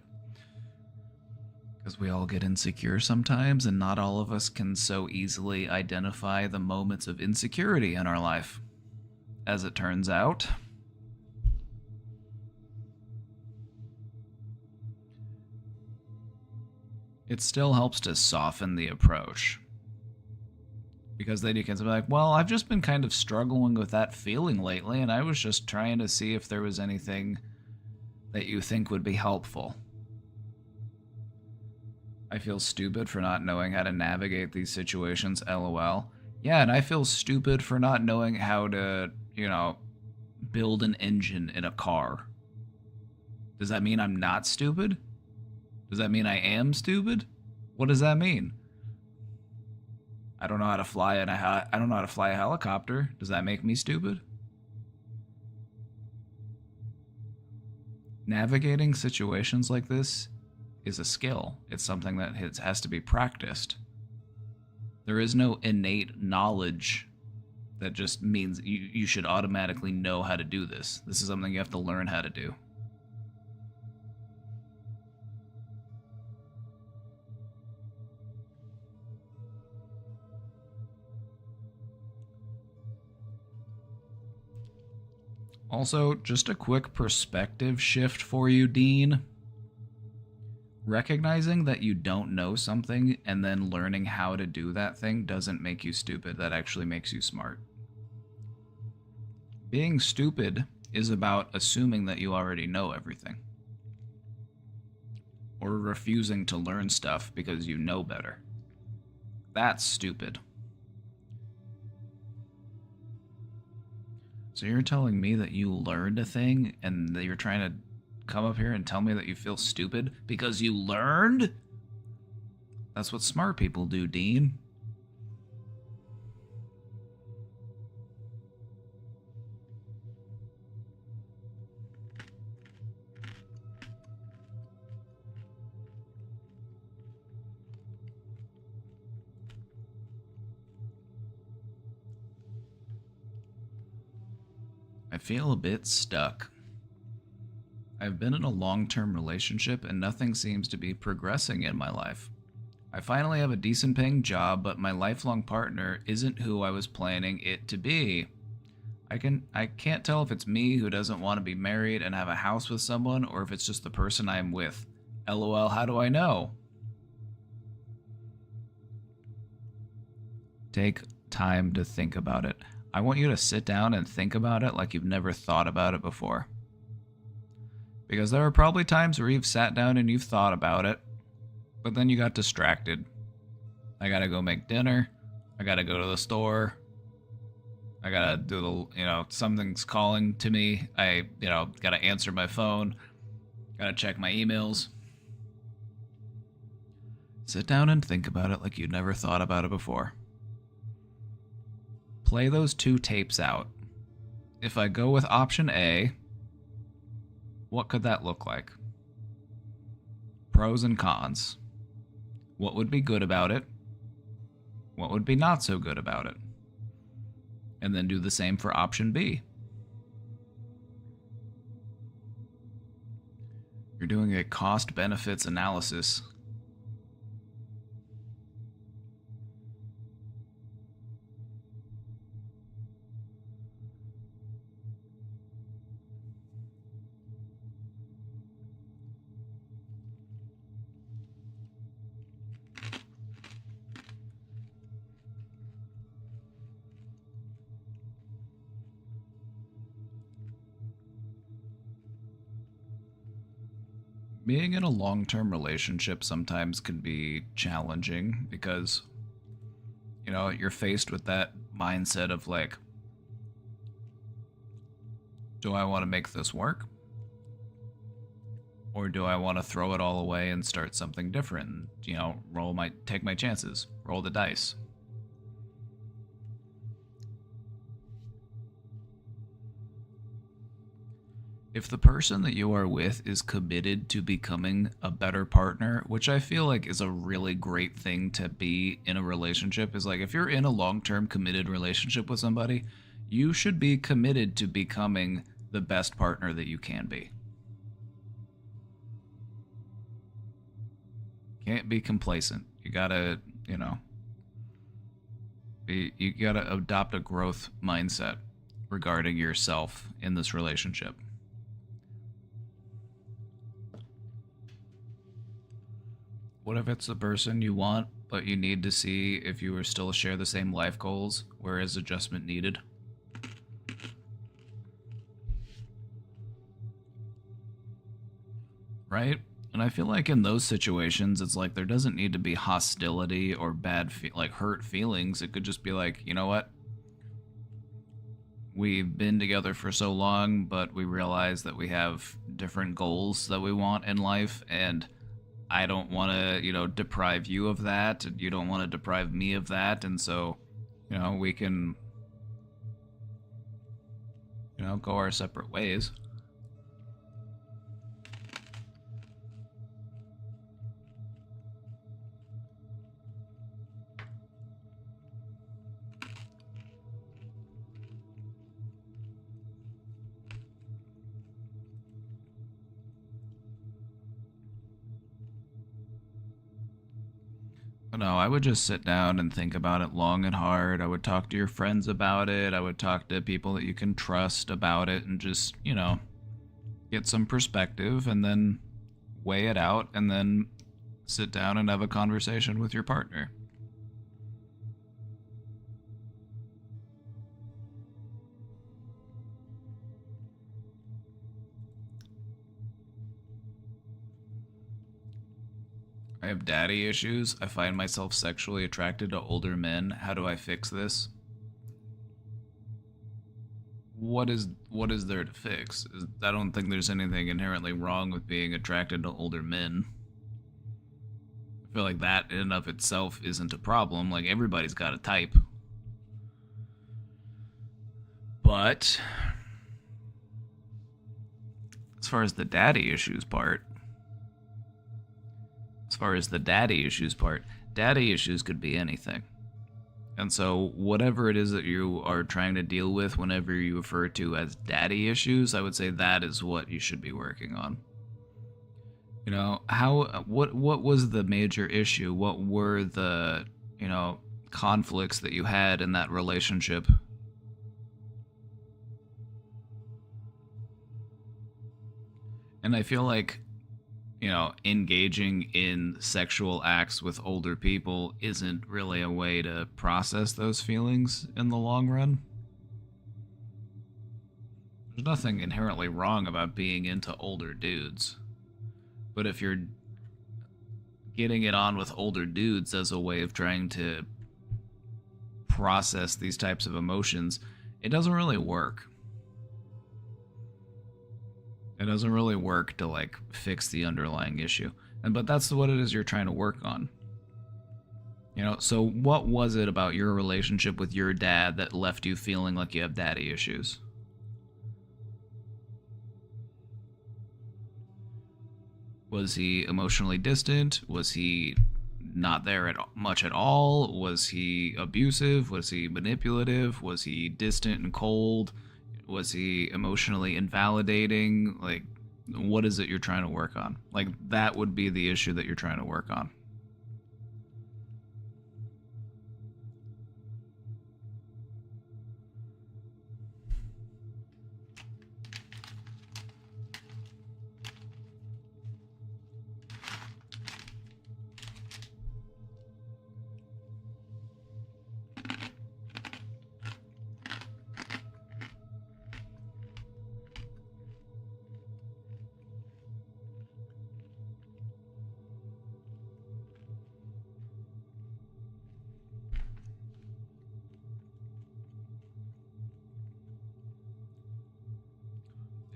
A: Because we all get insecure sometimes, and not all of us can so easily identify the moments of insecurity in our life. As it turns out. It still helps to soften the approach. Because then you can be like, well, I've just been kind of struggling with that feeling lately, and I was just trying to see if there was anything that you think would be helpful. I feel stupid for not knowing how to navigate these situations, LOL. Yeah, and I feel stupid for not knowing how to, build an engine in a car. Does that mean I'm not stupid? Does that mean I am stupid? What does that mean? I don't know how to fly a helicopter. Does that make me stupid? Navigating situations like this is a skill. It's something that has to be practiced. There is no innate knowledge that just means you should automatically know how to do this. This is something you have to learn how to do. Also, just a quick perspective shift for you, Dean. Recognizing that you don't know something and then learning how to do that thing doesn't make you stupid. That actually makes you smart. Being stupid is about assuming that you already know everything. Or refusing to learn stuff because you know better. That's stupid. So you're telling me that you learned a thing and that you're trying to come up here and tell me that you feel stupid because you learned? That's what smart people do, Dean. I feel a bit stuck. I've been in a long-term relationship and nothing seems to be progressing in my life. I finally have a decent paying job, but my lifelong partner isn't who I was planning it to be. I can't tell if it's me who doesn't want to be married and have a house with someone, or if it's just the person I'm with. LOL, how do I know? Take time to think about it. I want you to sit down and think about it like you've never thought about it before. Because there are probably times where you've sat down and you've thought about it, but then you got distracted. I gotta go make dinner. I gotta go to the store. I gotta do something's calling to me. I, gotta answer my phone. Gotta check my emails. Sit down and think about it like you'd never thought about it before. Play those 2 tapes out. If I go with option A, what could that look like? Pros and cons. What would be good about it? What would be not so good about it? And then do the same for option B. You're doing a cost-benefits analysis. Being in a long-term relationship sometimes can be challenging because, you're faced with that mindset of like, do I want to make this work? Or do I want to throw it all away and start something different? Take my chances, roll the dice. If the person that you are with is committed to becoming a better partner, which I feel like is a really great thing to be in a relationship, is like if you're in a long-term committed relationship with somebody, you should be committed to becoming the best partner that you can be. Can't be complacent. You gotta, you gotta adopt a growth mindset regarding yourself in this relationship. What if it's the person you want, but you need to see if you still share the same life goals, where is adjustment needed? Right? And I feel like in those situations, it's like there doesn't need to be hostility or bad, hurt feelings. It could just be like, you know what? We've been together for so long, but we realize that we have different goals that we want in life, and I don't want to, deprive you of that, and you don't want to deprive me of that, and so, we can, go our separate ways. No, I would just sit down and think about it long and hard. I would talk to your friends about it. I would talk to people that you can trust about it and just, get some perspective and then weigh it out and then sit down and have a conversation with your partner. I have daddy issues. I find myself sexually attracted to older men. How do I fix this? What is there to fix? I don't think there's anything inherently wrong with being attracted to older men. I feel like that in and of itself isn't a problem. Like, everybody's got a type. But as far as the daddy issues part, daddy issues could be anything. And so whatever it is that you are trying to deal with whenever you refer to as daddy issues, I would say that is what you should be working on. You know, what was the major issue? What were the, you know, conflicts that you had in that relationship? And I feel like, you know, engaging in sexual acts with older people isn't really a way to process those feelings in the long run. There's nothing inherently wrong about being into older dudes. But if you're getting it on with older dudes as a way of trying to process these types of emotions, it doesn't really work. It doesn't really work to, like, fix the underlying issue. But that's what it is you're trying to work on. You know, so what was it about your relationship with your dad that left you feeling like you have daddy issues? Was he emotionally distant? Was he not there much at all? Was he abusive? Was he manipulative? Was he distant and cold? Was he emotionally invalidating? Like, what is it you're trying to work on? Like, that would be the issue that you're trying to work on.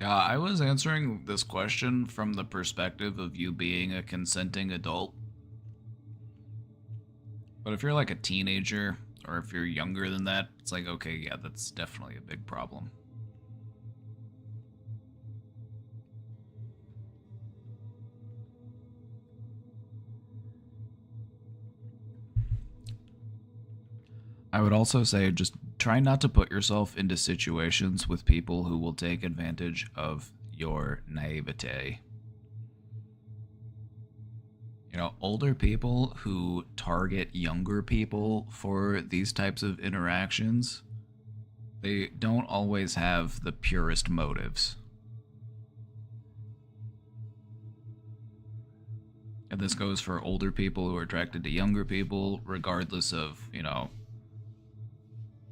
A: Yeah, I was answering this question from the perspective of you being a consenting adult. But if you're like a teenager, or if you're younger than that, it's like, okay, yeah, that's definitely a big problem. I would also say just try not to put yourself into situations with people who will take advantage of your naivete. You know, older people who target younger people for these types of interactions, they don't always have the purest motives. And this goes for older people who are attracted to younger people, regardless of, you know,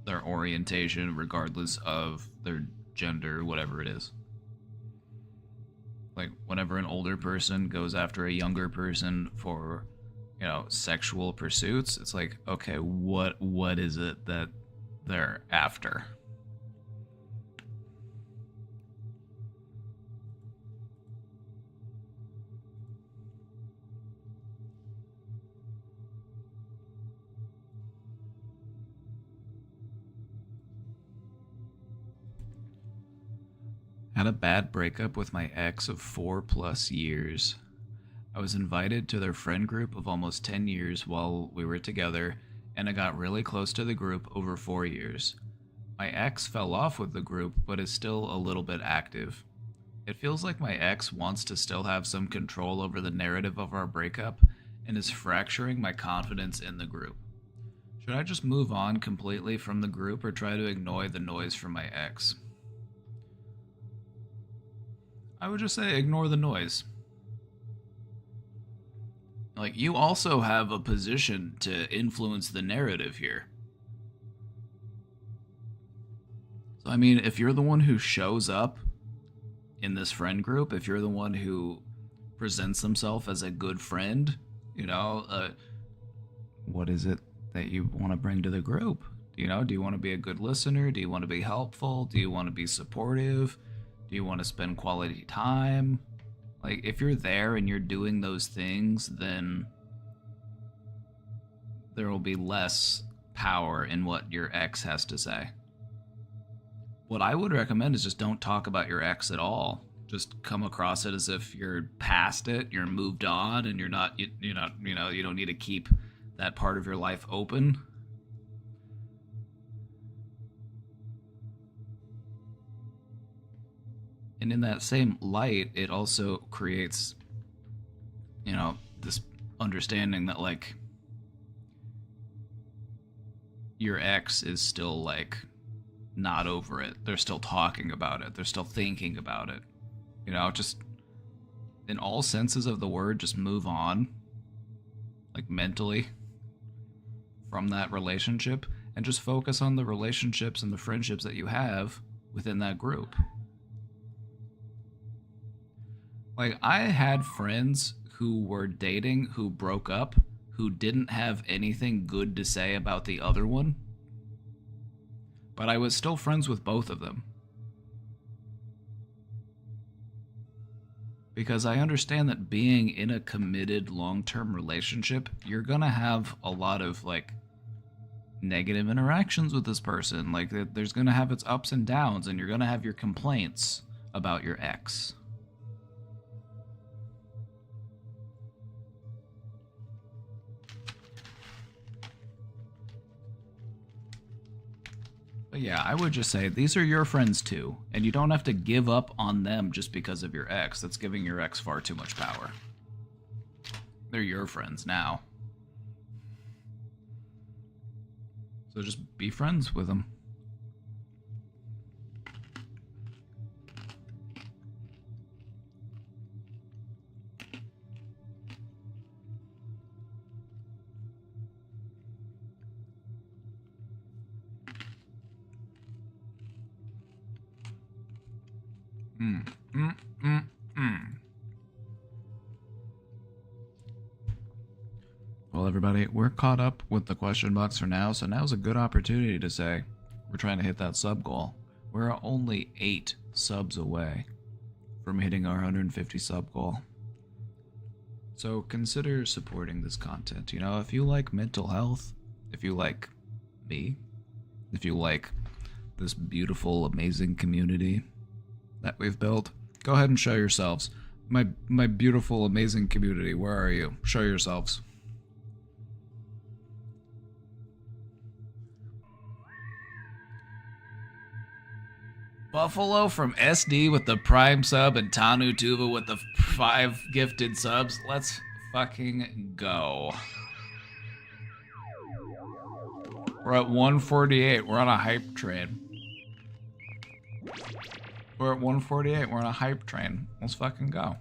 A: their orientation, regardless of their gender, whatever it is. Like, whenever an older person goes after a younger person for, you know, sexual pursuits, it's like, okay, what is it that they're after? Had a bad breakup with my ex of 4+ years. I was invited to their friend group of almost 10 years while we were together, and I got really close to the group over 4 years. My ex fell off with the group, but is still a little bit active. It feels like my ex wants to still have some control over the narrative of our breakup, and is fracturing my confidence in the group. Should I just move on completely from the group or try to ignore the noise from my ex? I would just say ignore the noise. Like, you also have a position to influence the narrative here. So, I mean, if you're the one who shows up in this friend group, if you're the one who presents himself as a good friend, You know, what is it that you want to bring to the group? You know, do you want to be a good listener? Do you want to be helpful? Do you want to be supportive? Do you want to spend quality time? Like, if you're there and you're doing those things, then there will be less power in what your ex has to say. What I would recommend is just don't talk about your ex at all. Just come across it as if you're past it, you're moved on, and you're not, you don't need to keep that part of your life open. And in that same light, it also creates, this understanding that, like, your ex is still, like, not over it. They're still talking about it. They're still thinking about it. Just in all senses of the word, just move on, like, mentally from that relationship, and just focus on the relationships and the friendships that you have within that group. Like, I had friends who were dating, who broke up, who didn't have anything good to say about the other one, but I was still friends with both of them. Because I understand that being in a committed long-term relationship, you're gonna have a lot of, like, negative interactions with this person. Like, there's gonna have its ups and downs, and you're gonna have your complaints about your ex. But yeah, I would just say these are your friends too, and you don't have to give up on them just because of your ex. That's giving your ex far too much power. They're your friends now. So just be friends with them. Well, everybody, we're caught up with the question box for now, so now's a good opportunity to say we're trying to hit that sub goal. We're only 8 subs away from hitting our 150 sub goal. So consider supporting this content. If you like mental health, if you like me, if you like this beautiful, amazing community that we've built, go ahead and show yourselves. My beautiful, amazing community, where are you? Show yourselves. Buffalo from SD with the Prime sub and Tanu Tuba with the 5 gifted subs. Let's fucking go. We're at 148. We're on a hype train. We're at 148. We're on a hype train. Let's fucking go.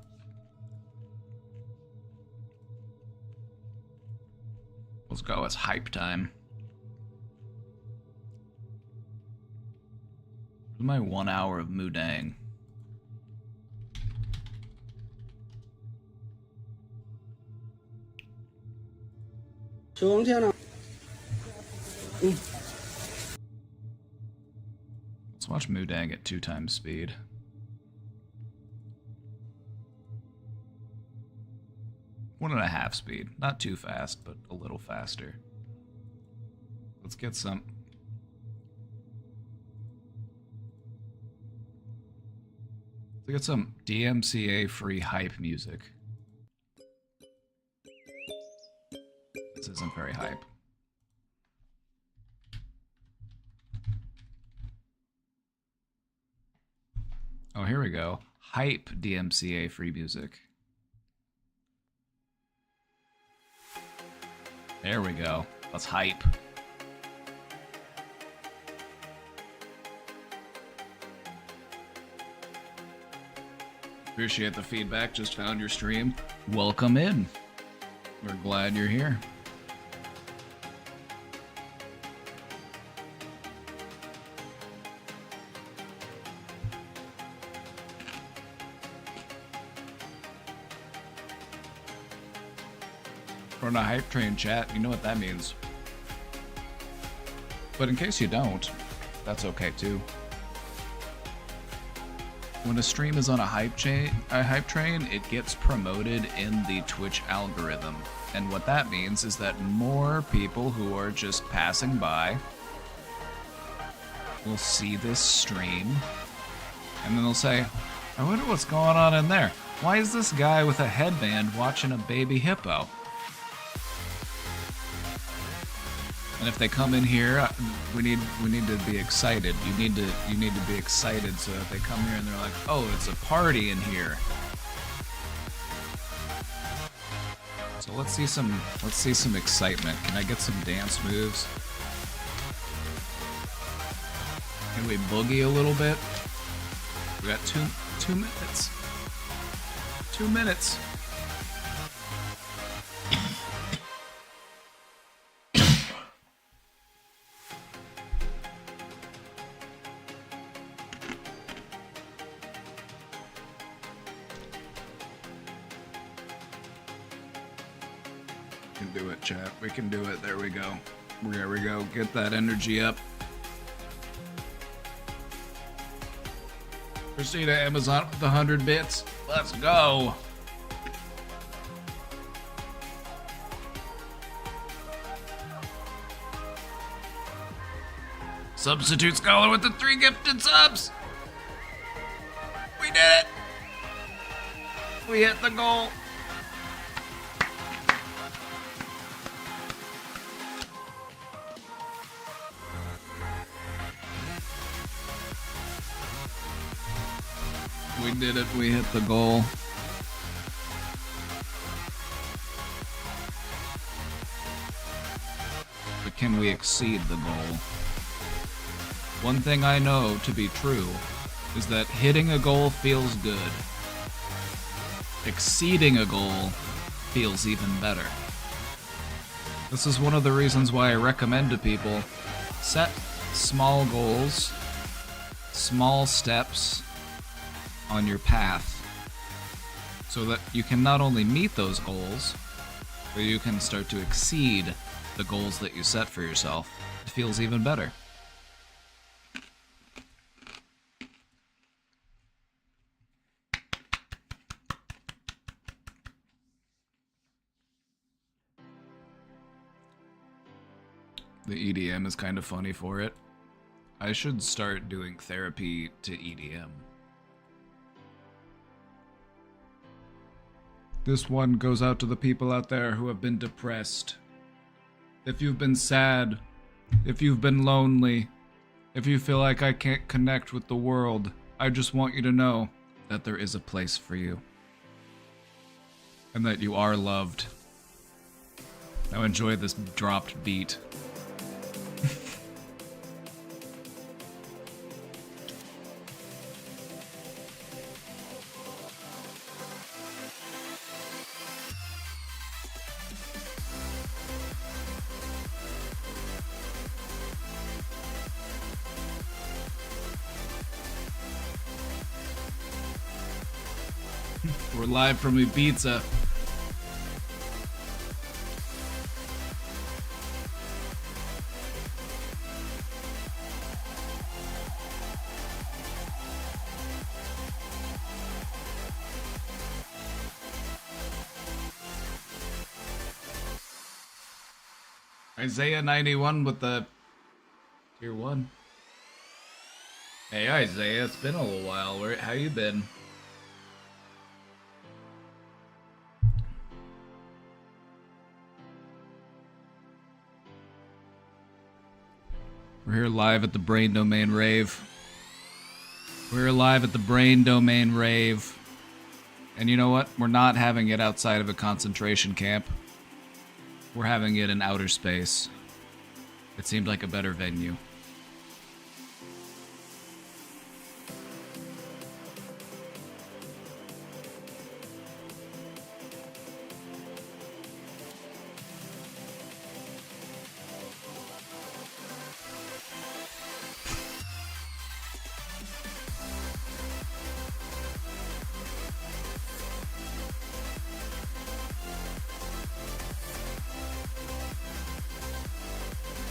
A: Let's go. It's hype time. Where's my 1 hour of Mudang? Let's watch Mudang at 2 times speed. One and a half speed. Not too fast, but a little faster. Let's get some... Let's get some DMCA free hype music. This isn't very hype. Oh, here we go. Hype DMCA free music. There we go. Let's hype. Appreciate the feedback. Just found your stream. Welcome in. We're glad you're here. We're on a hype train chat. You know what that means. But in case you don't, that's okay too. When a stream is on a hype train, it gets promoted in the Twitch algorithm. And what that means is that more people who are just passing by will see this stream, and then they'll say, I wonder what's going on in there. Why is this guy with a headband watching a baby hippo? And if they come in here, we need to be excited. You need to be excited so that they come here and they're like, oh, it's a party in here. So let's see some excitement. Can I get some dance moves? Can we boogie a little bit? We got two minutes. 2 minutes. We can do it, chat. We can do it. There we go. There we go. Get that energy up. Christina Amazon with 100 bits. Let's go. Substitute Scholar with the 3 gifted subs. We did it. We hit the goal. We did it. We hit the goal. But can we exceed the goal? One thing I know to be true is that hitting a goal feels good. Exceeding a goal feels even better. This is one of the reasons why I recommend to people set small goals, small steps on your path, so that you can not only meet those goals, but you can start to exceed the goals that you set for yourself. It feels even better. The EDM is kind of funny for it. I should start doing therapy to EDM. This one goes out to the people out there who have been depressed. If you've been sad, if you've been lonely, if you feel like I can't connect with the world, I just want you to know that there is a place for you. And that you are loved. Now enjoy this dropped beat. We're live from Ibiza. Isaiah 91 with the tier 1. Hey Isaiah, it's been a little while. How you been? We're here live at the Brain Domain Rave. We're live at the Brain Domain Rave. And you know what? We're not having it outside of a concentration camp. We're having it in outer space. It seemed like a better venue.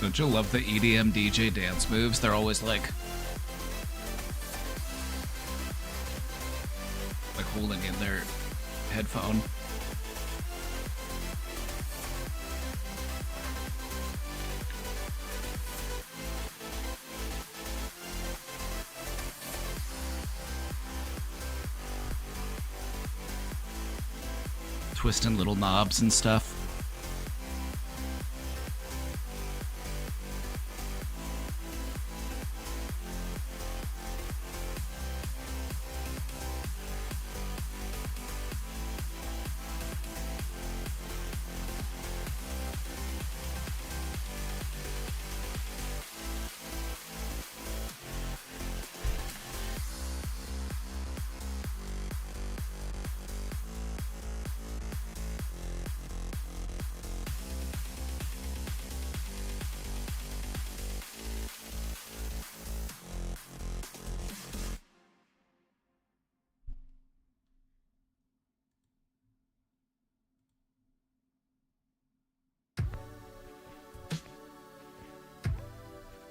A: Don't you love the EDM DJ dance moves? They're always like holding in their headphone. Twisting little knobs and stuff.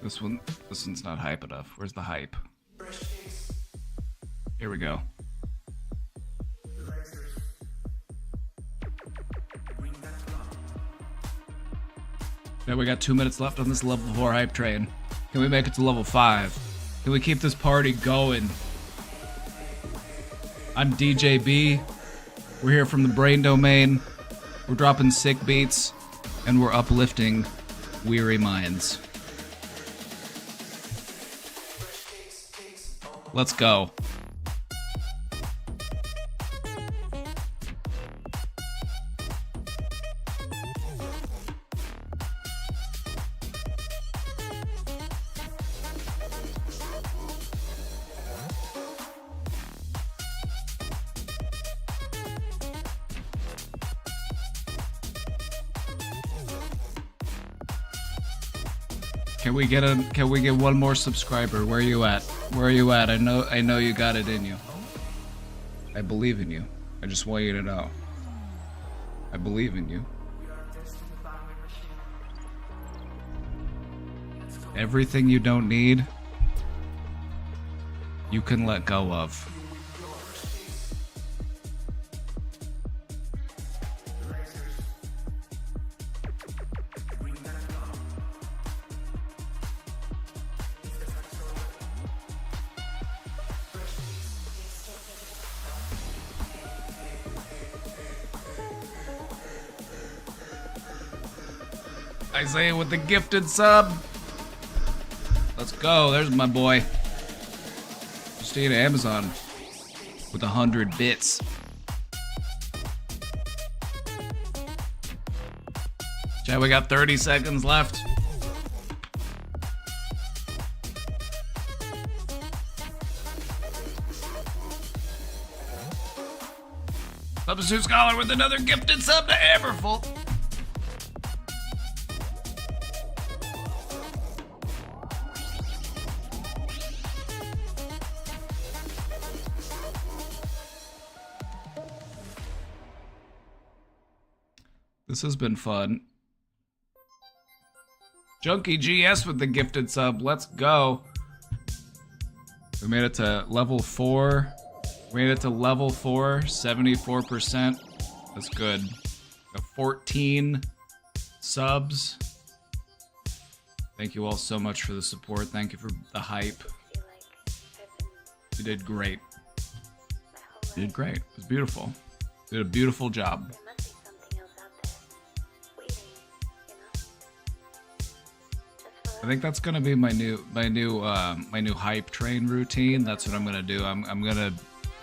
A: This one's not hype enough. Where's the hype? Here we go. Now we got 2 minutes left on this level 4 hype train. Can we make it to level 5? Can we keep this party going? I'm DJ B. We're here from the Brain Domain. We're dropping sick beats, and we're uplifting weary minds. Let's go. Can we get one more subscriber? Where are you at? Where are you at? I know you got it in you. I believe in you. I just want you to know. I believe in you. Everything you don't need, you can let go of. Isaiah with the gifted sub. Let's go. There's my boy. Just ate Amazon with 100 bits. Chat, we got 30 seconds left. Substitute Scholar with another gifted sub to Amberful. This has been fun. Junkie GS with the gifted sub. Let's go. We made it to level 4. We made it to level 4, 74%. That's good. Got 14 subs. Thank you all so much for the support. Thank you for the hype. You did great. You did great. It was beautiful. You did a beautiful job. I think that's gonna be my new hype train routine. That's what I'm gonna do. I'm gonna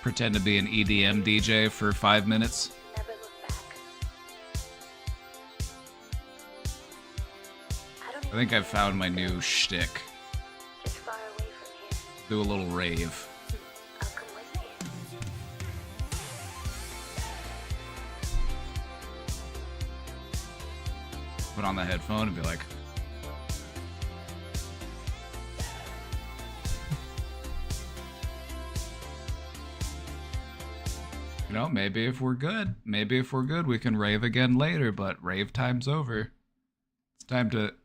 A: pretend to be an EDM DJ for 5 minutes. I think I've found my new shtick. Do a little rave. Put on the headphone and be like, you know, maybe if we're good, we can rave again later, but rave time's over. It's time to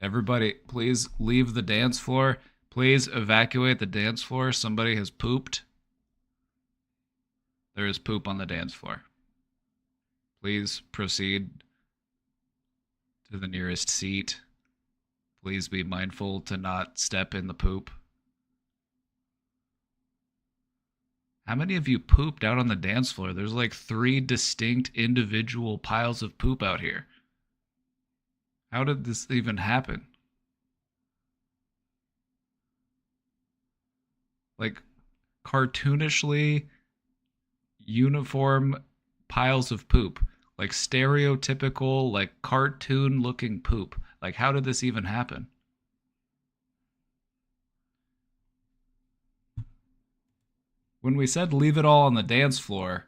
A: Everybody, please leave the dance floor. Please evacuate the dance floor. Somebody has pooped. There is poop on the dance floor. Please proceed to the nearest seat. Please be mindful to not step in the poop. How many of you pooped out on the dance floor? There's like 3 distinct individual piles of poop out here. How did this even happen? Like, cartoonishly uniform piles of poop. Like, stereotypical, like, cartoon-looking poop. Like, how did this even happen? When we said leave it all on the dance floor,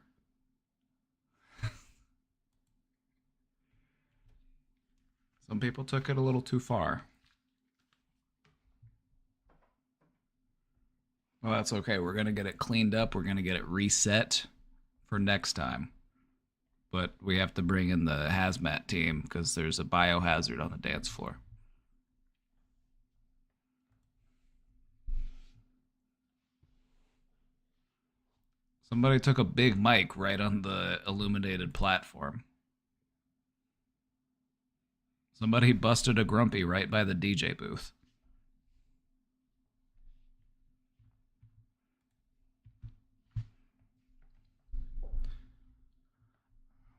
A: some people took it a little too far. Well, that's okay. We're going to get it cleaned up. We're going to get it reset for next time. But we have to bring in the hazmat team because there's a biohazard on the dance floor. Somebody took a big mic right on the illuminated platform. Somebody busted a grumpy right by the DJ booth.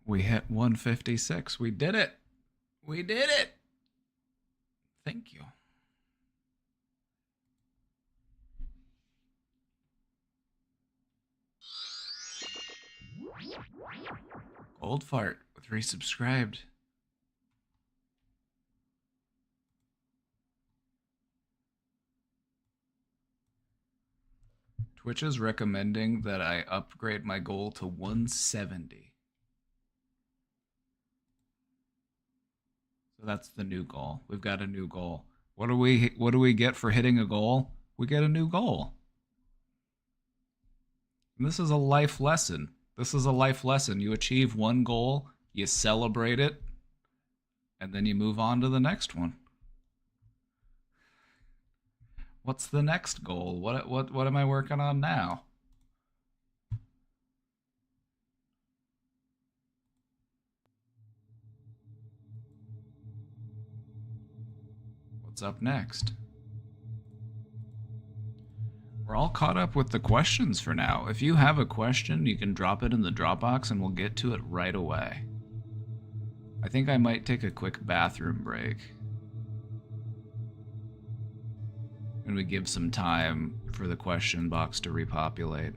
A: We hit 156. We did it. We did it. Thank you. Gold Fart with resubscribed. Twitch is recommending that I upgrade my goal to 170. So that's the new goal. We've got a new goal. What do we get for hitting a goal? We get a new goal. And this is a life lesson. This is a life lesson. You achieve one goal, you celebrate it, and then you move on to the next one. What's the next goal? What am I working on now? What's up next? We're all caught up with the questions for now. If you have a question, you can drop it in the Dropbox and we'll get to it right away. I think I might take a quick bathroom break. And we give some time for the question box to repopulate.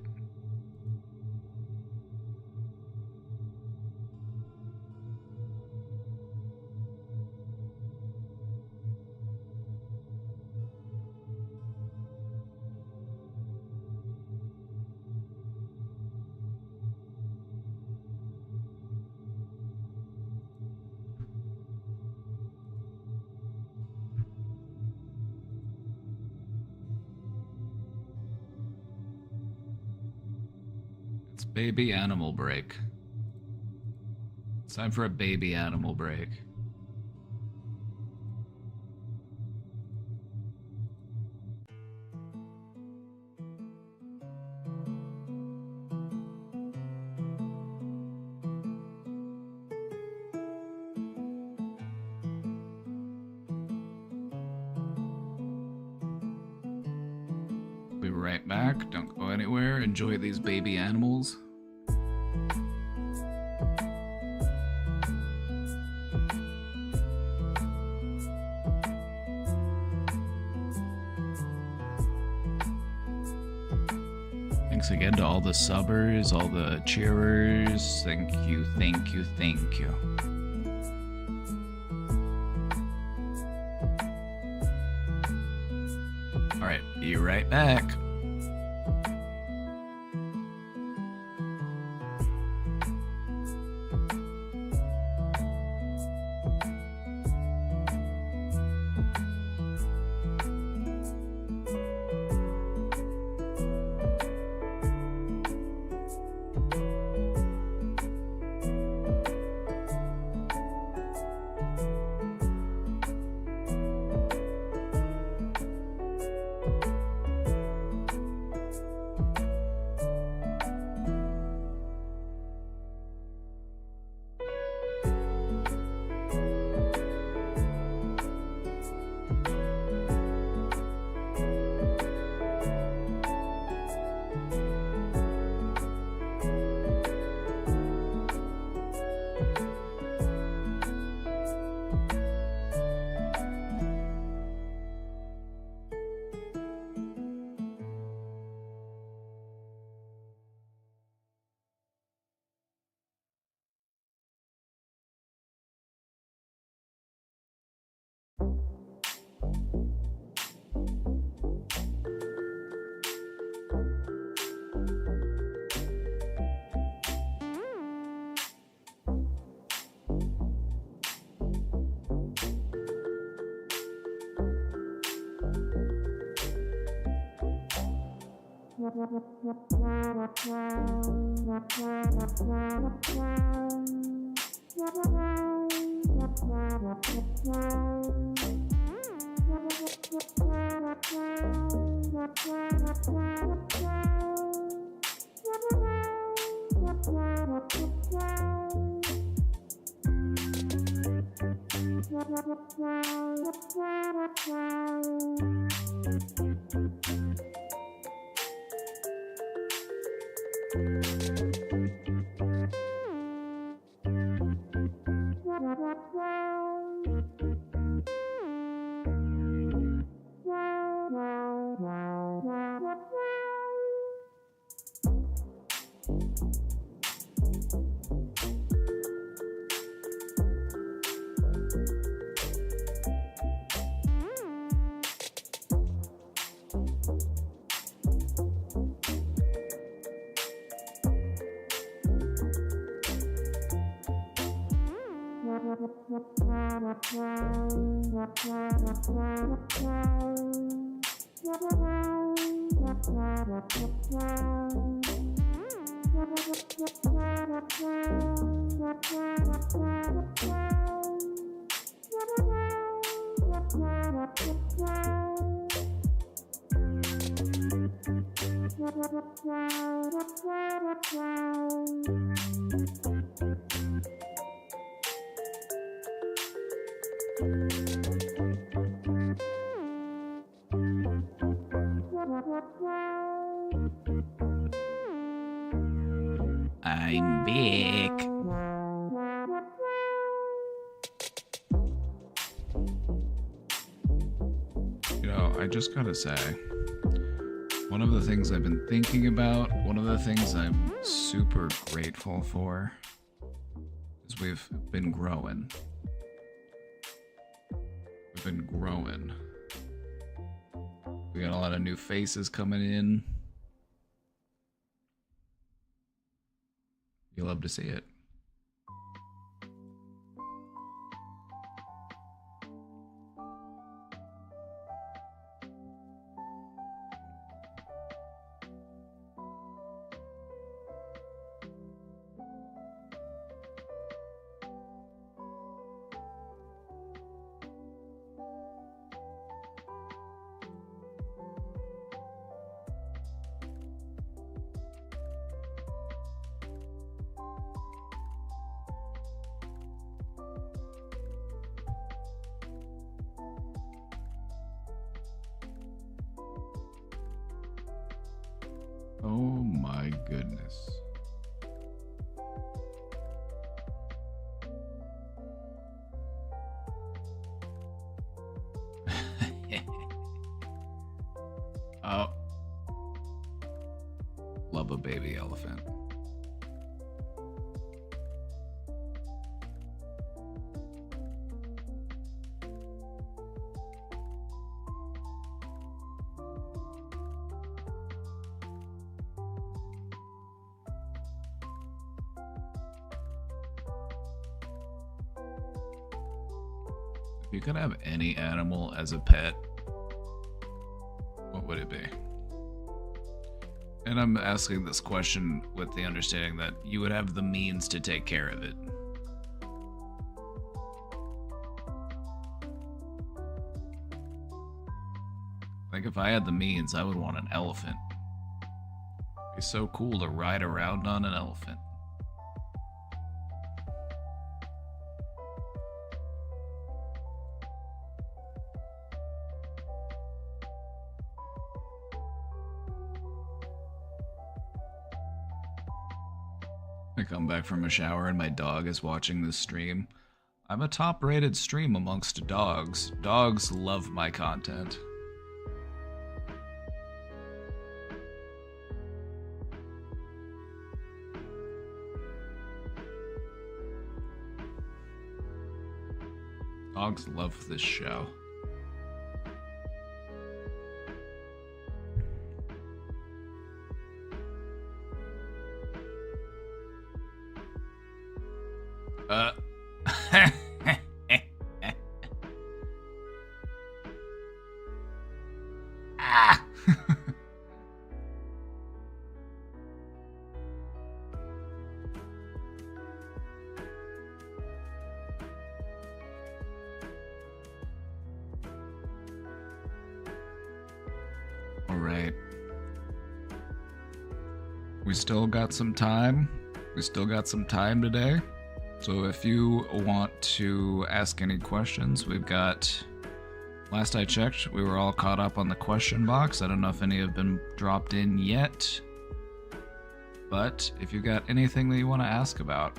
A: Baby animal break. It's time for a baby animal break. Be right back. Don't go anywhere. Enjoy these baby animals. Thanks again to all the subbers, all the cheerers. Thank you, thank you, thank you. Alright, be right back. I'm back. You know, I just gotta say, one of the things I've been thinking about, one of the things I'm super grateful for, is we've been growing. We've been growing. We got a lot of new faces coming in. You love to see it. Oh my goodness. Oh. Love a baby elephant. If you could have any animal as a pet, what would it be? And I'm asking this question with the understanding that you would have the means to take care of it. Like if I had the means, I would want an elephant. It'd be so cool to ride around on an elephant. I come back from a shower and my dog is watching this stream. I'm a top-rated stream amongst dogs. Dogs love my content. Dogs love this show. Ah! Alright. We still got some time. We still got some time today. So if you want to ask any questions, we've got... Last I checked, we were all caught up on the question box. I don't know if any have been dropped in yet. But if you've got anything that you want to ask about,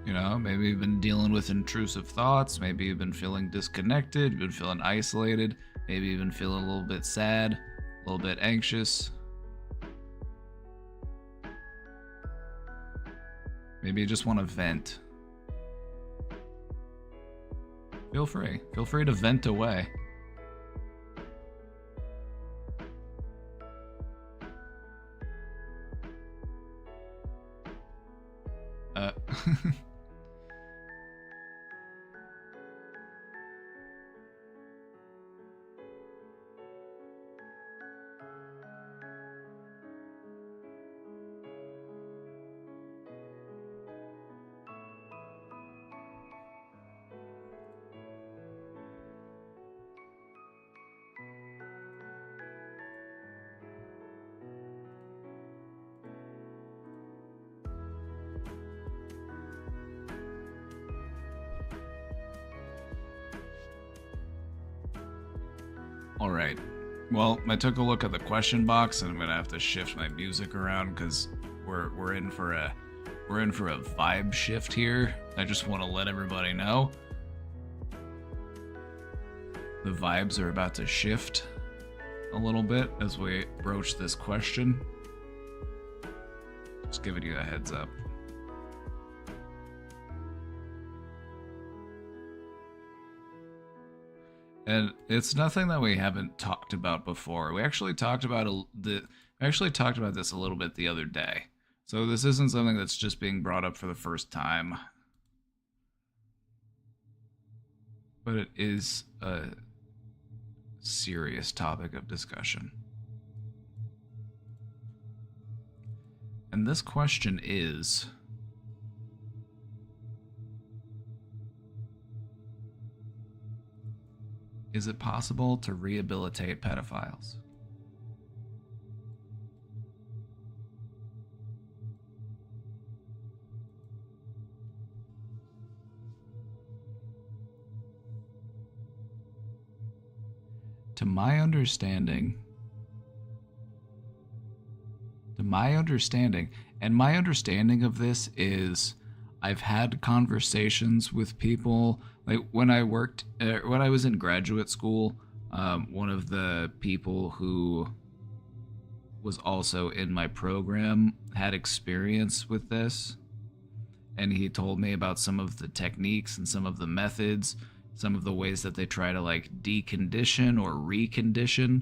A: you know, maybe you've been dealing with intrusive thoughts, maybe you've been feeling disconnected, you've been feeling isolated, maybe you've been feeling a little bit sad, a little bit anxious. Maybe you just want to vent. Feel free. Feel free to vent away. Alright. Well, I took a look at the question box and I'm gonna have to shift my music around because we're in for a vibe shift here. I just want to let everybody know the vibes are about to shift a little bit as we broach this question. Just giving you a heads up. And it's nothing that we haven't talked about before. We actually talked about this a little bit the other day. So this isn't something that's just being brought up for the first time. But it is a serious topic of discussion. And this question is... Is it possible to rehabilitate pedophiles? To my understanding, and my understanding of this is I've had conversations with people. Like when I was in graduate school, one of the people who was also in my program had experience with this, and he told me about some of the techniques and some of the methods, some of the ways that they try to like decondition or recondition.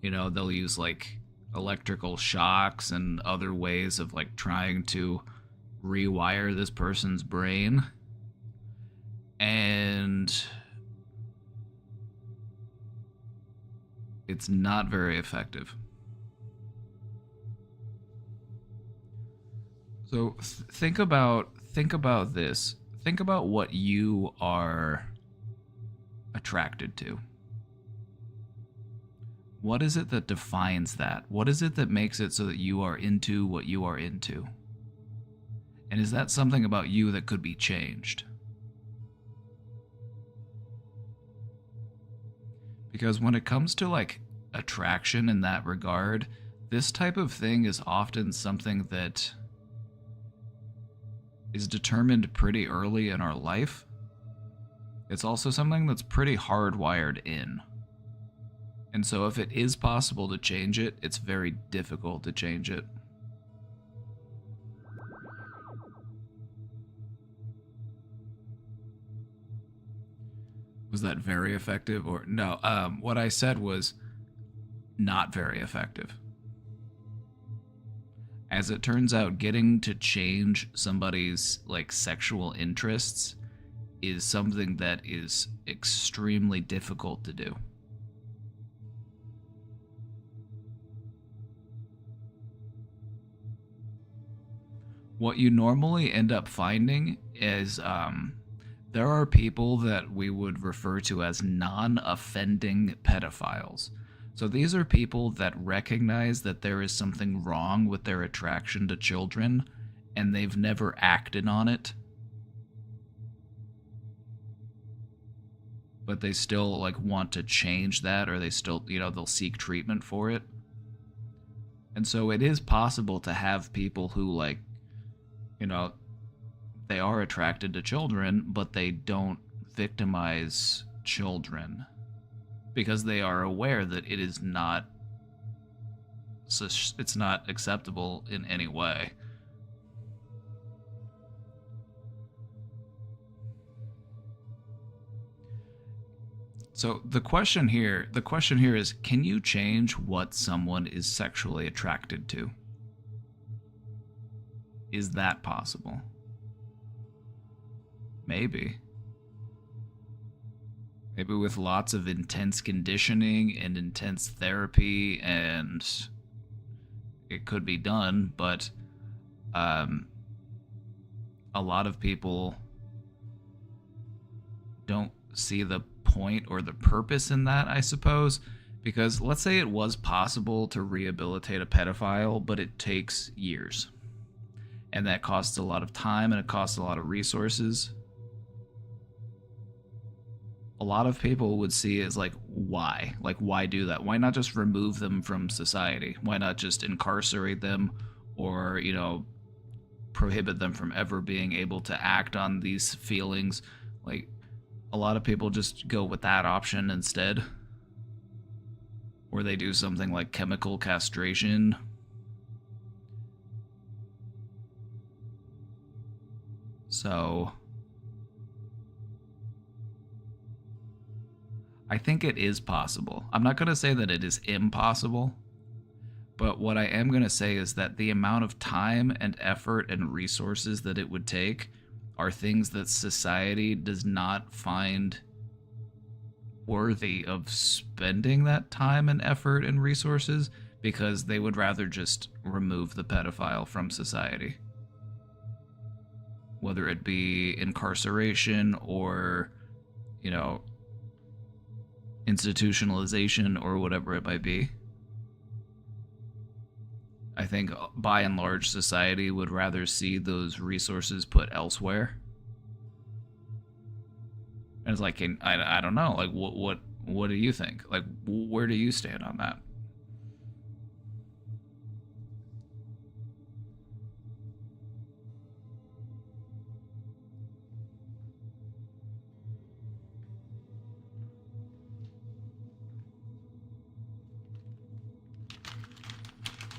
A: You know, they'll use like electrical shocks and other ways of like trying to rewire this person's brain. And it's not very effective. So think about this. Think about what you are attracted to. What is it that defines that? What is it that makes it so that you are into what you are into? And is that something about you that could be changed? Because when it comes to like attraction in that regard, this type of thing is often something that is determined pretty early in our life. It's also something that's pretty hardwired in. And so if it is possible to change it, it's very difficult to change it. Was that very effective or no? What I said was not very effective. As it turns out, getting to change somebody's like sexual interests is something that is extremely difficult to do. What you normally end up finding is there are people that we would refer to as non-offending pedophiles. So these are people that recognize that there is something wrong with their attraction to children, and they've never acted on it. But they still like want to change that, or they still, they'll seek treatment for it. And so it is possible to have people who like, they are attracted to children, but they don't victimize children because they are aware that it is not, it's not acceptable in any way. So the question here is, can you change what someone is sexually attracted to? Is that possible? Maybe. Maybe with lots of intense conditioning and intense therapy, and it could be done, but a lot of people don't see the point or the purpose in that, I suppose, because let's say it was possible to rehabilitate a pedophile, but it takes years, and that costs a lot of time and it costs a lot of resources. A lot of people would see it as like, why? Like, why do that? Why not just remove them from society? Why not just incarcerate them, or, prohibit them from ever being able to act on these feelings? Like, a lot of people just go with that option instead. Or they do something like chemical castration. So I think it is possible. I'm not going to say that it is impossible, but what I am going to say is that the amount of time and effort and resources that it would take are things that society does not find worthy of spending that time and effort and resources, because they would rather just remove the pedophile from society. Whether it be incarceration or, institutionalization or whatever it might be. I think by and large society would rather see those resources put elsewhere. And it's like, I don't know, like what do you think? Like, where do you stand on that?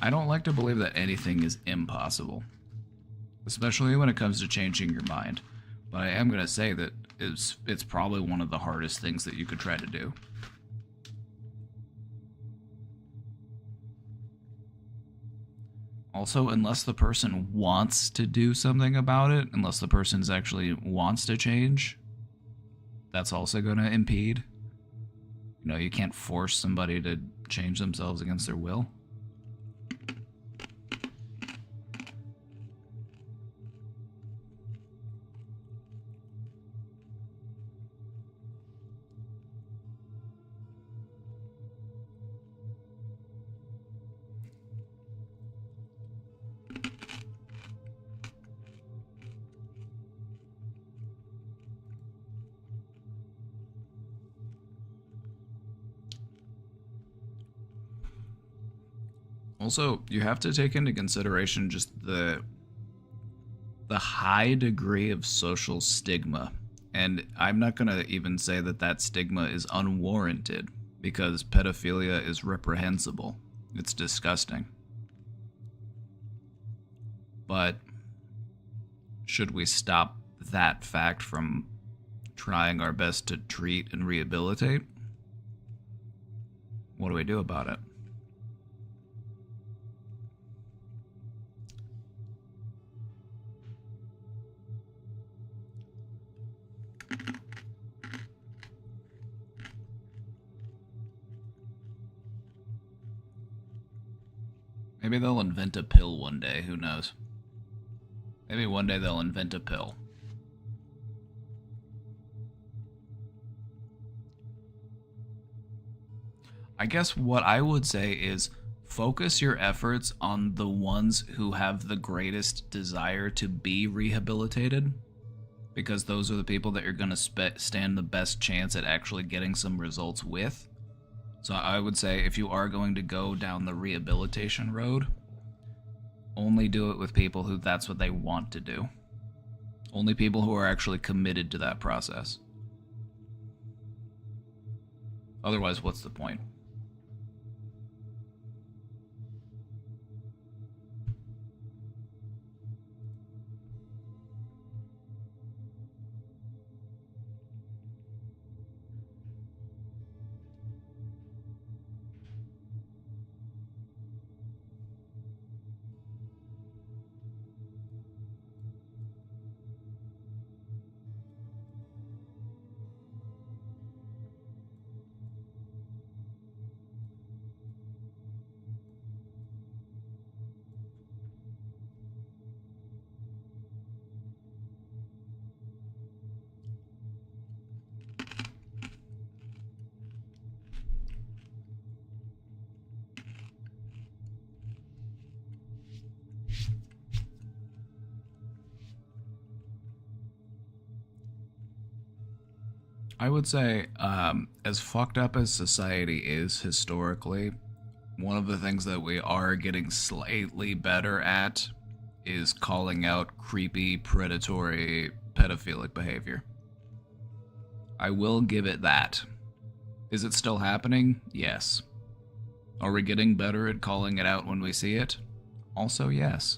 A: I don't like to believe that anything is impossible, especially when it comes to changing your mind. But I am going to say that it's probably one of the hardest things that you could try to do. Also, unless the person wants to do something about it, unless the person actually wants to change, that's also going to impede. You can't force somebody to change themselves against their will. Also, you have to take into consideration just the high degree of social stigma. And I'm not going to even say that that stigma is unwarranted, because pedophilia is reprehensible. It's disgusting. But should we stop that fact from trying our best to treat and rehabilitate? What do we do about it? Maybe they'll invent a pill one day, who knows? Maybe one day they'll invent a pill. I guess what I would say is focus your efforts on the ones who have the greatest desire to be rehabilitated, because those are the people that you're going to stand the best chance at actually getting some results with. So I would say if you are going to go down the rehabilitation road, only do it with people who that's what they want to do. Only people who are actually committed to that process. Otherwise, what's the point? I would say, as fucked up as society is historically, one of the things that we are getting slightly better at is calling out creepy, predatory, pedophilic behavior. I will give it that. Is it still happening? Yes. Are we getting better at calling it out when we see it? Also, yes.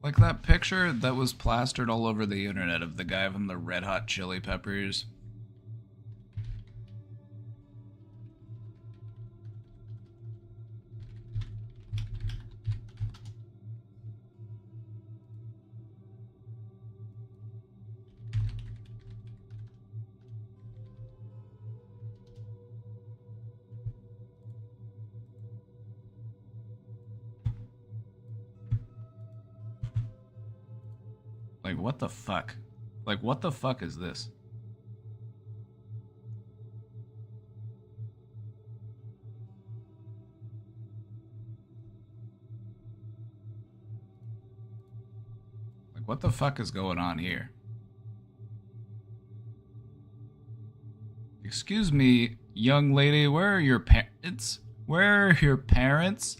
A: Like that picture that was plastered all over the internet of the guy from the Red Hot Chili Peppers. Like, what the fuck? Like, what the fuck is this? Like, what the fuck is going on here? Excuse me, young lady, where are your parents? Where are your parents?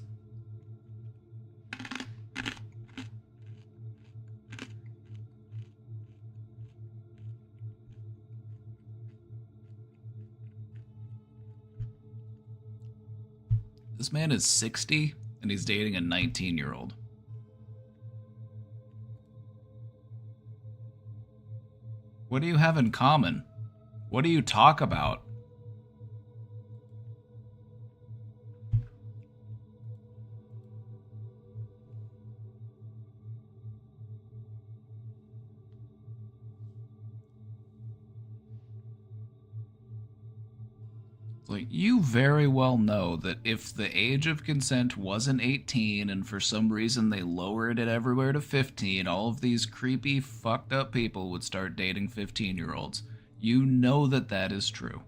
A: This man is 60 and he's dating a 19-year-old. What do you have in common? What do you talk about? Like, you very well know that if the age of consent wasn't 18 and for some reason they lowered it everywhere to 15, all of these creepy, fucked up people would start dating 15-year-olds. You know that that is true.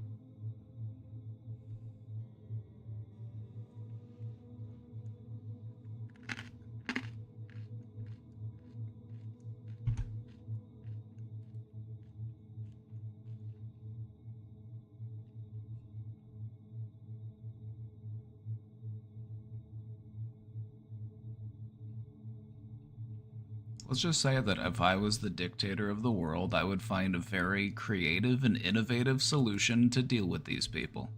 A: Let's just say that if I was the dictator of the world, I would find a very creative and innovative solution to deal with these people.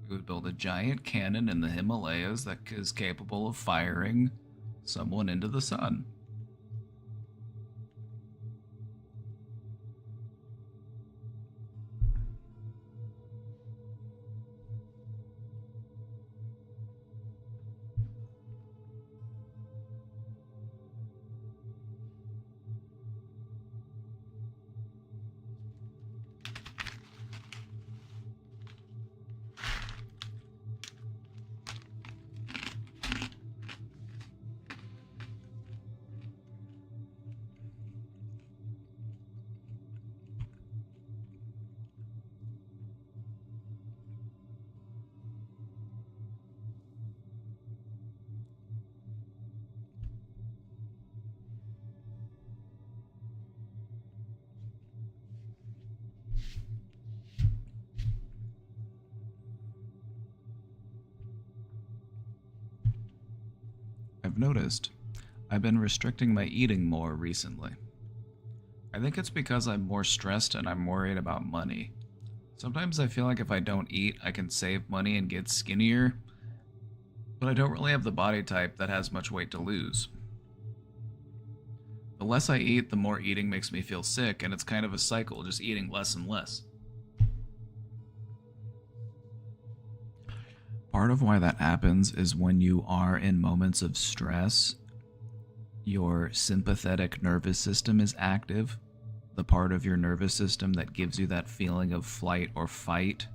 A: We would build a giant cannon in the Himalayas that is capable of firing someone into the sun. I've noticed I've been restricting my eating more recently. I think it's because I'm more stressed and I'm worried about money. Sometimes I feel like if I don't eat, I can save money and get skinnier, but I don't really have the body type that has much weight to lose. The less I eat, the more eating makes me feel sick, and it's kind of a cycle, just eating less and less. Part of why that happens is when you are in moments of stress, your sympathetic nervous system is active, the part of your nervous system that gives you that feeling of flight or fight.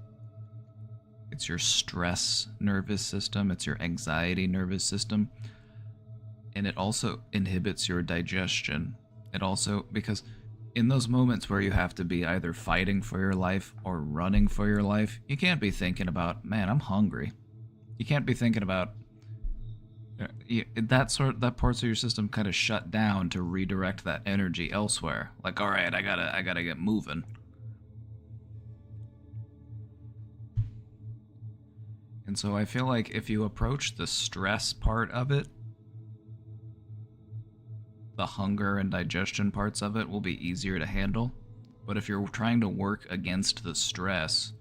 A: It's your stress nervous system, it's your anxiety nervous system, and it also inhibits your digestion. It also, because in those moments where you have to be either fighting for your life or running for your life, you can't be thinking about, man, I'm hungry. You can't be thinking about that parts of your system kind of shut down to redirect that energy elsewhere. Like, all right, I gotta get moving. And so I feel like if you approach the stress part of it, the hunger and digestion parts of it will be easier to handle. But if you're trying to work against the stress,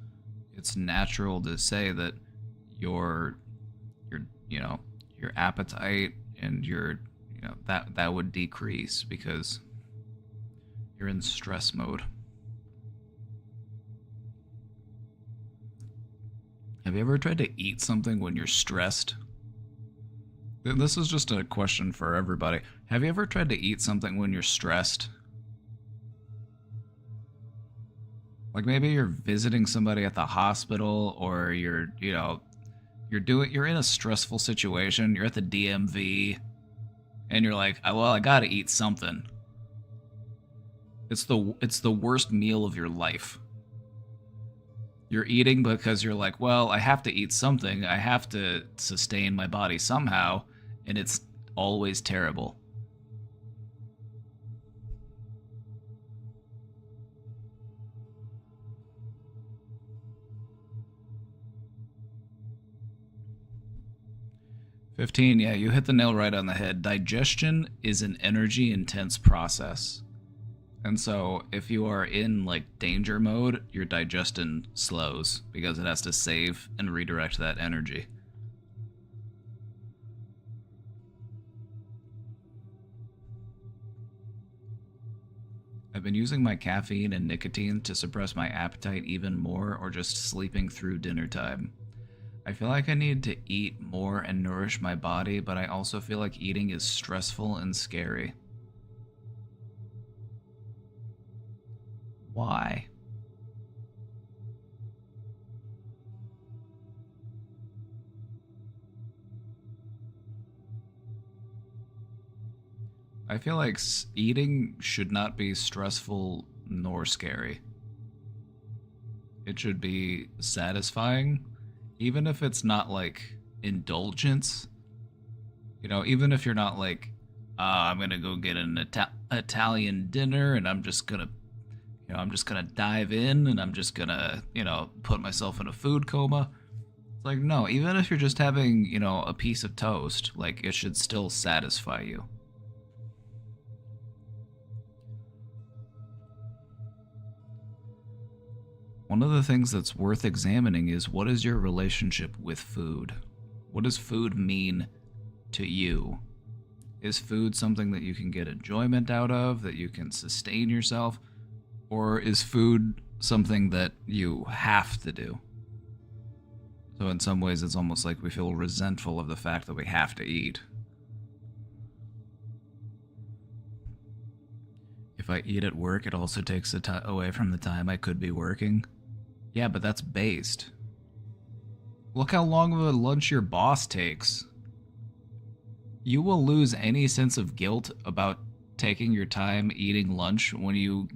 A: it's natural to say that your appetite and that would decrease because you're in stress mode. Have you ever tried to eat something when you're stressed? This is just a question for everybody. Have you ever tried to eat something when you're stressed? Like maybe you're visiting somebody at the hospital, or you're in a stressful situation, you're at the DMV, and you're like, well, I gotta eat something. It's the worst meal of your life. You're eating because you're like, well, I have to eat something, I have to sustain my body somehow, and it's always terrible. "15, yeah, you hit the nail right on the head. Digestion is an energy-intense process. And so if you are in like danger mode, your digestion slows because it has to save and redirect that energy. I've been using my caffeine and nicotine to suppress my appetite even more, or just sleeping through dinner time. I feel like I need to eat more and nourish my body, but I also feel like eating is stressful and scary. Why? I feel like eating should not be stressful nor scary. It should be satisfying, even if it's not like indulgence. Even if you're not like, I'm gonna go get an Italian dinner and I'm just gonna dive in and I'm just gonna, put myself in a food coma. It's like, no, even if you're just having, a piece of toast, like, it should still satisfy you. One of the things that's worth examining is, what is your relationship with food? What does food mean to you? Is food something that you can get enjoyment out of, that you can sustain yourself? Or is food something that you have to do? So in some ways, it's almost like we feel resentful of the fact that we have to eat. If I eat at work, it also takes away from the time I could be working. Yeah, but that's based. Look how long of a lunch your boss takes. You will lose any sense of guilt about taking your time eating lunch when you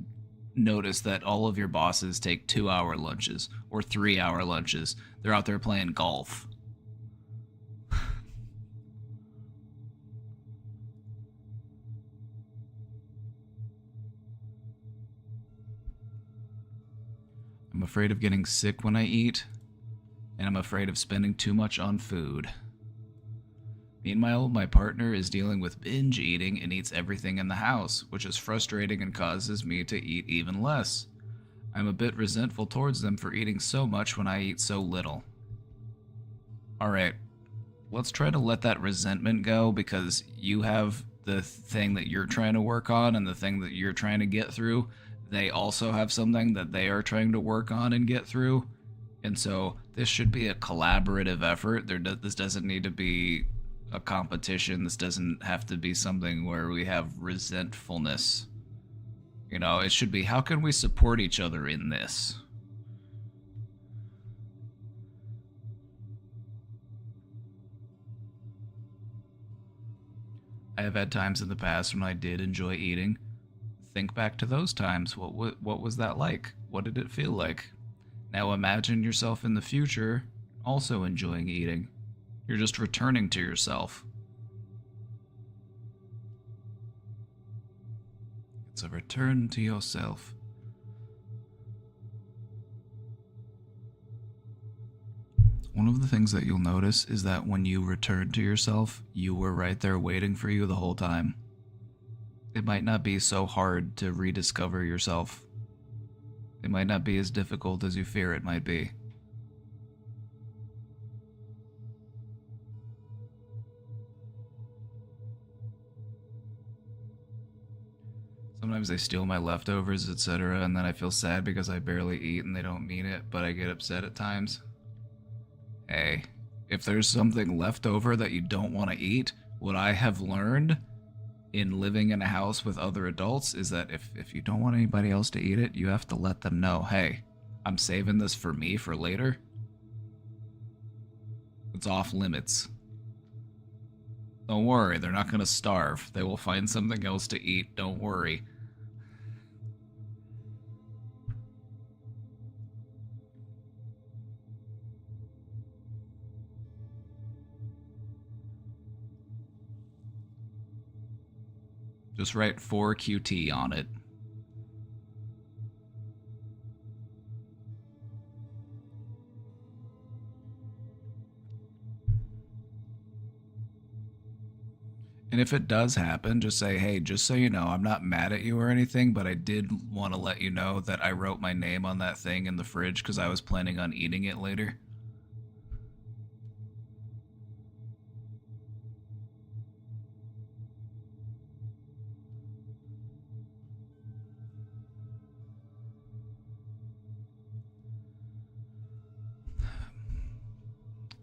A: notice that all of your bosses take 2-hour lunches or 3-hour lunches. They're out there playing golf. I'm afraid of getting sick when I eat, and I'm afraid of spending too much on food. Meanwhile, my partner is dealing with binge eating and eats everything in the house, which is frustrating and causes me to eat even less. I'm a bit resentful towards them for eating so much when I eat so little. Alright, let's try to let that resentment go, because you have the thing that you're trying to work on and the thing that you're trying to get through. They also have something that they are trying to work on and get through. And so this should be a collaborative effort. This doesn't need to be a competition. This doesn't have to be something where we have resentfulness. You know, it should be, how can we support each other in this? I have had times in the past when I did enjoy eating. Think back to those times. What was that like? What did it feel like? Now imagine yourself in the future also enjoying eating. You're just returning to yourself. It's a return to yourself. One of the things that you'll notice is that when you return to yourself, you were right there waiting for you the whole time. It might not be so hard to rediscover yourself. It might not be as difficult as you fear it might be. Sometimes they steal my leftovers, etc., and then I feel sad because I barely eat and they don't mean it, but I get upset at times. Hey, if there's something left over that you don't want to eat, what I have learned in living in a house with other adults is that if you don't want anybody else to eat it, you have to let them know, hey, I'm saving this for me for later. It's off limits. Don't worry, they're not going to starve. They will find something else to eat, don't worry. Just write 4QT on it. And if it does happen, just say, hey, just so you know, I'm not mad at you or anything, but I did want to let you know that I wrote my name on that thing in the fridge because I was planning on eating it later.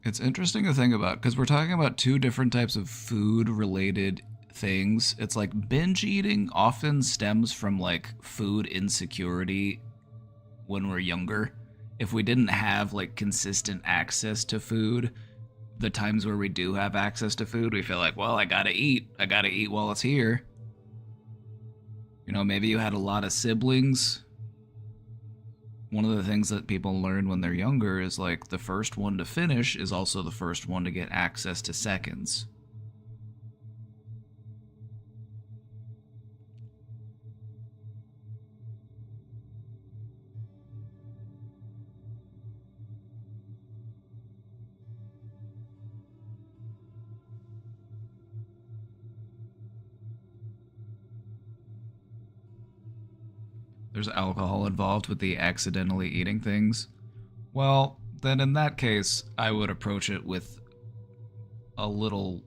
A: It's interesting to think about, because we're talking about two different types of food-related things. It's like binge eating often stems from like food insecurity when we're younger. If we didn't have like consistent access to food, the times where we do have access to food, we feel like, well, I gotta eat while it's here. You know, maybe you had a lot of siblings. One of the things that people learn when they're younger is like the first one to finish is also the first one to get access to seconds. There's alcohol involved with the accidentally eating things. Well, then in that case, I would approach it with a little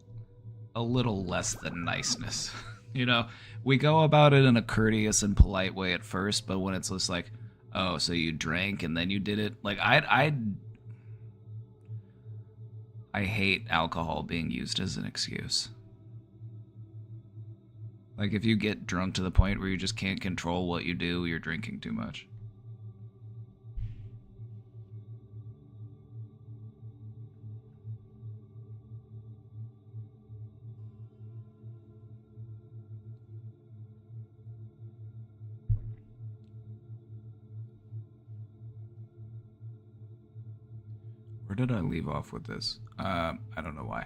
A: less than niceness. You know, we go about it in a courteous and polite way at first, but when it's just like, oh, so you drank and then you did it, like I hate alcohol being used as an excuse. Like, if you get drunk to the point where you just can't control what you do, you're drinking too much. Where did I leave off with this? I don't know why.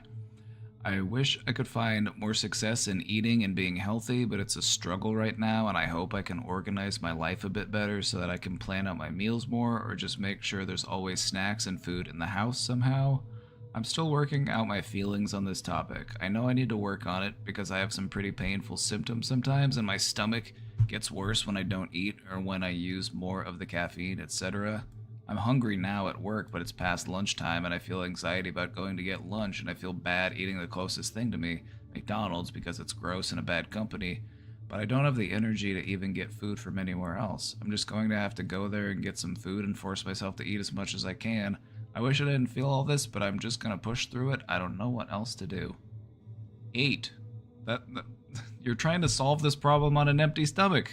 A: I wish I could find more success in eating and being healthy, but it's a struggle right now, and I hope I can organize my life a bit better so that I can plan out my meals more, or just make sure there's always snacks and food in the house somehow. I'm still working out my feelings on this topic. I know I need to work on it because I have some pretty painful symptoms sometimes, and my stomach gets worse when I don't eat or when I use more of the caffeine, etc. I'm hungry now at work, but it's past lunchtime, and I feel anxiety about going to get lunch, and I feel bad eating the closest thing to me, McDonald's, because it's gross and a bad company. But I don't have the energy to even get food from anywhere else. I'm just going to have to go there and get some food and force myself to eat as much as I can. I wish I didn't feel all this, but I'm just gonna push through it. I don't know what else to do. 8. That you're trying to solve this problem on an empty stomach.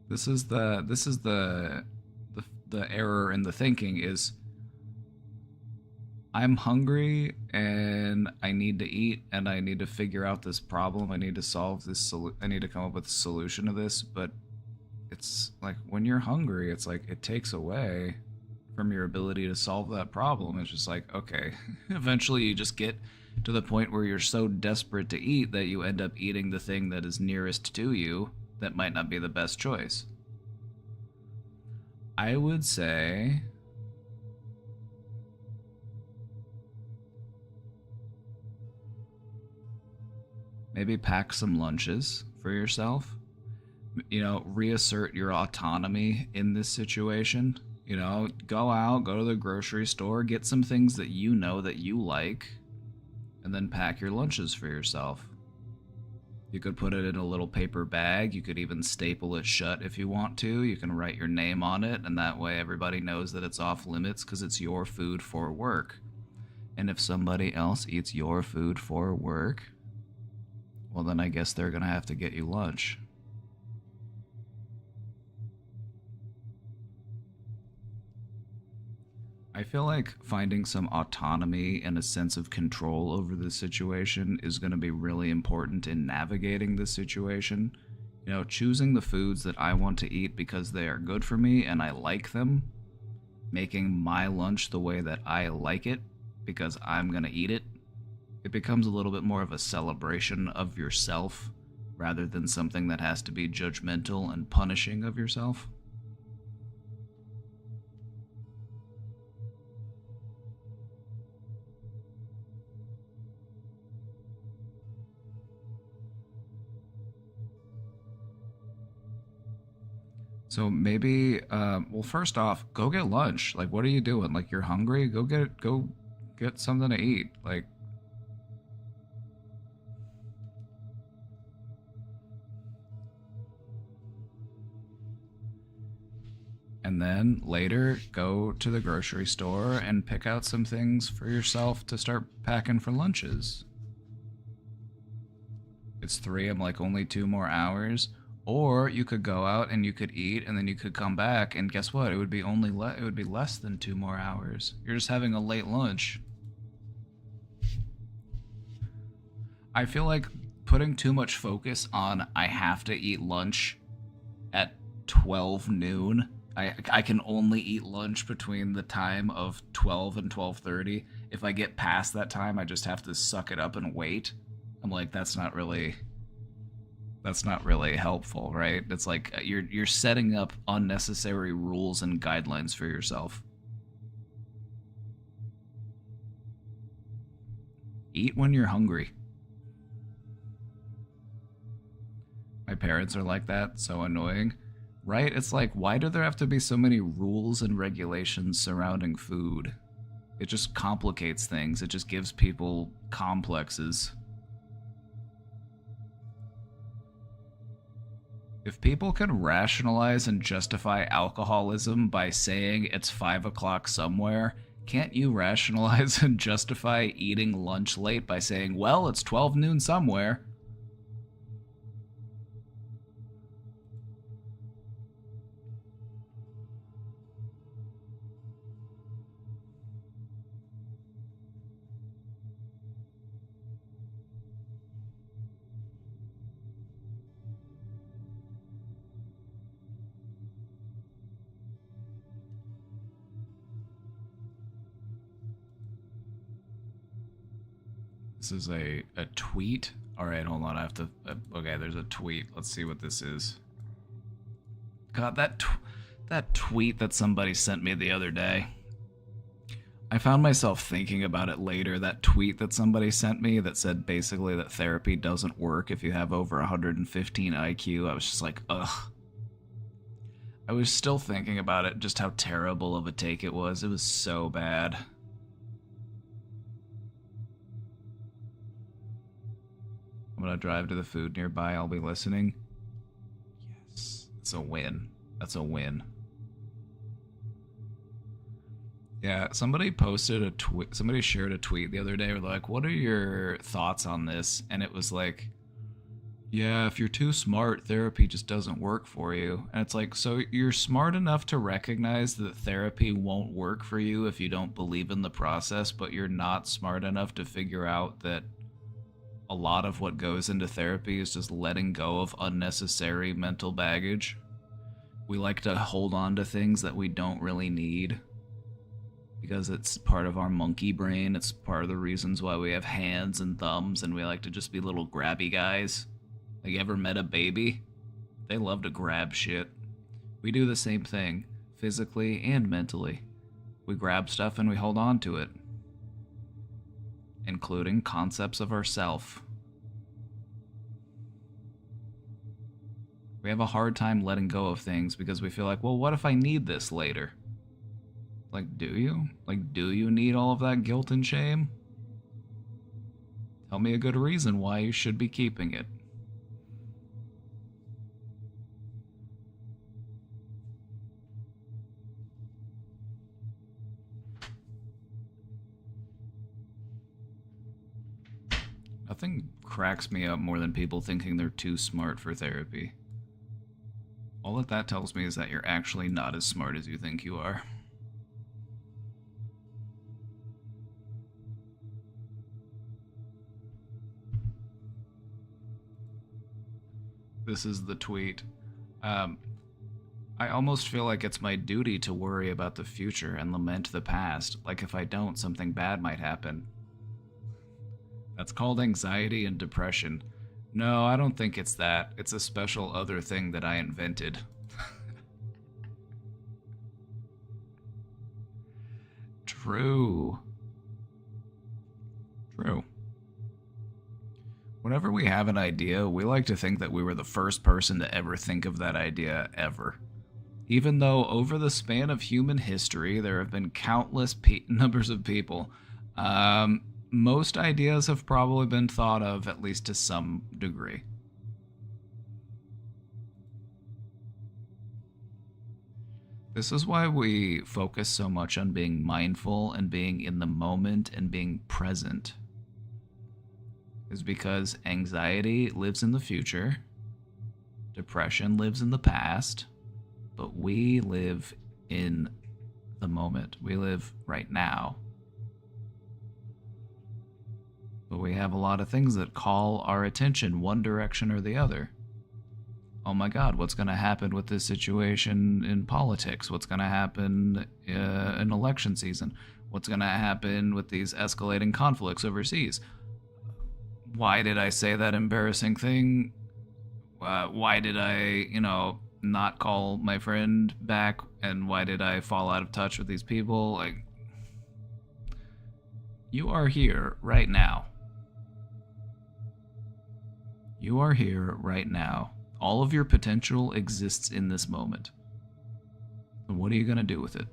A: This is the error in the thinking is I'm hungry and I need to eat and I need to figure out this problem. I need to solve this. I need to come up with a solution to this. But it's like when you're hungry, it's like it takes away from your ability to solve that problem. It's just like, okay, eventually you just get to the point where you're so desperate to eat that you end up eating the thing that is nearest to you that might not be the best choice. I would say maybe pack some lunches for yourself. You know, reassert your autonomy in this situation. You know, go out, go to the grocery store, get some things that you know that you like, and then pack your lunches for yourself. You could put it in a little paper bag. You could even staple it shut if you want to. You can write your name on it, and that way everybody knows that it's off limits because it's your food for work. And if somebody else eats your food for work, well, then I guess they're going to have to get you lunch. I feel like finding some autonomy and a sense of control over the situation is going to be really important in navigating this situation. You know, choosing the foods that I want to eat because they are good for me and I like them, making my lunch the way that I like it because I'm going to eat it. It becomes a little bit more of a celebration of yourself rather than something that has to be judgmental and punishing of yourself. So maybe, well, first off, go get lunch. Like, what are you doing? Like, you're hungry? Go get something to eat. Like, and then later, go to the grocery store and pick out some things for yourself to start packing for lunches. It's 3, I'm like, only 2 more hours. Or you could go out and you could eat and then you could come back and guess what? It would be it would be less than 2 more hours. You're just having a late lunch. I feel like putting too much focus on I have to eat lunch at 12 noon. I can only eat lunch between the time of 12 and 12:30. If I get past that time, I just have to suck it up and wait. I'm like, that's not really helpful, right? It's like you're setting up unnecessary rules and guidelines for yourself. Eat when you're hungry. My parents are like that, so annoying. Right? It's like, why do there have to be so many rules and regulations surrounding food? It just complicates things. It just gives people complexes. If people can rationalize and justify alcoholism by saying it's 5 o'clock somewhere, can't you rationalize and justify eating lunch late by saying, well, it's 12 noon somewhere? This is a tweet Alright, hold on. I have to... okay, there's a tweet. Let's see what this is. God, that tweet that somebody sent me the other day. I found myself thinking about it later. That tweet that somebody sent me that said basically that therapy doesn't work if you have over 115 IQ. I was just like, ugh. I was still thinking about it, just how terrible of a take it was. It was so bad. I'm gonna drive to the food nearby. I'll be listening. Yes. It's a win. That's a win. Yeah, somebody posted a tweet. Somebody shared a tweet the other day. Were like, "What are your thoughts on this?" And it was like, "Yeah, if you're too smart, therapy just doesn't work for you." And it's like, so you're smart enough to recognize that therapy won't work for you if you don't believe in the process, but you're not smart enough to figure out that a lot of what goes into therapy is just letting go of unnecessary mental baggage. We like to hold on to things that we don't really need because it's part of our monkey brain. It's part of the reasons why we have hands and thumbs and we like to just be little grabby guys. Like, you ever met a baby? They love to grab shit. We do the same thing, physically and mentally. We grab stuff and we hold on to it, including concepts of ourself. We have a hard time letting go of things because we feel like, well, what if I need this later? Like, do you? Like, do you need all of that guilt and shame? Tell me a good reason why you should be keeping it. Nothing cracks me up more than people thinking they're too smart for therapy. All that tells me is that you're actually not as smart as you think you are. This is the tweet. I almost feel like it's my duty to worry about the future and lament the past. Like if I don't, something bad might happen. That's called anxiety and depression. No, I don't think it's that. It's a special other thing that I invented. True. True. Whenever we have an idea, we like to think that we were the first person to ever think of that idea ever. Even though over the span of human history, there have been countless numbers of people. Most ideas have probably been thought of, at least to some degree. This is why we focus so much on being mindful and being in the moment and being present. Is because anxiety lives in the future, depression lives in the past, but we live in the moment. We live right now. But we have a lot of things that call our attention one direction or the other. Oh my God, what's going to happen with this situation in politics? What's going to happen in election season? What's going to happen with these escalating conflicts overseas? Why did I say that embarrassing thing? Why did I, not call my friend back? And why did I fall out of touch with these people? Like, you are here right now. You are here right now. All of your potential exists in this moment. And what are you going to do with it?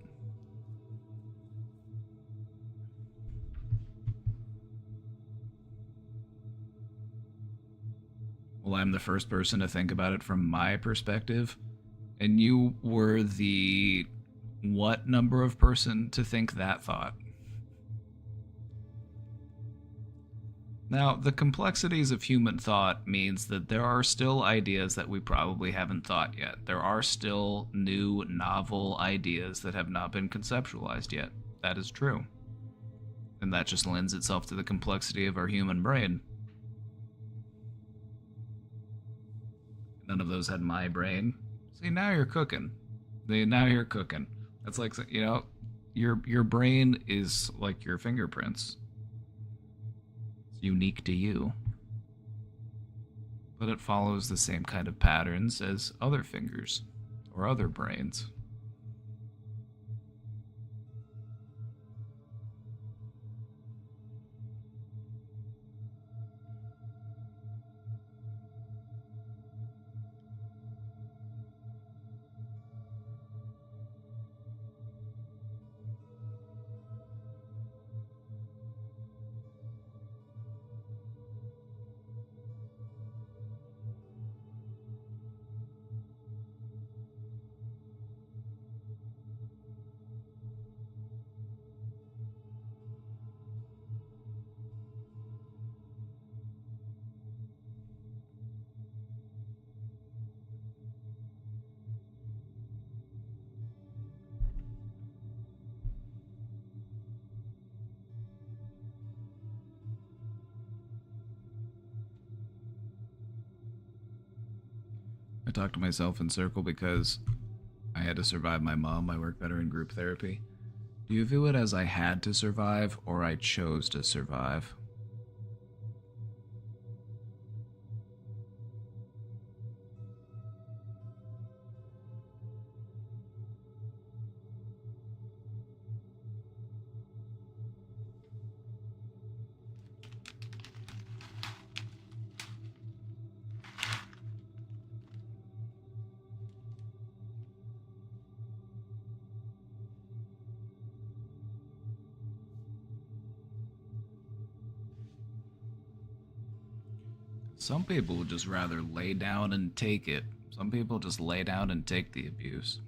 A: Well, I'm the first person to think about it from my perspective. And you were the what number of person to think that thought? Now, the complexities of human thought means that there are still ideas that we probably haven't thought yet. There are still new, novel ideas that have not been conceptualized yet. That is true. And that just lends itself to the complexity of our human brain. None of those had my brain. See, now you're cooking. Now you're cooking. That's like, your brain is like your fingerprints. Unique to you. but it follows the same kind of patterns as other fingers or other brains. I talk to myself in circle because I had to survive my mom. I work better in group therapy. Do you view it as I had to survive or I chose to survive? Some people would just rather lay down and take it. Some people just lay down and take the abuse.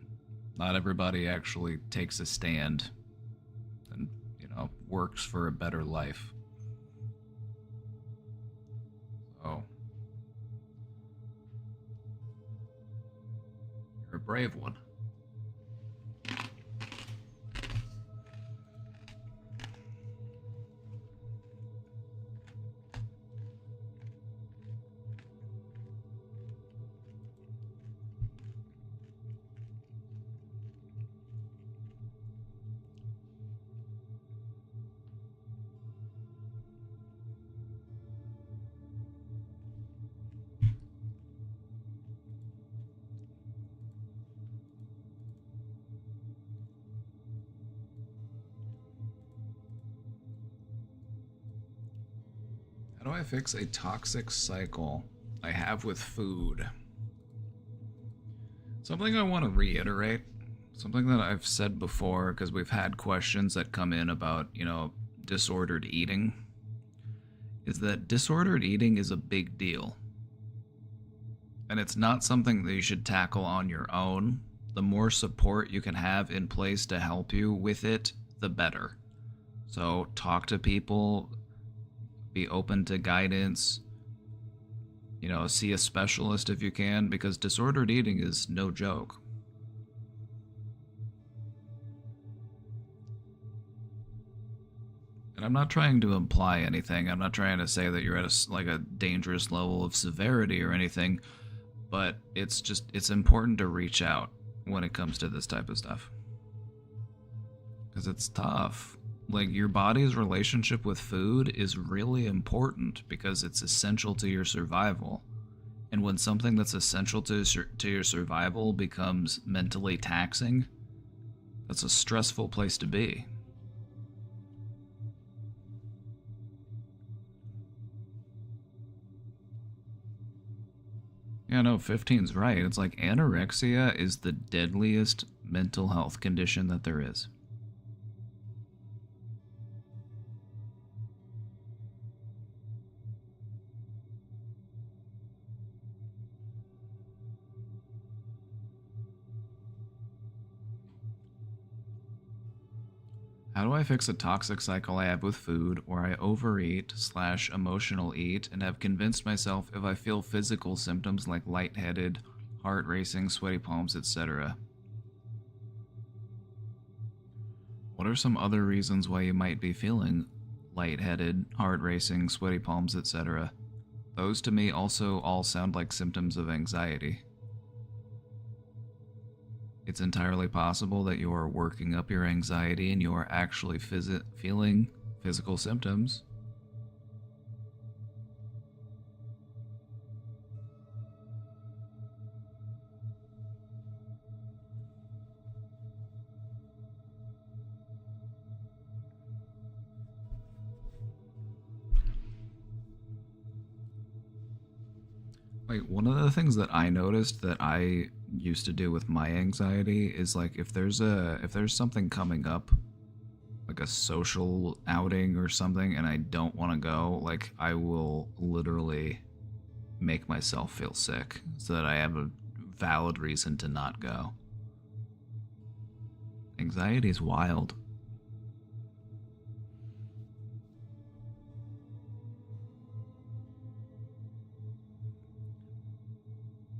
A: Not everybody actually takes a stand and, works for a better life. So, you're a brave one. How do I fix a toxic cycle I have with food? Something I want to reiterate, something that I've said before because we've had questions that come in about, disordered eating, is that disordered eating is a big deal. And it's not something that you should tackle on your own. The more support you can have in place to help you with it, the better. So talk to people. Be open to guidance, see a specialist if you can, because disordered eating is no joke. And I'm not trying to imply anything. I'm not trying to say that you're at a dangerous level of severity or anything, but it's important to reach out when it comes to this type of stuff. Because it's tough. Your body's relationship with food is really important because it's essential to your survival. And when something that's essential to your survival becomes mentally taxing, that's a stressful place to be. Yeah, no, 15's right. It's like anorexia is the deadliest mental health condition that there is. How do I fix a toxic cycle I have with food where I overeat/emotional eat and have convinced myself if I feel physical symptoms like lightheaded, heart racing, sweaty palms, etc.? What are some other reasons why you might be feeling lightheaded, heart racing, sweaty palms, etc.? Those to me also all sound like symptoms of anxiety. It's entirely possible that you are working up your anxiety and you are actually feeling physical symptoms. Like, one of the things that I noticed that I used to do with my anxiety is like if there's something coming up, like a social outing or something, and I don't want to go, like I will literally make myself feel sick so that I have a valid reason to not go. Anxiety is wild.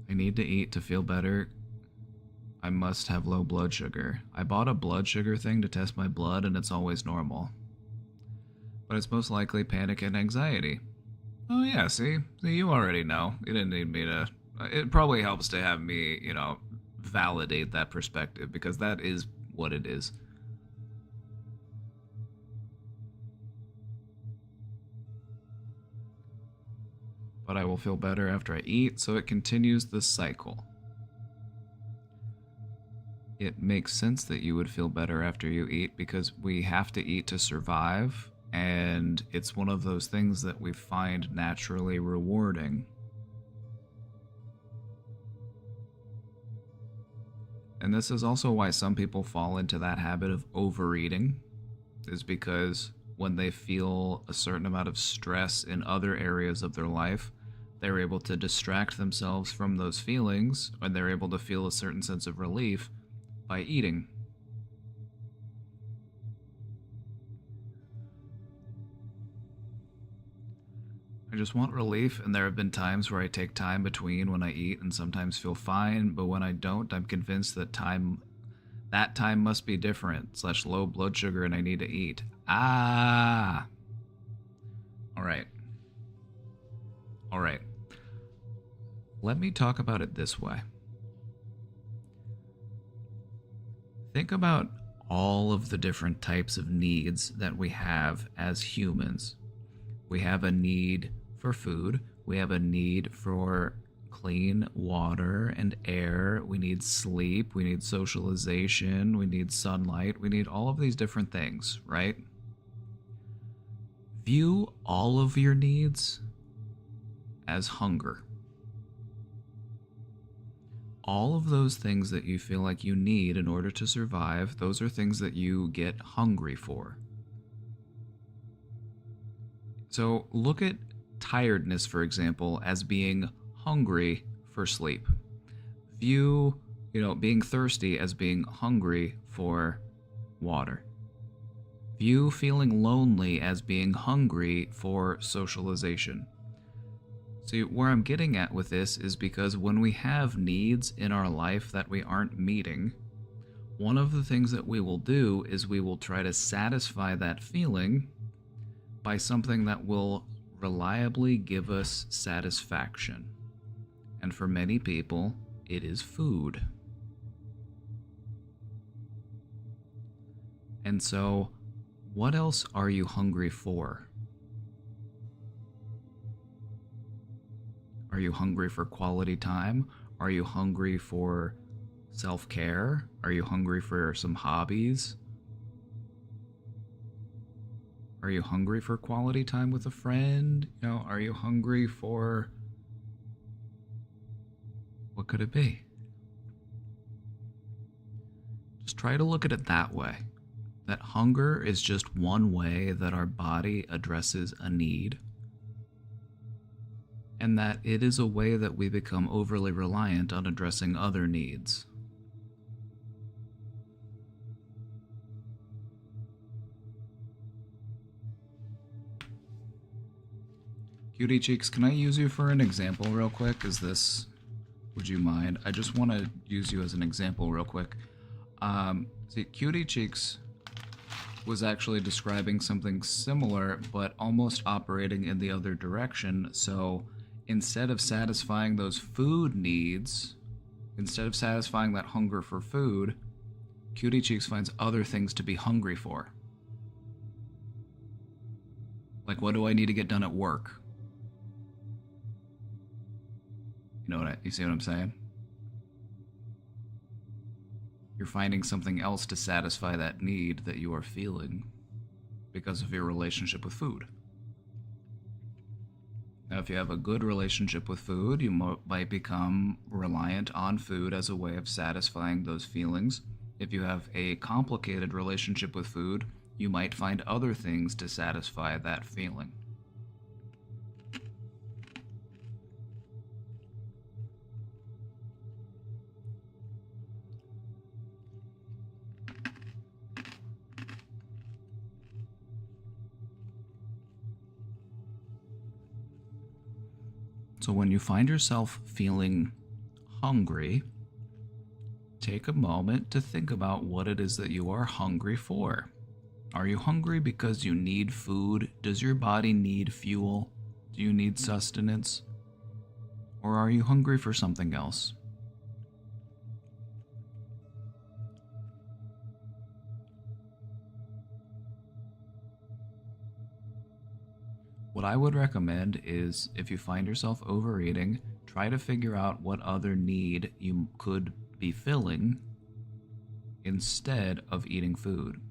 A: I need to eat to feel better. I must have low blood sugar. I bought a blood sugar thing to test my blood and it's always normal. But it's most likely panic and anxiety. Oh yeah, see, you already know. You didn't need me to... It probably helps to have me, validate that perspective, because that is what it is. But I will feel better after I eat, so it continues the cycle. It makes sense that you would feel better after you eat, because we have to eat to survive, and it's one of those things that we find naturally rewarding. And this is also why some people fall into that habit of overeating, is because when they feel a certain amount of stress in other areas of their life, they're able to distract themselves from those feelings, and they're able to feel a certain sense of relief by eating. I just want relief, and there have been times where I take time between when I eat and sometimes feel fine, but when I don't, I'm convinced that time must be different, / low blood sugar, and I need to eat. Ah! Alright. Let me talk about it this way. Think about all of the different types of needs that we have as humans. We have a need for food. We have a need for clean water and air. We need sleep. We need socialization. We need sunlight. We need all of these different things, right? View all of your needs as hunger. All of those things that you feel like you need in order to survive, those are things that you get hungry for. So look at tiredness, for example, as being hungry for sleep. View, being thirsty as being hungry for water. View feeling lonely as being hungry for socialization. See, where I'm getting at with this is because when we have needs in our life that we aren't meeting, one of the things that we will do is we will try to satisfy that feeling by something that will reliably give us satisfaction. And for many people, it is food. And so, what else are you hungry for? Are you hungry for quality time? Are you hungry for self-care? Are you hungry for some hobbies? Are you hungry for quality time with a friend? Are you hungry for... what could it be? Just try to look at it that way. That hunger is just one way that our body addresses a need, and that it is a way that we become overly reliant on addressing other needs. Cutie Cheeks, can I use you for an example real quick? Would you mind? I just want to use you as an example real quick. See, Cutie Cheeks was actually describing something similar, but almost operating in the other direction. So instead of satisfying those food needs, instead of satisfying that hunger for food, Cutie Cheeks finds other things to be hungry for. Like, what do I need to get done at work? You see what I'm saying? You're finding something else to satisfy that need that you are feeling because of your relationship with food. Now, if you have a good relationship with food, you might become reliant on food as a way of satisfying those feelings. If you have a complicated relationship with food, you might find other things to satisfy that feeling. So when you find yourself feeling hungry, take a moment to think about what it is that you are hungry for. Are you hungry because you need food? Does your body need fuel? Do you need sustenance? Or are you hungry for something else? What I would recommend is if you find yourself overeating, try to figure out what other need you could be filling instead of eating food.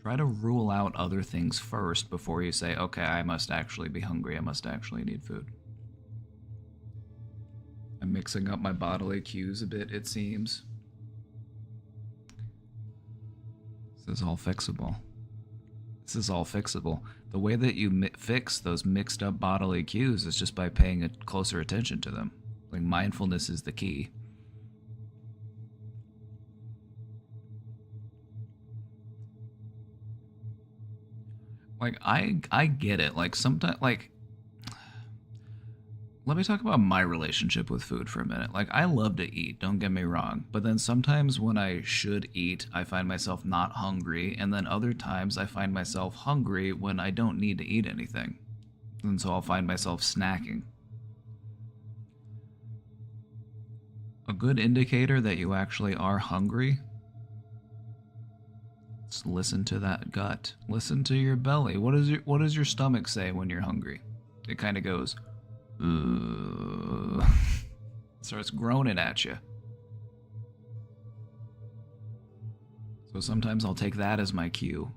A: Try to rule out other things first before you say, okay, I must actually be hungry, I must actually need food. I'm mixing up my bodily cues a bit, it seems. This is all fixable. This is all fixable. The way that you fix those mixed up bodily cues is just by paying a closer attention to them. Like, mindfulness is the key. Like, I get it. Like, sometimes, like, let me talk about my relationship with food for a minute. Like, I love to eat, don't get me wrong. But then sometimes when I should eat, I find myself not hungry. And then other times I find myself hungry when I don't need to eat anything. And so I'll find myself snacking. A good indicator that you actually are hungry, just listen to that gut. Listen to your belly. What does your stomach say when you're hungry? It kind of goes, starts groaning at you. So sometimes I'll take that as my cue.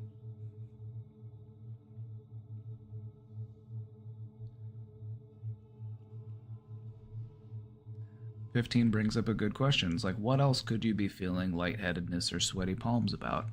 A: "15 brings up a good question. It's like, what else could you be feeling lightheadedness or sweaty palms about?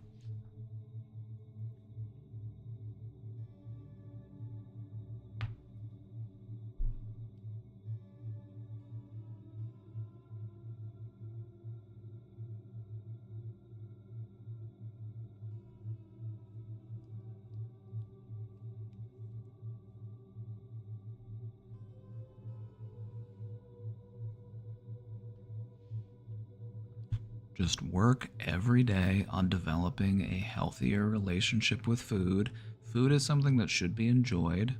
A: Just work every day on developing a healthier relationship with food. Food is something that should be enjoyed.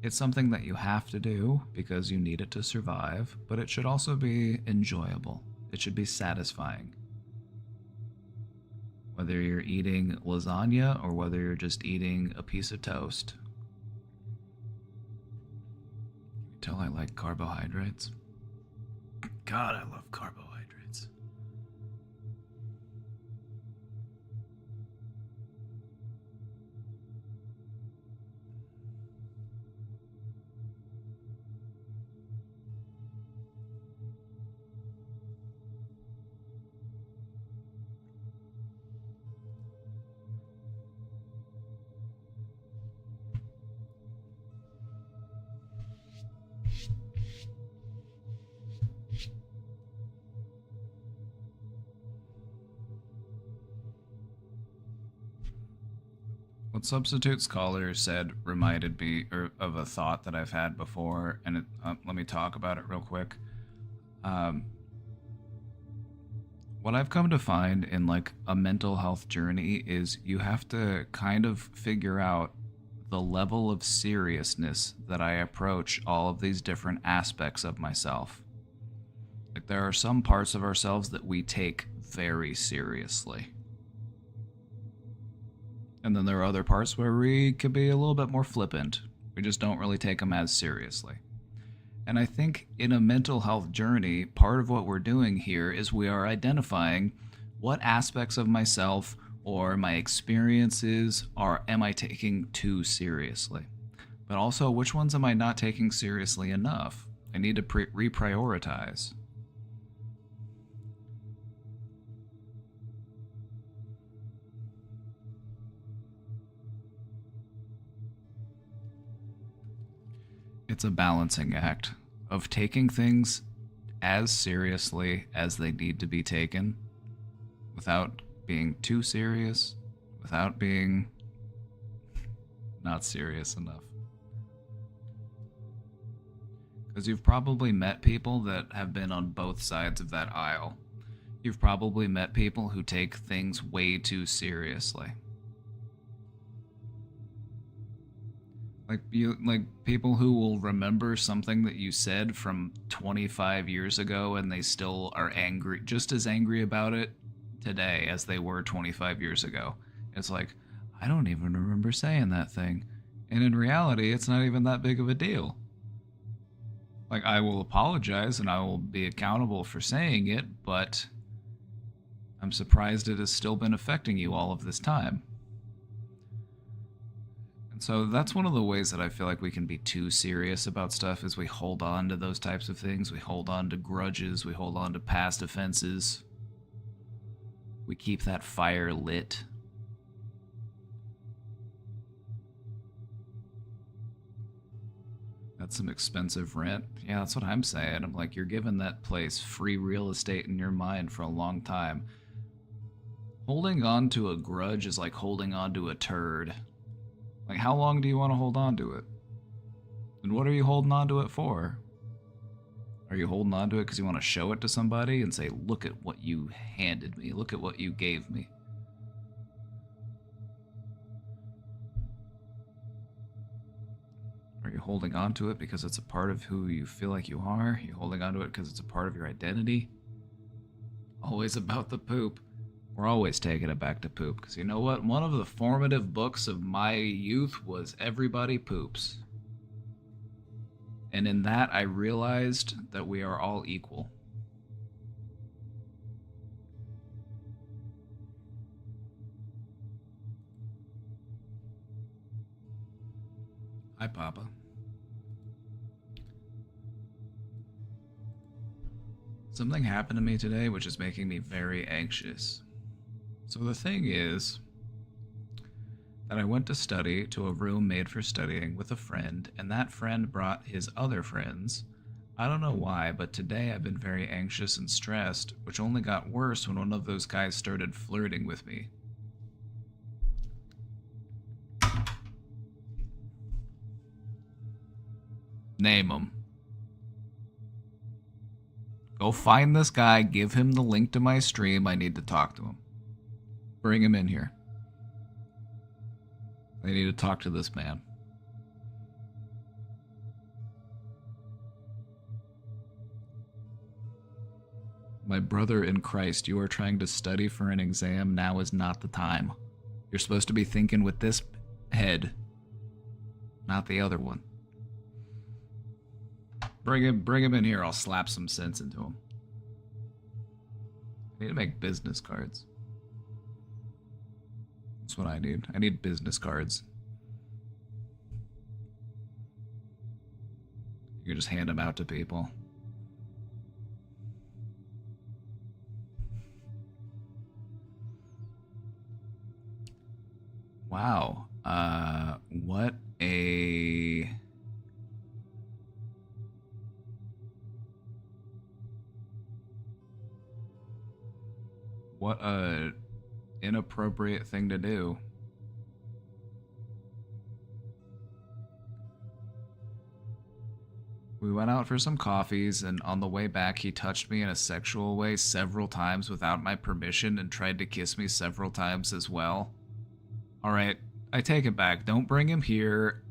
A: It's something that you have to do because you need it to survive, but it should also be enjoyable. It should be satisfying. Whether you're eating lasagna or whether you're just eating a piece of toast. You tell I like carbohydrates. God, I love carbohydrates. What Substitute Scholar said reminded me of a thought that I've had before, and let me talk about it real quick. What I've come to find in like a mental health journey is you have to kind of figure out the level of seriousness that I approach all of these different aspects of myself. Like, there are some parts of ourselves that we take very seriously. And then there are other parts where we could be a little bit more flippant. We just don't really take them as seriously. And I think in a mental health journey, part of what we're doing here is we are identifying what aspects of myself or my experiences, or am I taking too seriously? But also, which ones am I not taking seriously enough? I need to reprioritize. It's a balancing act of taking things as seriously as they need to be taken without being too serious, without being not serious enough. Because you've probably met people that have been on both sides of that aisle. You've probably met people who take things way too seriously. Like people who will remember something that you said from 25 years ago and they still are angry, just as angry about it today as they were 25 years ago. It's like, I don't even remember saying that thing. And in reality, it's not even that big of a deal. Like, I will apologize and I will be accountable for saying it, but I'm surprised it has still been affecting you all of this time. And so that's one of the ways that I feel like we can be too serious about stuff is we hold on to those types of things. We hold on to grudges. We hold on to past offenses. We keep that fire lit. That's some expensive rent. Yeah, that's what I'm saying. I'm like, you're giving that place free real estate in your mind for a long time. Holding on to a grudge is like holding on to a turd. Like, how long do you want to hold on to it? And what are you holding on to it for? Are you holding on to it because you want to show it to somebody and say, look at what you handed me, look at what you gave me? Are you holding on to it because it's a part of who you feel like you are? Are you holding on to it because it's a part of your identity? Always about the poop. We're always taking it back to poop, because you know what? One of the formative books of my youth was Everybody Poops. And in that, I realized that we are all equal. Hi, Papa. Something happened to me today which is making me very anxious. So the thing is that I went to study to a room made for studying with a friend, and that friend brought his other friends. I don't know why, but today I've been very anxious and stressed, which only got worse when one of those guys started flirting with me. Name him. Go find this guy, give him the link to my stream, I need to talk to him. Bring him in here. I need to talk to this man. My brother in Christ, you are trying to study for an exam. Now is not the time. You're supposed to be thinking with this head, not the other one. Bring him in here. I'll slap some sense into him. I need to make business cards. That's what I need. I need business cards. You can just hand them out to people. Wow. What a... What a inappropriate thing to do. We went out for some coffees, and on the way back he touched me in a sexual way several times without my permission and tried to kiss me several times as well. Alright, I take it back. Don't bring him here.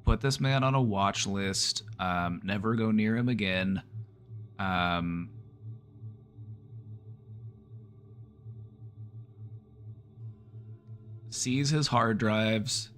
A: Put this man on a watch list. Never go near him again. Seize his hard drives.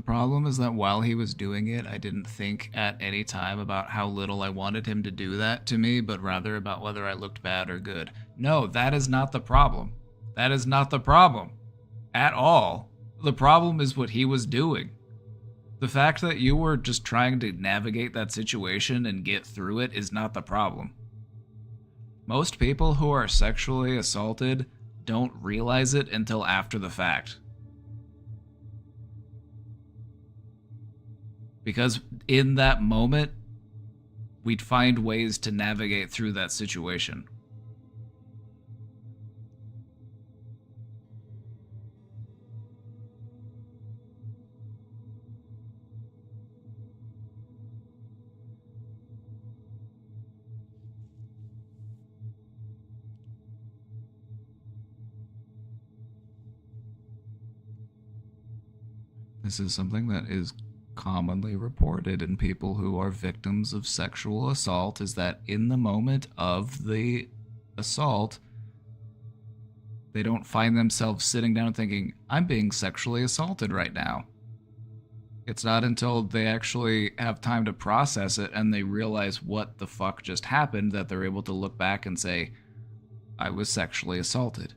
A: problem is that while he was doing it, I didn't think at any time about how little I wanted him to do that to me, but rather about whether I looked bad or good. No, that is not the problem. That is not the problem. At all. The problem is what he was doing. The fact that you were just trying to navigate that situation and get through it is not the problem. Most people who are sexually assaulted don't realize it until after the fact. Because in that moment, we'd find ways to navigate through that situation. This is something that is commonly reported in people who are victims of sexual assault, is that in the moment of the assault, they don't find themselves sitting down and thinking, I'm being sexually assaulted right now. It's not until they actually have time to process it and they realize what the fuck just happened that they're able to look back and say, I was sexually assaulted.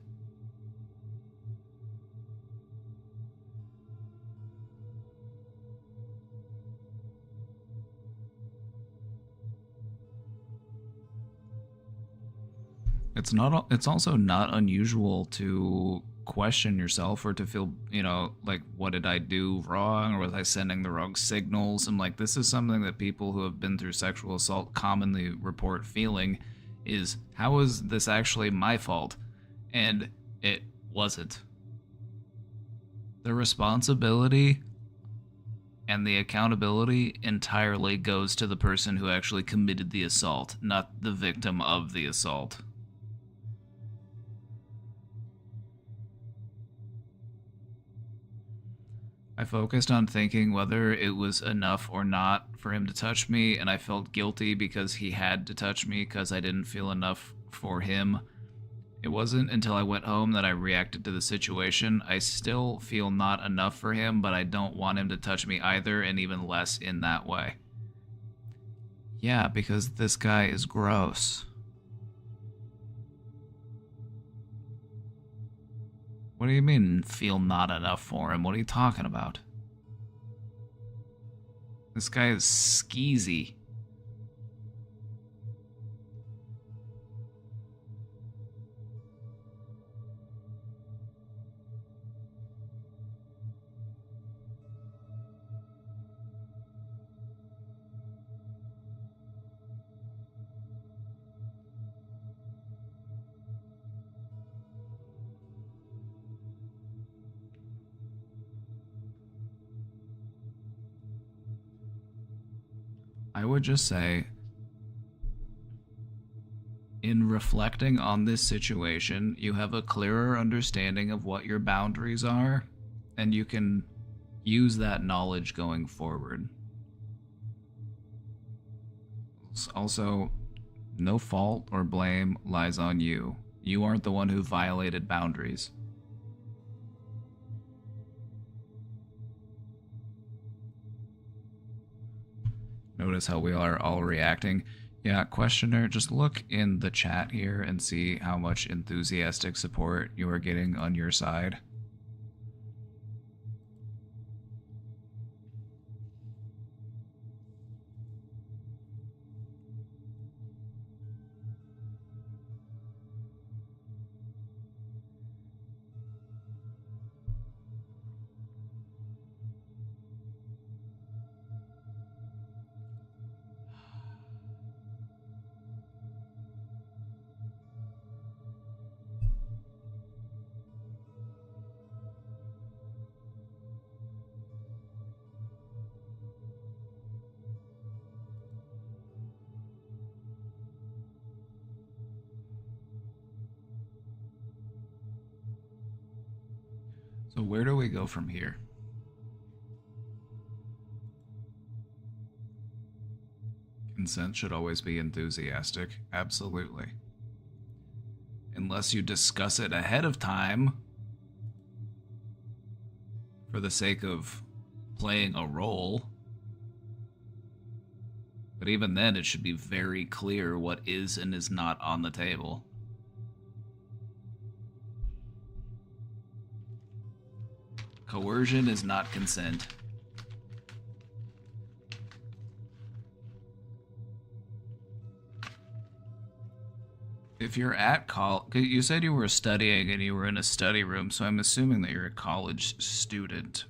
A: It's also not unusual to question yourself or to feel, like, what did I do wrong, or was I sending the wrong signals? And like, this is something that people who have been through sexual assault commonly report feeling, is how is this actually my fault? And it wasn't. The responsibility and the accountability entirely goes to the person who actually committed the assault, not the victim of the assault. I focused on thinking whether it was enough or not for him to touch me, and I felt guilty because he had to touch me because I didn't feel enough for him. It wasn't until I went home that I reacted to the situation. I still feel not enough for him, but I don't want him to touch me either, and even less in that way. Yeah, because this guy is gross. What do you mean, feel not enough for him? What are you talking about? This guy is skeezy. I would just say, in reflecting on this situation, you have a clearer understanding of what your boundaries are, and you can use that knowledge going forward. Also, no fault or blame lies on you. You aren't the one who violated boundaries. Notice how we are all reacting. Yeah, questioner, just look in the chat here and see how much enthusiastic support you are getting on your side. So where do we go from here? Consent should always be enthusiastic, absolutely. Unless you discuss it ahead of time for the sake of playing a role. But even then, it should be very clear what is and is not on the table. Coercion is not consent. If you're at college, you said you were studying and you were in a study room, so I'm assuming that you're a college student.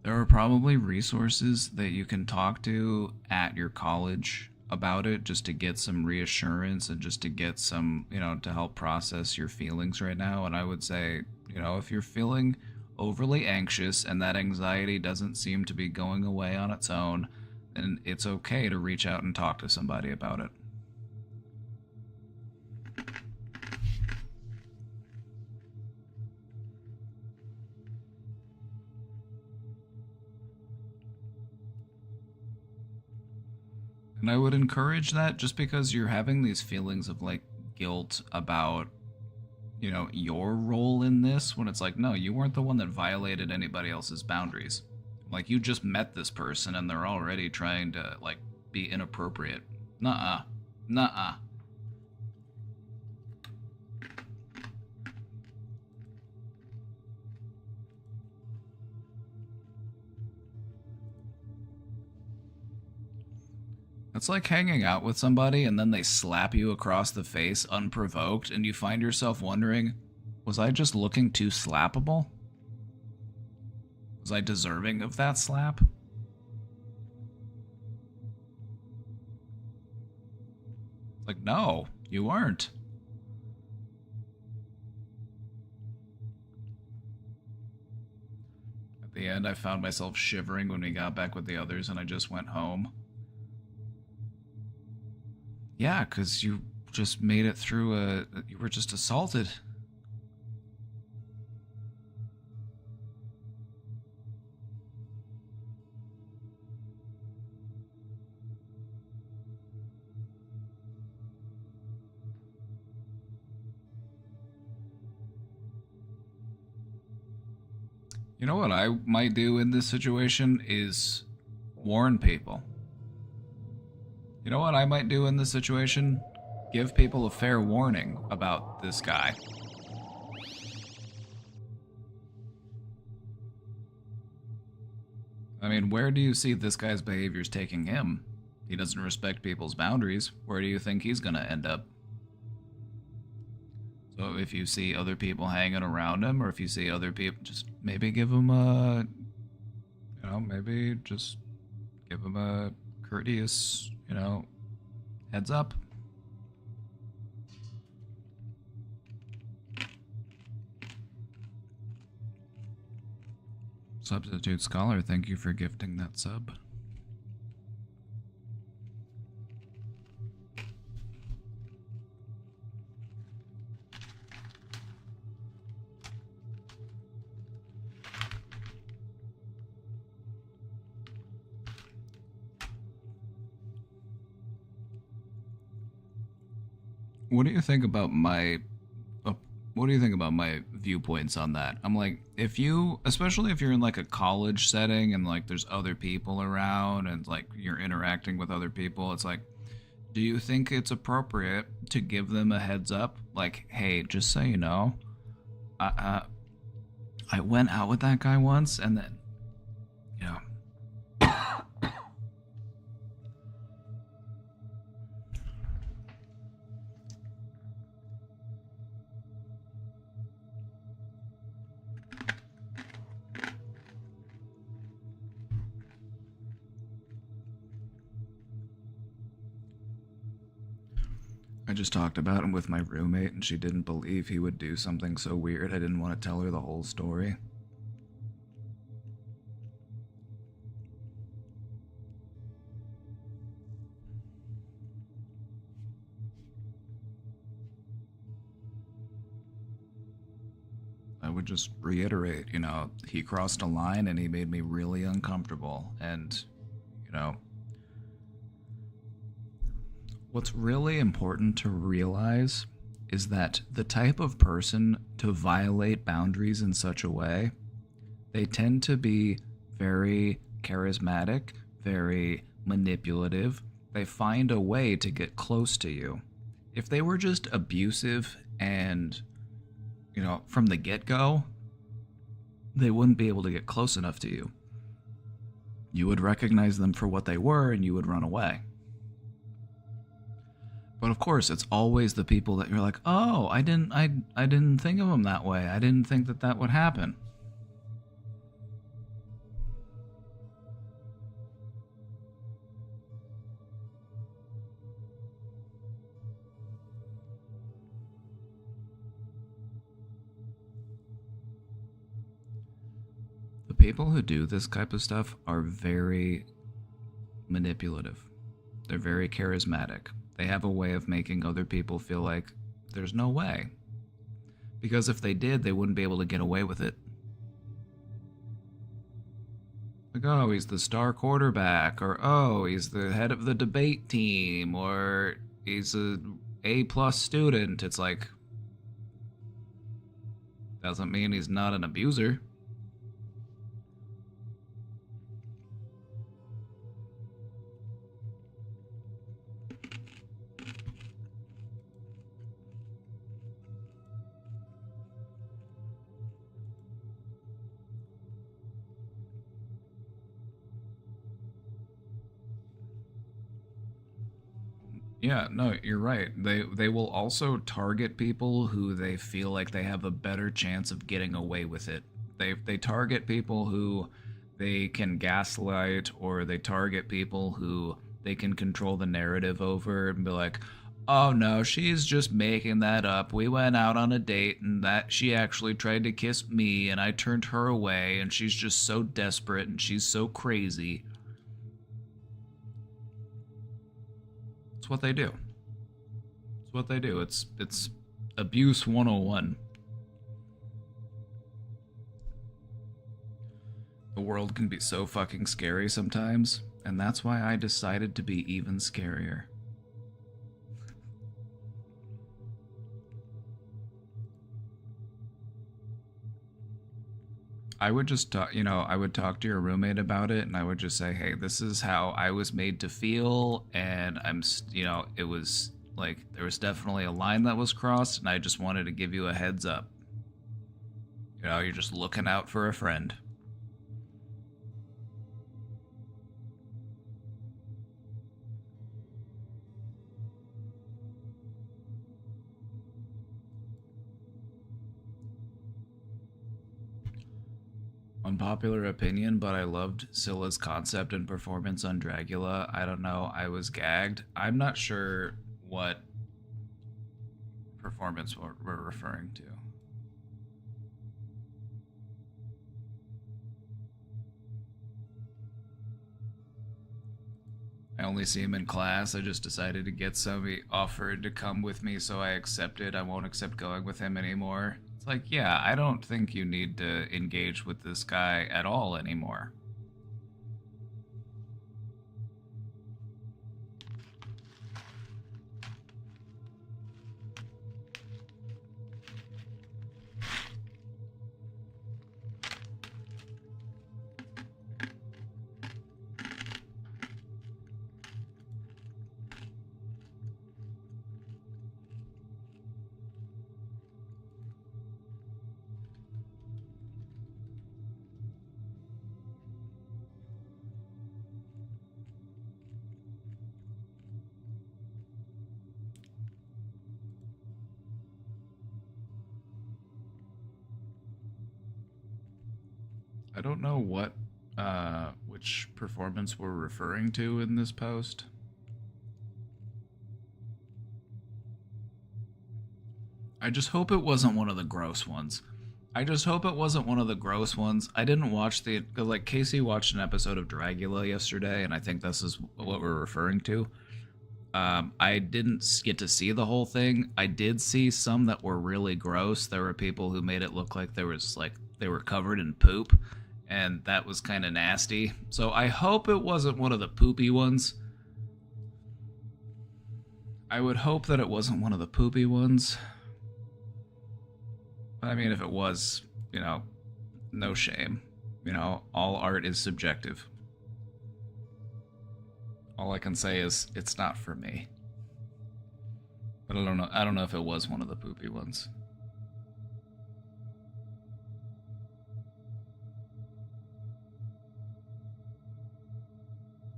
A: There are probably resources that you can talk to at your college about it, just to get some reassurance and just to get some, to help process your feelings right now. And I would say, if you're feeling overly anxious and that anxiety doesn't seem to be going away on its own, then it's okay to reach out and talk to somebody about it. And I would encourage that, just because you're having these feelings of like guilt about, your role in this, when it's like, no, you weren't the one that violated anybody else's boundaries. Like, you just met this person and they're already trying to like be inappropriate. Nuh-uh. Nuh-uh. It's like hanging out with somebody and then they slap you across the face unprovoked and you find yourself wondering, was I just looking too slappable? Was I deserving of that slap? Like, no, you weren't. At the end, I found myself shivering when we got back with the others and I just went home. Yeah, because you just made it through you were just assaulted. You know what I might do in this situation is warn people. You know what I might do in this situation? Give people a fair warning about this guy. I mean, where do you see this guy's behaviors taking him? He doesn't respect people's boundaries. Where do you think he's gonna end up? So if you see other people hanging around him, or if you see other people, just maybe give him a, maybe just give him a courteous, heads up. Substitute Scholar, thank you for gifting that sub. What do you think about my viewpoints on that? I'm like, especially if you're in like a college setting and like there's other people around and like you're interacting with other people, it's like, do you think it's appropriate to give them a heads up? Like, hey, just so you know, I went out with that guy once and then, I just talked about him with my roommate and she didn't believe he would do something so weird. I didn't want to tell her the whole story. I would just reiterate, he crossed a line and he made me really uncomfortable. And, what's really important to realize is that the type of person to violate boundaries in such a way, they tend to be very charismatic, very manipulative. They find a way to get close to you. If they were just abusive and, from the get-go, they wouldn't be able to get close enough to you. You would recognize them for what they were and you would run away. But of course, it's always the people that you're like, oh, I didn't think of them that way. I didn't think that would happen. The people who do this type of stuff are very manipulative. They're very charismatic. They have a way of making other people feel like there's no way. Because if they did, they wouldn't be able to get away with it. Like, oh, he's the star quarterback, or oh, he's the head of the debate team, or he's a A+ student. It's like, doesn't mean he's not an abuser. Yeah, no, you're right. They will also target people who they feel like they have a better chance of getting away with it. They target people who they can gaslight, or they target people who they can control the narrative over and be like, oh no, she's just making that up. We went out on a date and that she actually tried to kiss me and I turned her away and she's just so desperate and she's so crazy. It's what they do. It's what they do. It's abuse 101. The world can be so fucking scary sometimes, and that's why I decided to be even scarier. I would just talk, I would talk to your roommate about it, and I would just say, hey, this is how I was made to feel, and it was like, there was definitely a line that was crossed, and I just wanted to give you a heads up. You're just looking out for a friend. Unpopular opinion, but I loved Scylla's concept and performance on Dragula. I don't know, I was gagged. I'm not sure what performance we're referring to. I only see him in class. I just decided to get some. He offered to come with me, so I accepted. I won't accept going with him anymore. It's like, yeah, I don't think you need to engage with this guy at all anymore. I don't know which performance we're referring to in this post. I just hope it wasn't one of the gross ones. I didn't watch Casey watched an episode of Dragula yesterday, and I think this is what we're referring to. I didn't get to see the whole thing. I did see some that were really gross. There were people who made it look like they were covered in poop, and that was kind of nasty. So I hope it wasn't one of the poopy ones. I would hope that it wasn't one of the poopy ones. I mean, if it was, no shame. You know, all art is subjective. All I can say is it's not for me. But I don't know. I don't know if it was one of the poopy ones.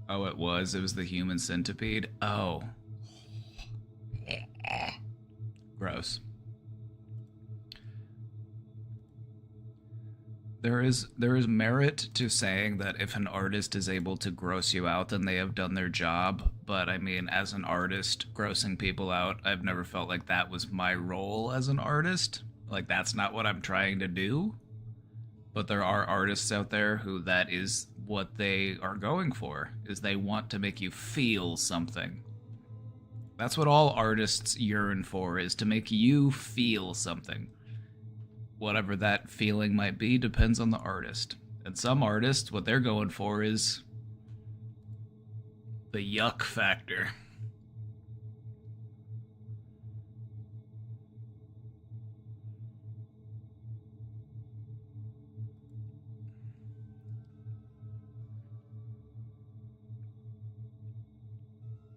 A: Oh, it was. It was the human centipede. Oh, gross. There is merit to saying that if an artist is able to gross you out, then they have done their job. But I mean, as an artist, grossing people out, I've never felt like that was my role as an artist. Like, that's not what I'm trying to do. But there are artists out there who that is what they are going for, is they want to make you feel something. That's what all artists yearn for, is to make you feel something. Whatever that feeling might be depends on the artist. And some artists, what they're going for is the yuck factor.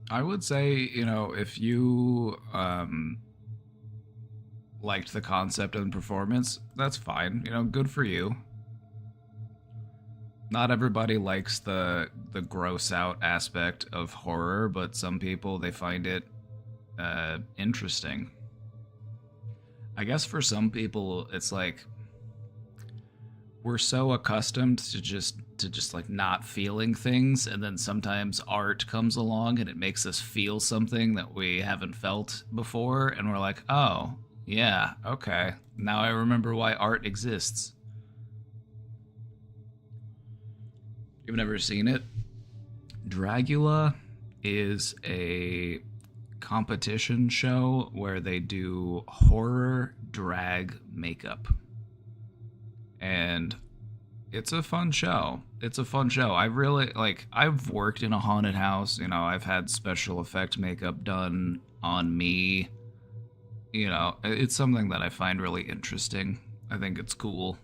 A: I would say, you know, if you liked the concept and performance, that's fine. You know, good for you. Not everybody likes the gross out aspect of horror, but some people, they find it interesting. I guess for some people it's like we're so accustomed to just like not feeling things, and then sometimes art comes along and it makes us feel something that we haven't felt before, and we're like, oh yeah, okay, now I remember why art exists. You've never seen it? Dragula is a competition show where they do horror drag makeup. And it's a fun show. It's a fun show. I really, like, I've worked in a haunted house, you know, I've had special effect makeup done on me. You know, it's something that I find really interesting. I think it's cool.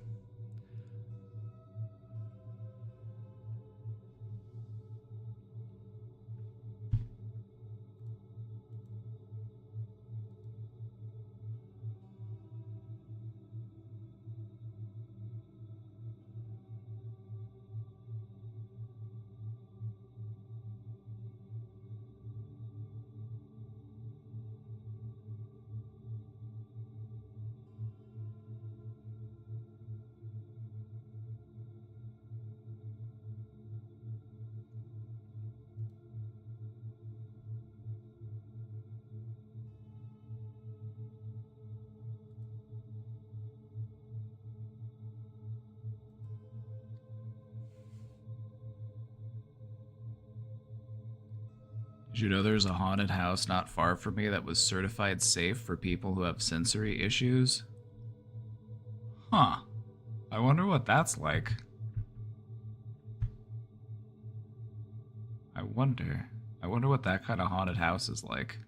A: Did you know there's a haunted house not far from me that was certified safe for people who have sensory issues? Huh. I wonder what that's like. I wonder what that kind of haunted house is like.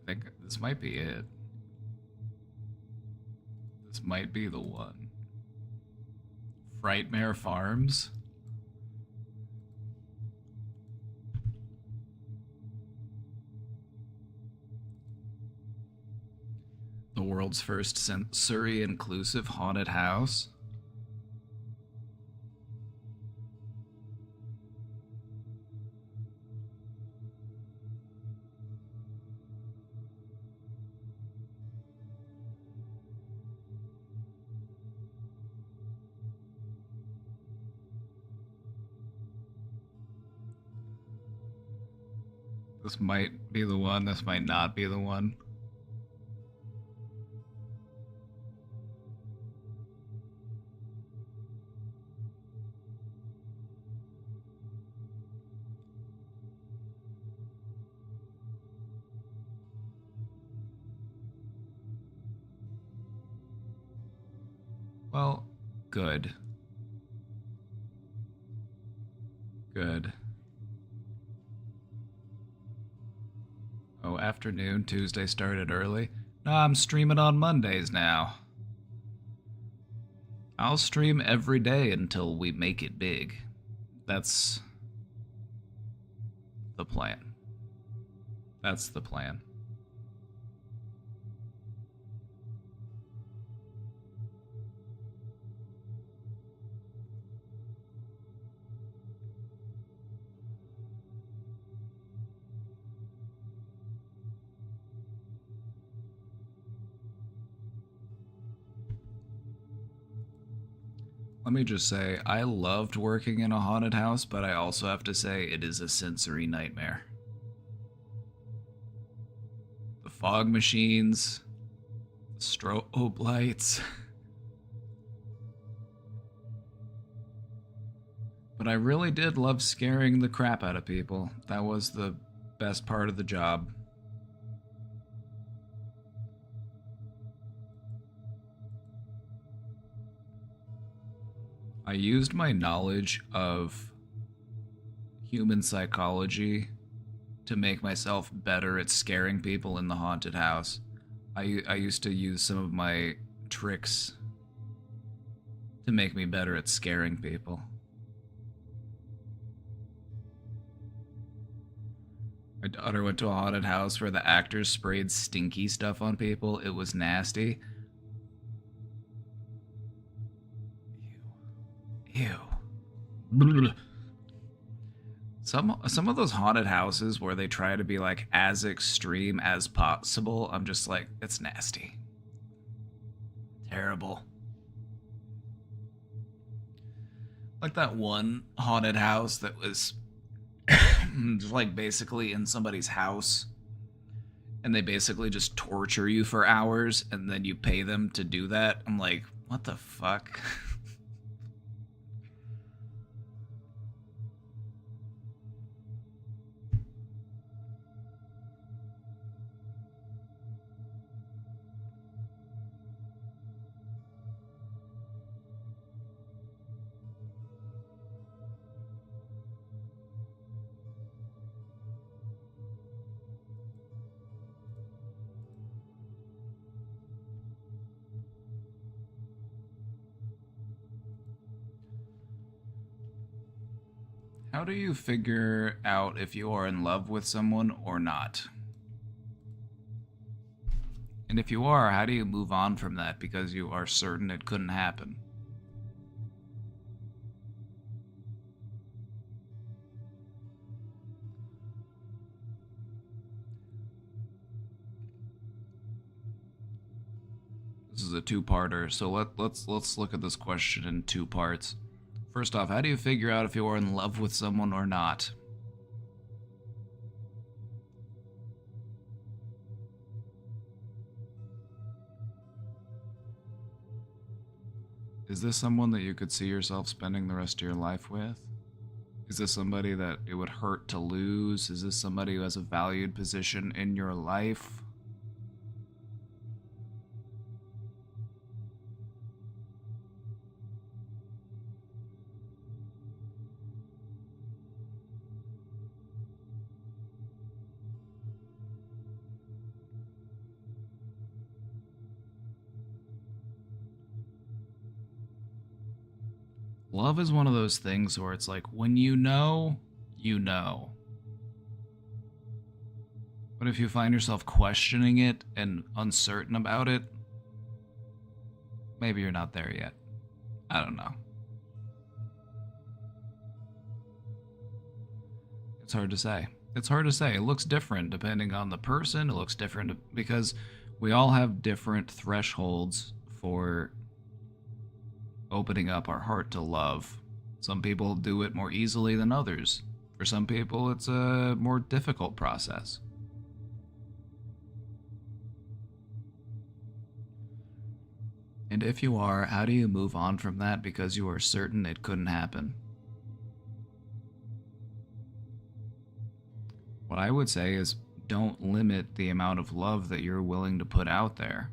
A: I think this might be it. This might be the one. Frightmare Farms? The world's first sensory inclusive haunted house? This might be the one, this might not be the one. Well, good. Good. Oh, afternoon, Tuesday started early. No, I'm streaming on Mondays now. I'll stream every day until we make it big. That's the plan. That's the plan. Let me just say, I loved working in a haunted house, but I also have to say it is a sensory nightmare. The fog machines, the strobe lights. But I really did love scaring the crap out of people. That was the best part of the job. I used my knowledge of human psychology to make myself better at scaring people in the haunted house. I used to use some of my tricks to make me better at scaring people. My daughter went to a haunted house where the actors sprayed stinky stuff on people. It was nasty. Ew. Ew. Some of those haunted houses where they try to be like as extreme as possible, I'm just like, it's nasty. Terrible. Like that one haunted house that was like basically in somebody's house, and they basically just torture you for hours and then you pay them to do that. I'm like, what the fuck? How do you figure out if you are in love with someone or not? And if you are, how do you move on from that because you are certain it couldn't happen? This is a two-parter, so let's look at this question in two parts. First off, how do you figure out if you are in love with someone or not? Is this someone that you could see yourself spending the rest of your life with? Is this somebody that it would hurt to lose? Is this somebody who has a valued position in your life? Love is one of those things where it's like, when you know, you know. But if you find yourself questioning it and uncertain about it, maybe you're not there yet. I don't know. It's hard to say. It's hard to say. It looks different depending on the person. It looks different because we all have different thresholds for opening up our heart to love. Some people do it more easily than others. For some people, it's a more difficult process. And if you are, how do you move on from that because you are certain it couldn't happen? What I would say is, don't limit the amount of love that you're willing to put out there.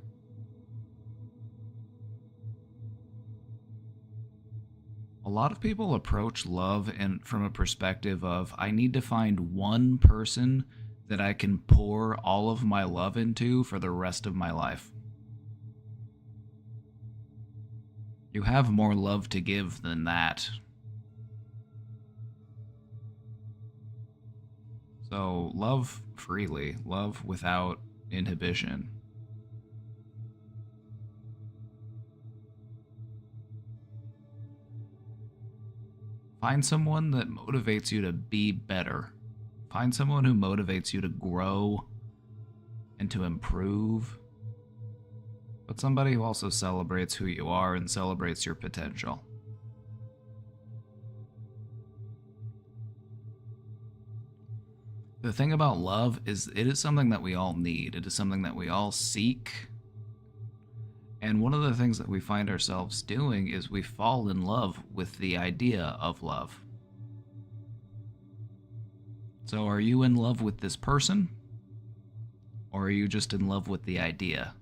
A: A lot of people approach love and from a perspective of I need to find one person that I can pour all of my love into for the rest of my life. You have more love to give than that. So love freely, love without inhibition. Find someone that motivates you to be better. Find someone who motivates you to grow and to improve. But somebody who also celebrates who you are and celebrates your potential. The thing about love is it is something that we all need. It is something that we all seek. And one of the things that we find ourselves doing is we fall in love with the idea of love. So are you in love with this person? Or are you just in love with the idea?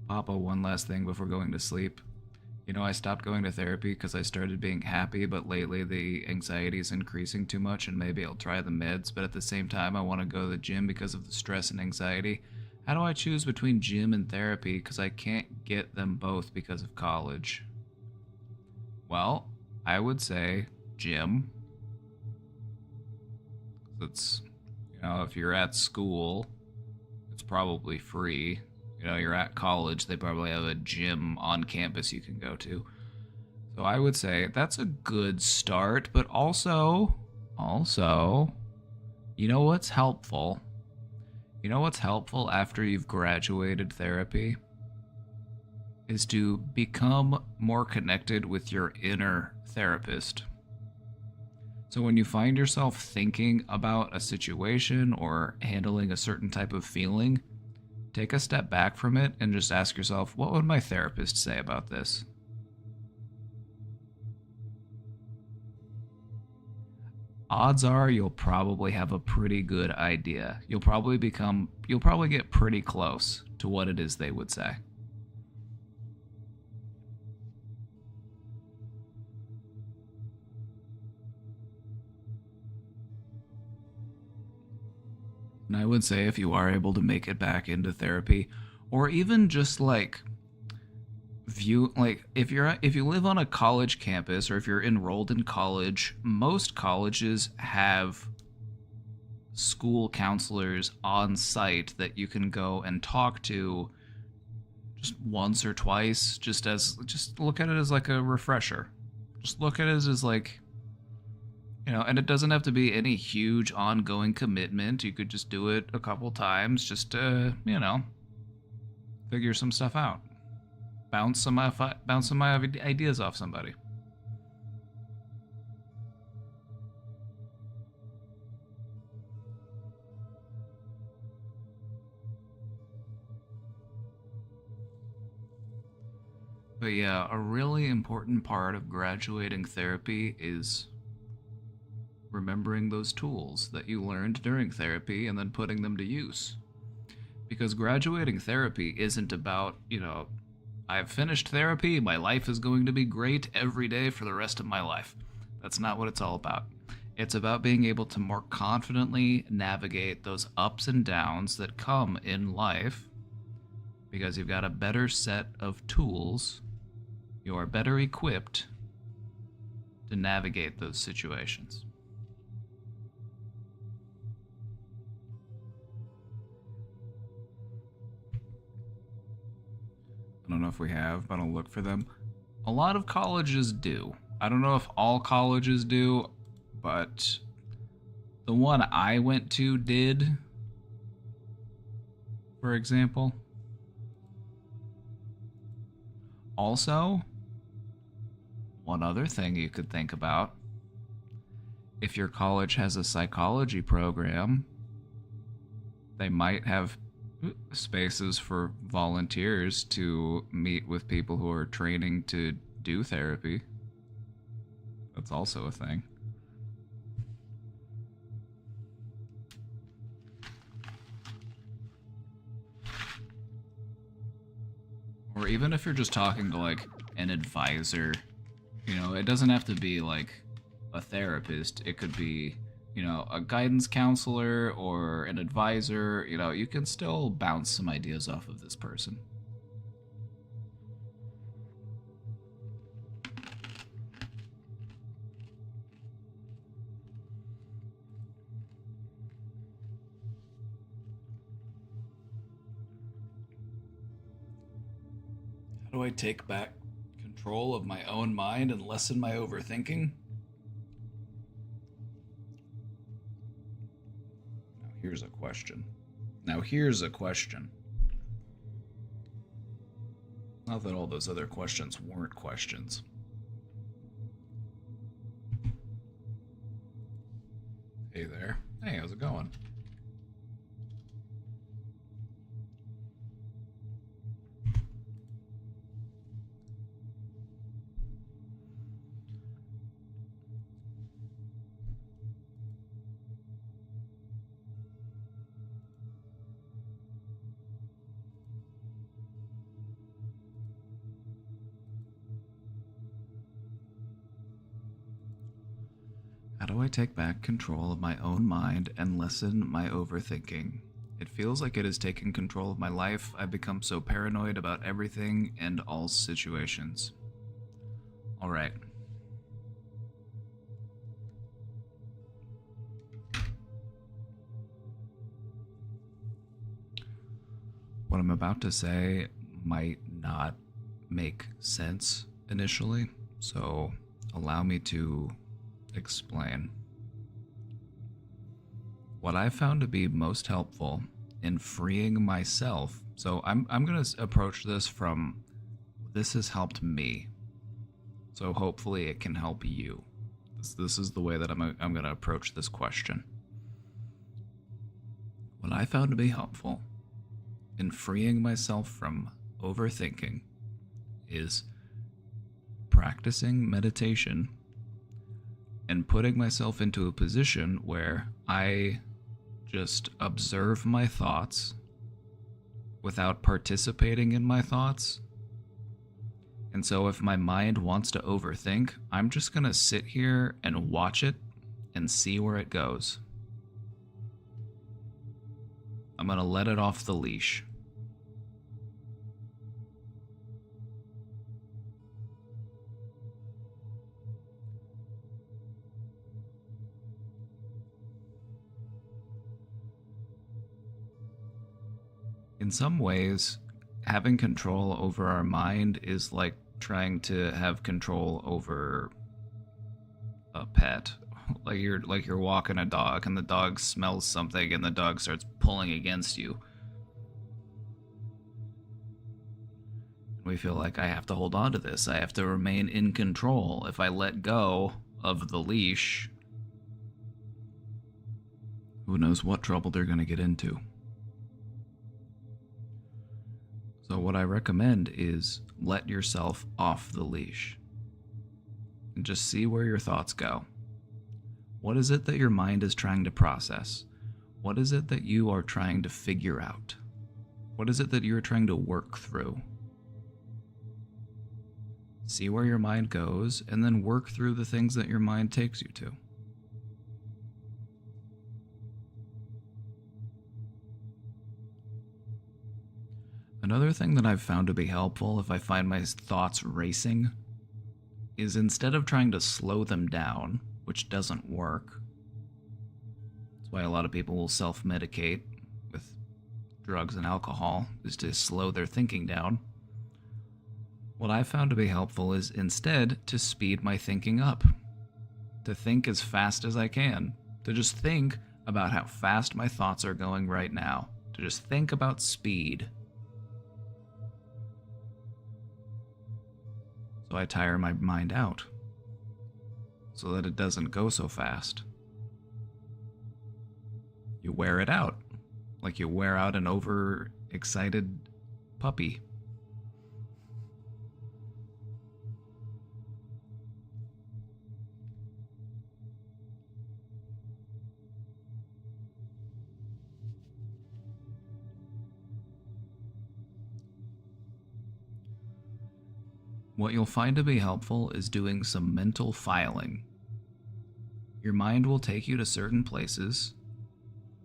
A: Papa, one last thing before going to sleep. You know, I stopped going to therapy because I started being happy, but lately the anxiety is increasing too much and maybe I'll try the meds, but at the same time I want to go to the gym because of the stress and anxiety. How do I choose between gym and therapy because I can't get them both because of college? Well, I would say gym. It's, you know, if you're at school, it's probably free. You know, you're at college, they probably have a gym on campus you can go to. So I would say that's a good start, but also, you know what's helpful? You know what's helpful after you've graduated therapy? Is to become more connected with your inner therapist. So when you find yourself thinking about a situation or handling a certain type of feeling, take a step back from it and just ask yourself, what would my therapist say about this? Odds are you'll probably have a pretty good idea. You'll probably get pretty close to what it is they would say. And I would say if you are able to make it back into therapy, or even just like if you live on a college campus or if you're enrolled in college, most colleges have school counselors on site that you can go and talk to just once or twice, just look at it as like a refresher. Just look at it as like, you know, and it doesn't have to be any huge ongoing commitment. You could just do it a couple times just to, you know, figure some stuff out. Bounce some ideas off somebody. But yeah, a really important part of graduating therapy is remembering those tools that you learned during therapy and then putting them to use. Because graduating therapy isn't about, you know, I've finished therapy, my life is going to be great every day for the rest of my life. That's not what it's all about. It's about being able to more confidently navigate those ups and downs that come in life because you've got a better set of tools. You are better equipped to navigate those situations. I don't know if we have, but I'll look for them. A lot of colleges do. I don't know if all colleges do, but the one I went to did, for example. Also, one other thing you could think about, if your college has a psychology program, they might have spaces for volunteers to meet with people who are training to do therapy. That's also a thing. Or even if you're just talking to like an advisor, you know, it doesn't have to be like a therapist. It could be, you know, a guidance counselor or an advisor. You know, you can still bounce some ideas off of this person. How do I take back control of my own mind and lessen my overthinking? Now here's a question. Not that all those other questions weren't questions. Hey there. Hey, how's it going? How do I take back control of my own mind and lessen my overthinking? It feels like it has taken control of my life. I've become so paranoid about everything and all situations. All right. What I'm about to say might not make sense initially, so allow me to explain. What I found to be most helpful in freeing myself, so I'm going to approach this from, this has helped me, so hopefully it can help you. This is the way that I'm going to approach this question. What I found to be helpful in freeing myself from overthinking is practicing meditation and putting myself into a position where I just observe my thoughts without participating in my thoughts. And so if my mind wants to overthink, I'm just gonna sit here and watch it and see where it goes. I'm gonna let it off the leash. In some ways, having control over our mind is like trying to have control over a pet. Like you're walking a dog and the dog smells something and the dog starts pulling against you. We feel like I have to hold on to this. I have to remain in control. If I let go of the leash, who knows what trouble they're going to get into. So what I recommend is let yourself off the leash and just see where your thoughts go. What is it that your mind is trying to process? What is it that you are trying to figure out? What is it that you're trying to work through? See where your mind goes and then work through the things that your mind takes you to. Another thing that I've found to be helpful if I find my thoughts racing is instead of trying to slow them down, which doesn't work. That's why a lot of people will self-medicate with drugs and alcohol, is to slow their thinking down. What I've found to be helpful is instead to speed my thinking up. To think as fast as I can. To just think about how fast my thoughts are going right now. To just think about speed. So I tire my mind out, so that it doesn't go so fast. You wear it out, like you wear out an overexcited puppy. What you'll find to be helpful is doing some mental filing. Your mind will take you to certain places,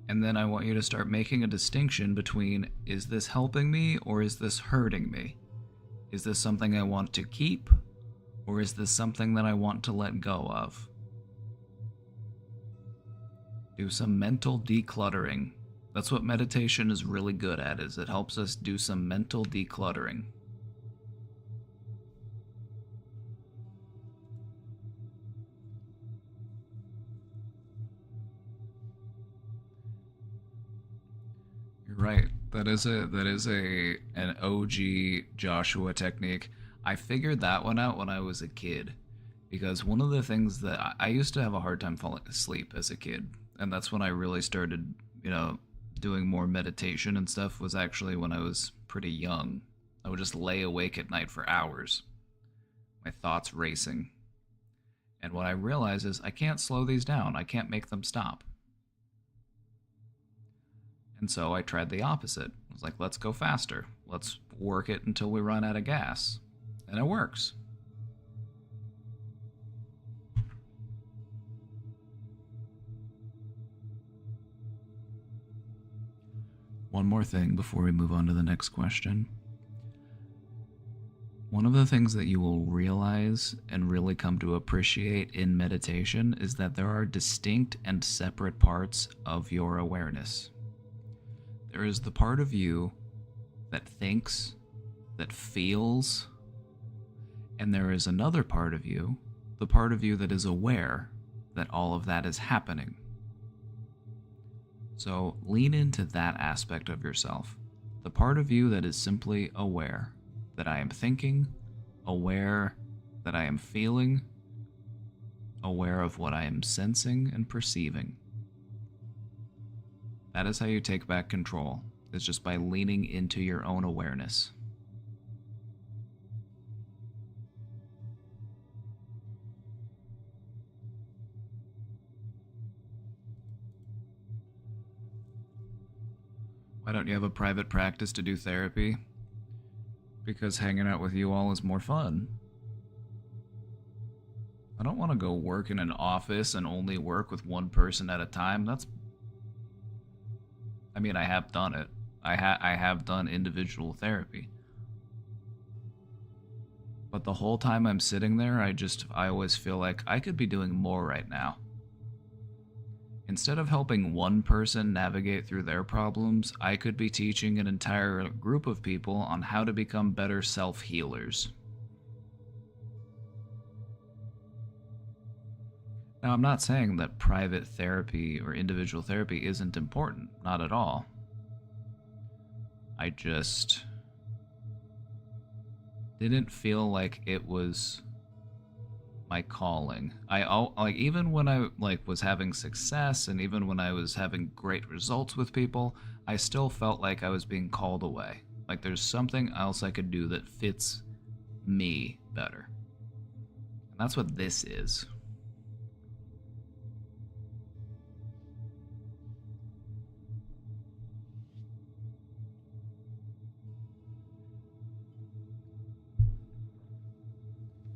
A: and then I want you to start making a distinction between, is this helping me or is this hurting me? Is this something I want to keep, or is this something that I want to let go of? Do some mental decluttering. That's what meditation is really good at, is it helps us do some mental decluttering. You're right. That is an OG Joshua technique. I figured that one out when I was a kid, because one of the things that I used to have a hard time falling asleep as a kid, and that's when I really started, doing more meditation and stuff, was actually when I was pretty young. I would just lay awake at night for hours, my thoughts racing. And what I realized is I can't slow these down. I can't make them stop. And so I tried the opposite. I was like, let's go faster. Let's work it until we run out of gas. And it works. One more thing before we move on to the next question. One of the things that you will realize and really come to appreciate in meditation is that there are distinct and separate parts of your awareness. There is the part of you that thinks, that feels, and there is another part of you, the part of you that is aware that all of that is happening. So lean into that aspect of yourself, the part of you that is simply aware that I am thinking, aware that I am feeling, aware of what I am sensing and perceiving. That is how you take back control, is just by leaning into your own awareness. Why don't you have a private practice to do therapy? Because hanging out with you all is more fun. I don't want to go work in an office and only work with one person at a time. I have done it. I have done individual therapy. But the whole time I'm sitting there, I always feel like I could be doing more right now. Instead of helping one person navigate through their problems, I could be teaching an entire group of people on how to become better self-healers. Now, I'm not saying that private therapy or individual therapy isn't important, not at all. I just didn't feel like it was my calling. Even when I was having success, and even when I was having great results with people, I still felt like I was being called away. Like there's something else I could do that fits me better. And that's what this is.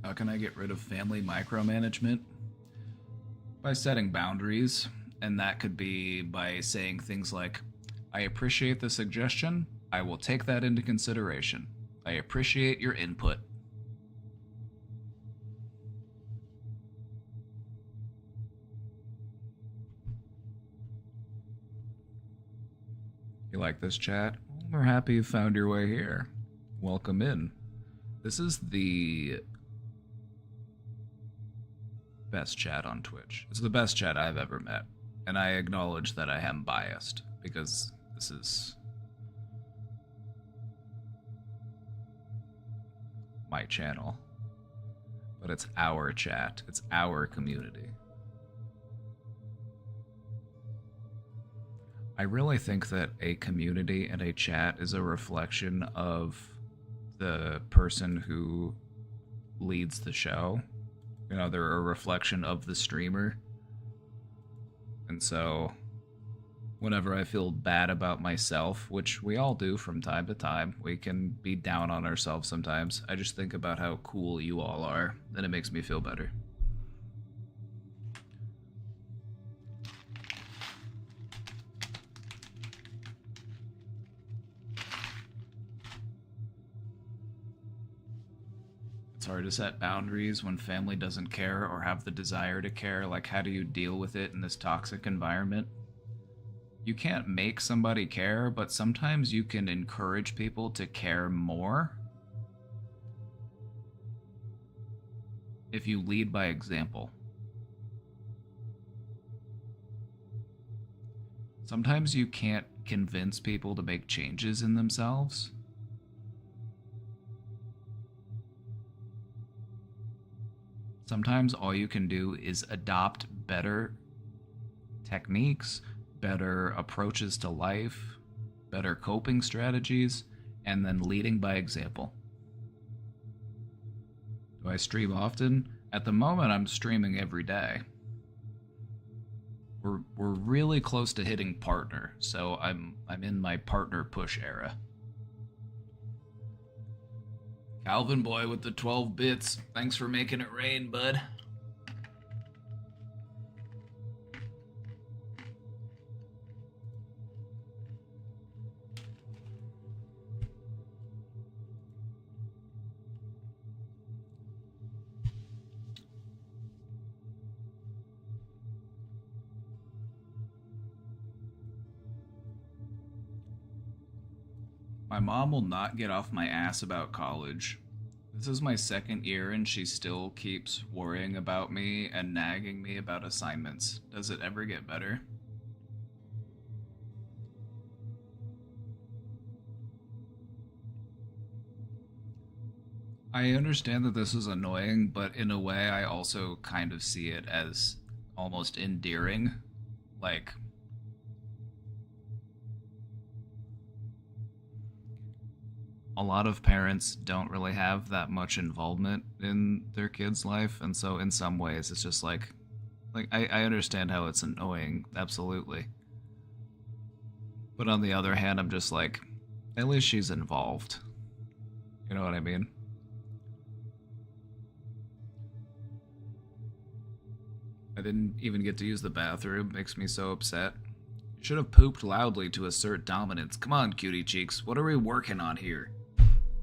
A: How can I get rid of family micromanagement? By setting boundaries, and that could be by saying things like, I appreciate the suggestion, I will take that into consideration. I appreciate your input. You like this chat? We're happy you found your way here. Welcome in. This is the best chat on Twitch. It's the best chat I've ever met. And I acknowledge that I am biased, because this is my channel. But it's our chat. It's our community. I really think that a community and a chat is a reflection of the person who leads the show. You know, they're a reflection of the streamer. And so Whenever I feel bad about myself, which we all do from time to time, we can be down on ourselves sometimes. I just think about how cool you all are, and it makes me feel better. It's hard to set boundaries when family doesn't care or have the desire to care. Like, how do you deal with it in this toxic environment? You can't make somebody care, but sometimes you can encourage people to care more if you lead by example. Sometimes you can't convince people to make changes in themselves. Sometimes all you can do is adopt better techniques, better approaches to life, better coping strategies, and then leading by example. Do I stream often? At the moment, I'm streaming every day. We're really close to hitting partner, so I'm in my partner push era. Calvin Boy with the 12 bits. Thanks for making it rain, bud. My mom will not get off my ass about college. This is my second year and she still keeps worrying about me and nagging me about assignments. Does it ever get better? I understand that this is annoying, but in a way I also kind of see it as almost endearing. Like, a lot of parents don't really have that much involvement in their kid's life, and so in some ways it's just like I understand how it's annoying, absolutely. But on the other hand, I'm just like, at least she's involved. You know what I mean? I didn't even get to use the bathroom, makes me so upset. You should have pooped loudly to assert dominance. Come on, cutie cheeks, what are we working on here?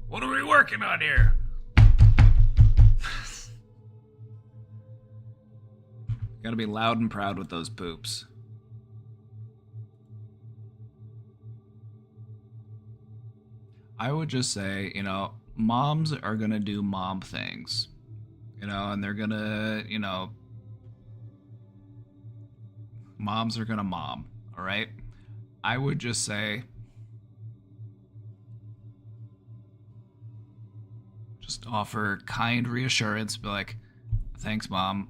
A: What are we working on here? Gotta be loud and proud with those poops. I would just say, you know, moms are gonna do mom things. You know, and they're gonna, you know, moms are gonna mom, alright? I would just say, just offer kind reassurance, be like, thanks, Mom.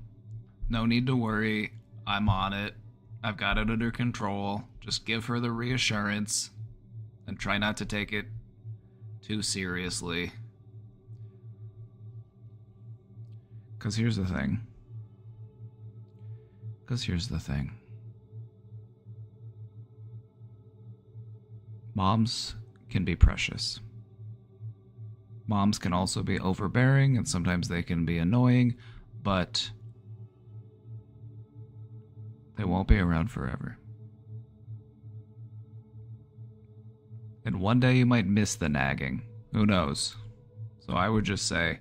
A: No need to worry. I'm on it. I've got it under control. Just give her the reassurance and try not to take it too seriously. Because here's the thing. Moms can be precious. Moms can also be overbearing, and sometimes they can be annoying, but they won't be around forever. And one day you might miss the nagging. Who knows? So I would just say,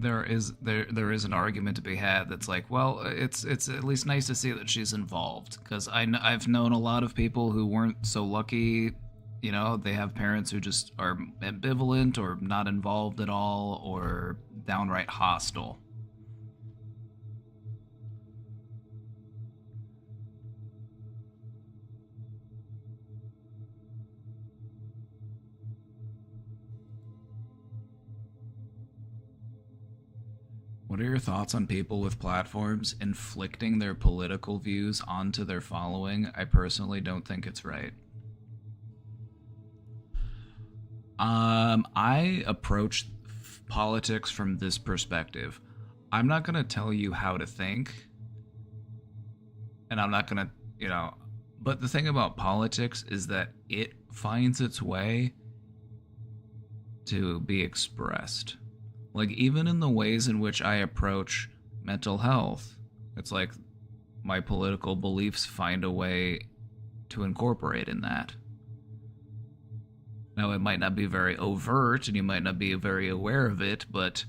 A: there is an argument to be had that's like, well, it's at least nice to see that she's involved, because I've known a lot of people who weren't so lucky. You know, they have parents who just are ambivalent or not involved at all or downright hostile. What are your thoughts on people with platforms inflicting their political views onto their following? I personally don't think it's right. I approach politics from this perspective. I'm not gonna tell you how to think, and I'm not gonna, but the thing about politics is that it finds its way to be expressed. Like, even in the ways in which I approach mental health, it's like my political beliefs find a way to incorporate in that. Now, it might not be very overt, and you might not be very aware of it, but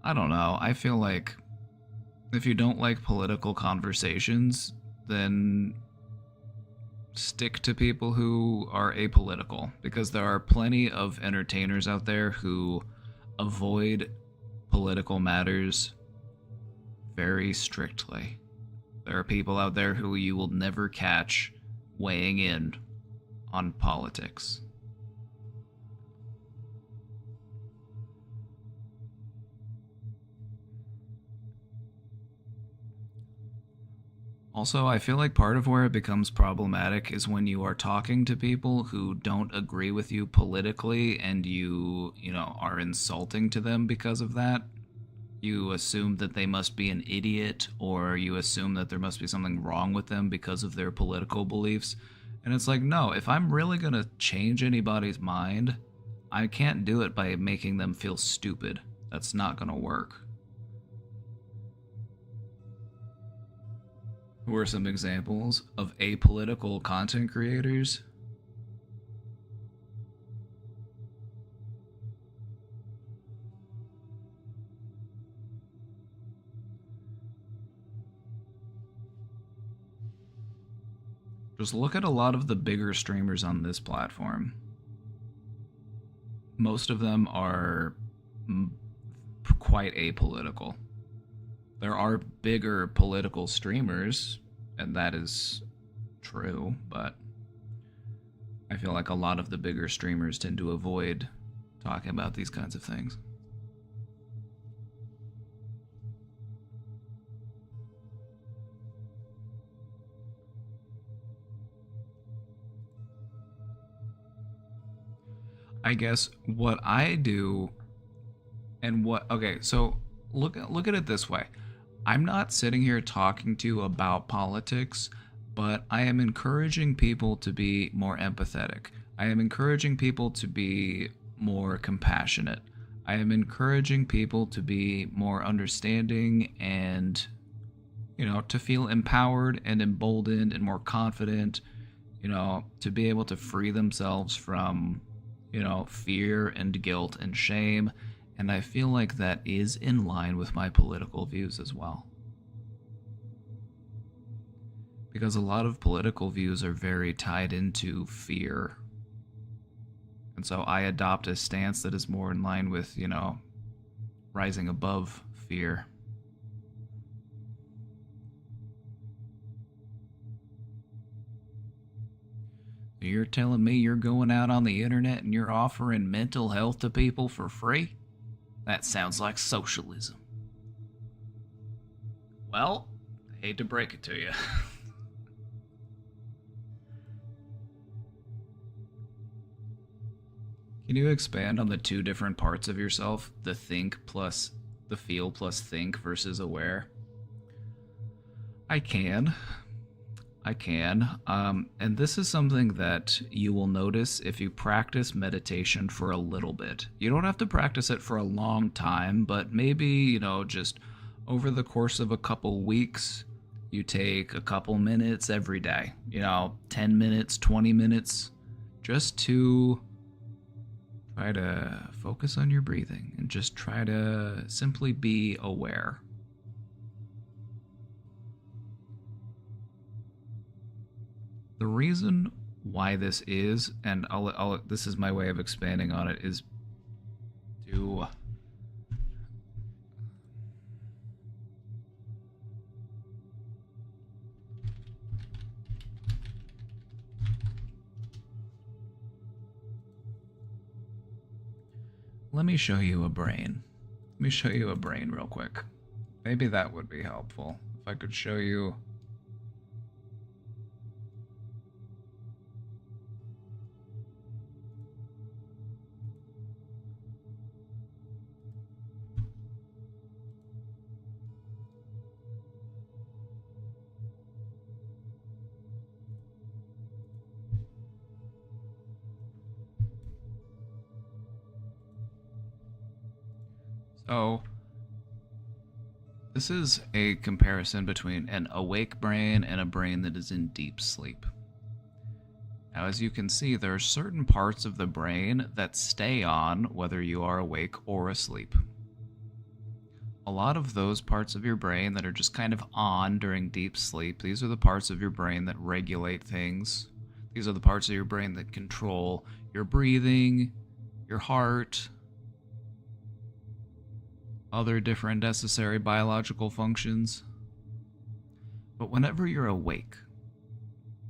A: I don't know. I feel like if you don't like political conversations, then stick to people who are apolitical, because there are plenty of entertainers out there who avoid political matters very strictly. There are people out there who you will never catch weighing in on politics. Also, I feel like part of where it becomes problematic is when you are talking to people who don't agree with you politically and you are insulting to them because of that. You assume that they must be an idiot, or you assume that there must be something wrong with them because of their political beliefs. And it's like, no, if I'm really going to change anybody's mind, I can't do it by making them feel stupid. That's not going to work. Who are some examples of apolitical content creators? Just look at a lot of the bigger streamers on this platform. Most of them are quite apolitical. There are bigger political streamers, and that is true, but I feel like a lot of the bigger streamers tend to avoid talking about these kinds of things. I guess what I do and okay, so look at it this way. I'm not sitting here talking to you about politics, but I am encouraging people to be more empathetic. I am encouraging people to be more compassionate. I am encouraging people to be more understanding and, to feel empowered and emboldened and more confident, to be able to free themselves from, fear and guilt and shame. And I feel like that is in line with my political views as well. Because a lot of political views are very tied into fear. And so I adopt a stance that is more in line with, rising above fear. You're telling me you're going out on the internet and you're offering mental health to people for free? That sounds like socialism. Well, I hate to break it to you. Can you expand on the two different parts of yourself? The think plus the feel plus think versus aware? I can. And this is something that you will notice if you practice meditation for a little bit. You don't have to practice it for a long time, but maybe, just over the course of a couple weeks, you take a couple minutes every day, 10 minutes, 20 minutes, just to try to focus on your breathing and just try to simply be aware. The reason why this is, and this is my way of expanding on it, is to let me show you a brain. Let me show you a brain real quick. Maybe that would be helpful if I could show you. So, this is a comparison between an awake brain and a brain that is in deep sleep. Now, as you can see, there are certain parts of the brain that stay on whether you are awake or asleep. A lot of those parts of your brain that are just kind of on during deep sleep, these are the parts of your brain that regulate things. These are the parts of your brain that control your breathing, your heart, other different necessary biological functions. But whenever you're awake,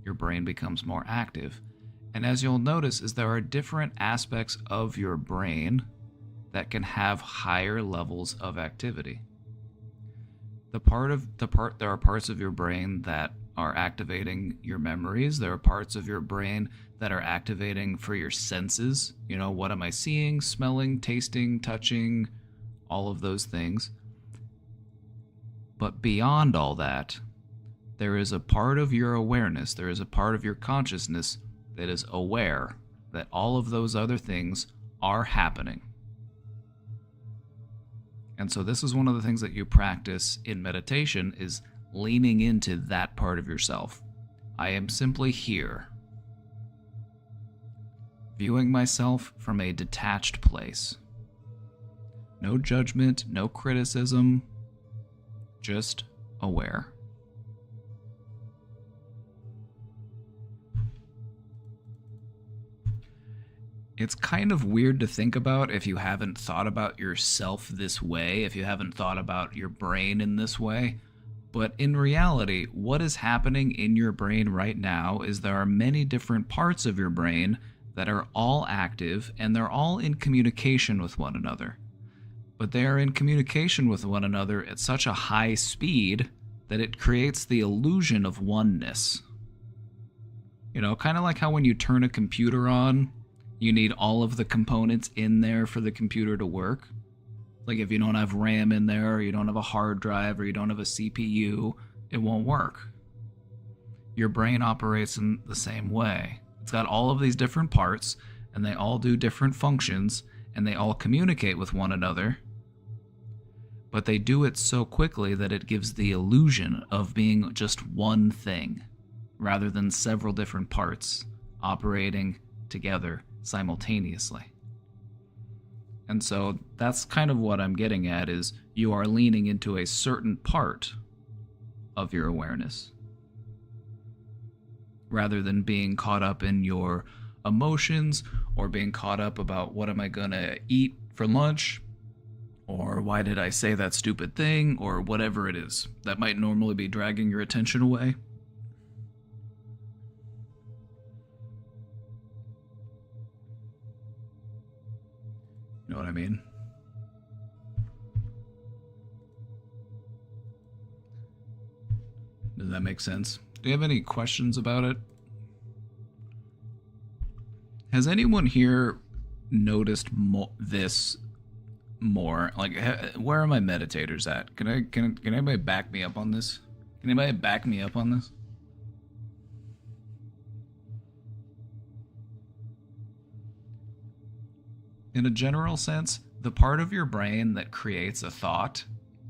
A: your brain becomes more active. And as you'll notice, is there are different aspects of your brain that can have higher levels of activity. There are parts of your brain that are activating your memories. There are parts of your brain that are activating for your senses. You know, what am I seeing, smelling, tasting, touching, all of those things. But beyond all that, there is a part of your awareness, there is a part of your consciousness that is aware that all of those other things are happening. And so this is one of the things that you practice in meditation, is leaning into that part of yourself. I am simply here, viewing myself from a detached place. No judgment, no criticism, just aware. It's kind of weird to think about if you haven't thought about yourself this way, if you haven't thought about your brain in this way. But in reality, what is happening in your brain right now is there are many different parts of your brain that are all active, and they're all in communication with one another. But they are in communication with one another at such a high speed that it creates the illusion of oneness. You know, kind of like how when you turn a computer on, you need all of the components in there for the computer to work. Like if you don't have RAM in there, or you don't have a hard drive, or you don't have a CPU, it won't work. Your brain operates in the same way. It's got all of these different parts, and they all do different functions, and they all communicate with one another. But they do it so quickly that it gives the illusion of being just one thing, rather than several different parts operating together simultaneously. And so that's kind of what I'm getting at, is you are leaning into a certain part of your awareness rather than being caught up in your emotions, or being caught up about what am I gonna eat for lunch, or why did I say that stupid thing, or whatever it is that might normally be dragging your attention away. You know what I mean? Does that make sense? Do you have any questions about it? Has anyone here noticed this more? Like, where are my meditators at? Can anybody back me up on this? Can anybody back me up on this? In a general sense, the part of your brain that creates a thought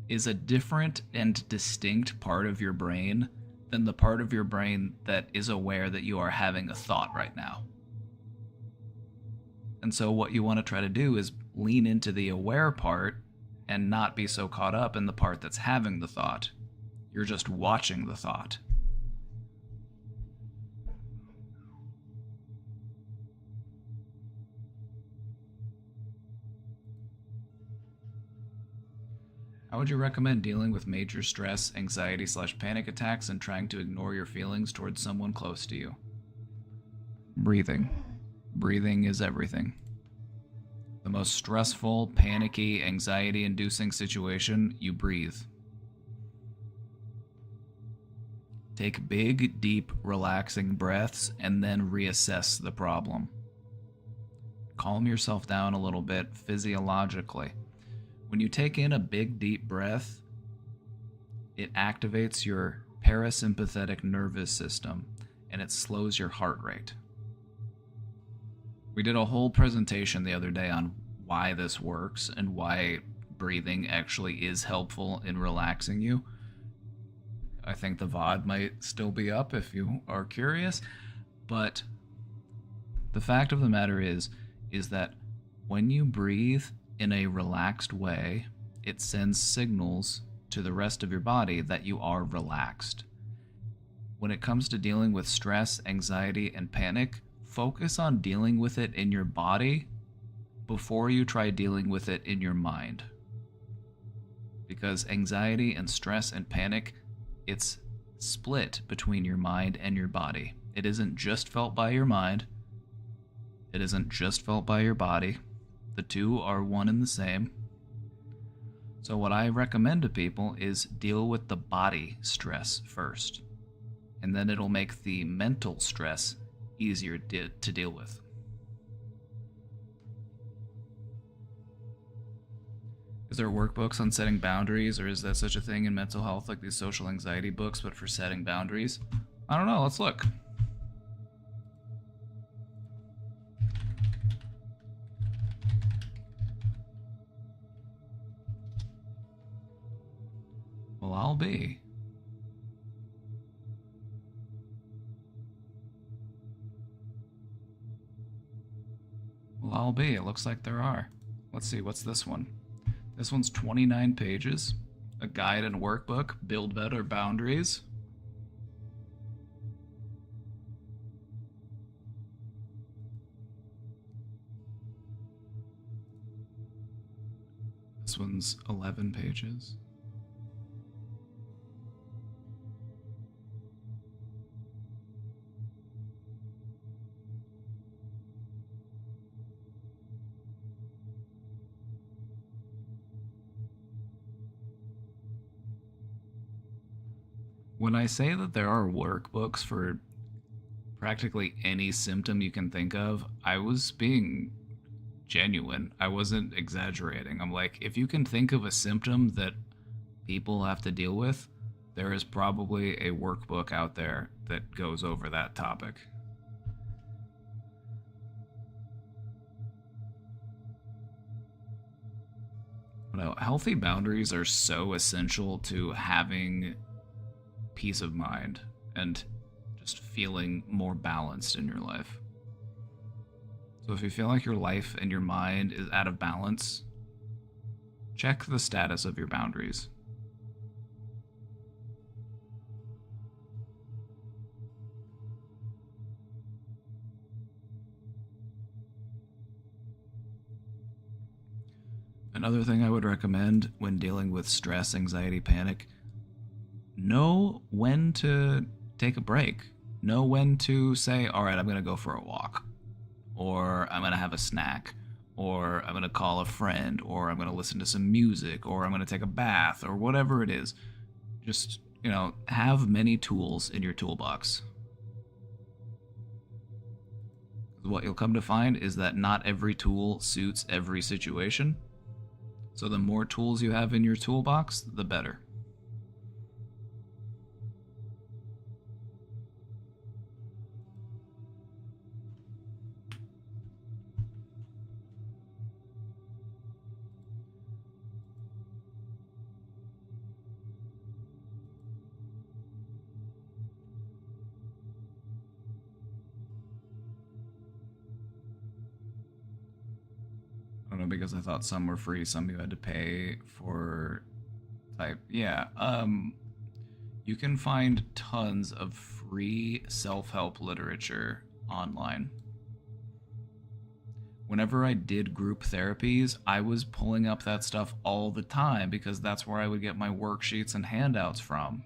A: is a different and distinct part of your brain than the part of your brain that is aware that you are having a thought right now. And so what you want to try to do is lean into the aware part and not be so caught up in the part that's having the thought. You're just watching the thought. How would you recommend dealing with major stress, anxiety/panic attacks, and trying to ignore your feelings towards someone close to you? Breathing. Breathing is everything. The most stressful, panicky, anxiety-inducing situation, you breathe. Take big, deep, relaxing breaths and then reassess the problem. Calm yourself down a little bit physiologically. When you take in a big, deep breath, it activates your parasympathetic nervous system, and it slows your heart rate. We did a whole presentation the other day on why this works and why breathing actually is helpful in relaxing you. I think the VOD might still be up if you are curious, but the fact of the matter is that when you breathe in a relaxed way, it sends signals to the rest of your body that you are relaxed. When it comes to dealing with stress, anxiety, and panic, focus on dealing with it in your body before you try dealing with it in your mind. Because anxiety and stress and panic, it's split between your mind and your body. It isn't just felt by your mind. It isn't just felt by your body. The two are one and the same. So what I recommend to people is deal with the body stress first, and then it'll make the mental stress easier to deal with. Is there workbooks on setting boundaries, or is that such a thing in mental health, like these social anxiety books, but for setting boundaries? I don't know, let's look. Well, I'll be. Well, I'll be. It looks like there are. Let's see, what's this one? This one's 29 pages. A guide and workbook. Build better boundaries. This one's 11 pages. When I say that there are workbooks for practically any symptom you can think of, I was being genuine. I wasn't exaggerating. I'm like, if you can think of a symptom that people have to deal with, there is probably a workbook out there that goes over that topic. But healthy boundaries are so essential to having peace of mind and just feeling more balanced in your life. So if you feel like your life and your mind is out of balance, check the status of your boundaries. Another thing I would recommend when dealing with stress, anxiety, panic, know when to take a break. Know when to say, all right, I'm going to go for a walk, or I'm going to have a snack, or I'm going to call a friend, or I'm going to listen to some music, or I'm going to take a bath, or whatever it is. Just, have many tools in your toolbox. What you'll come to find is that not every tool suits every situation. So the more tools you have in your toolbox, the better. I don't know, because I thought some were free, some you had to pay for type. Yeah, you can find tons of free self-help literature online. Whenever I did group therapies, I was pulling up that stuff all the time because that's where I would get my worksheets and handouts from.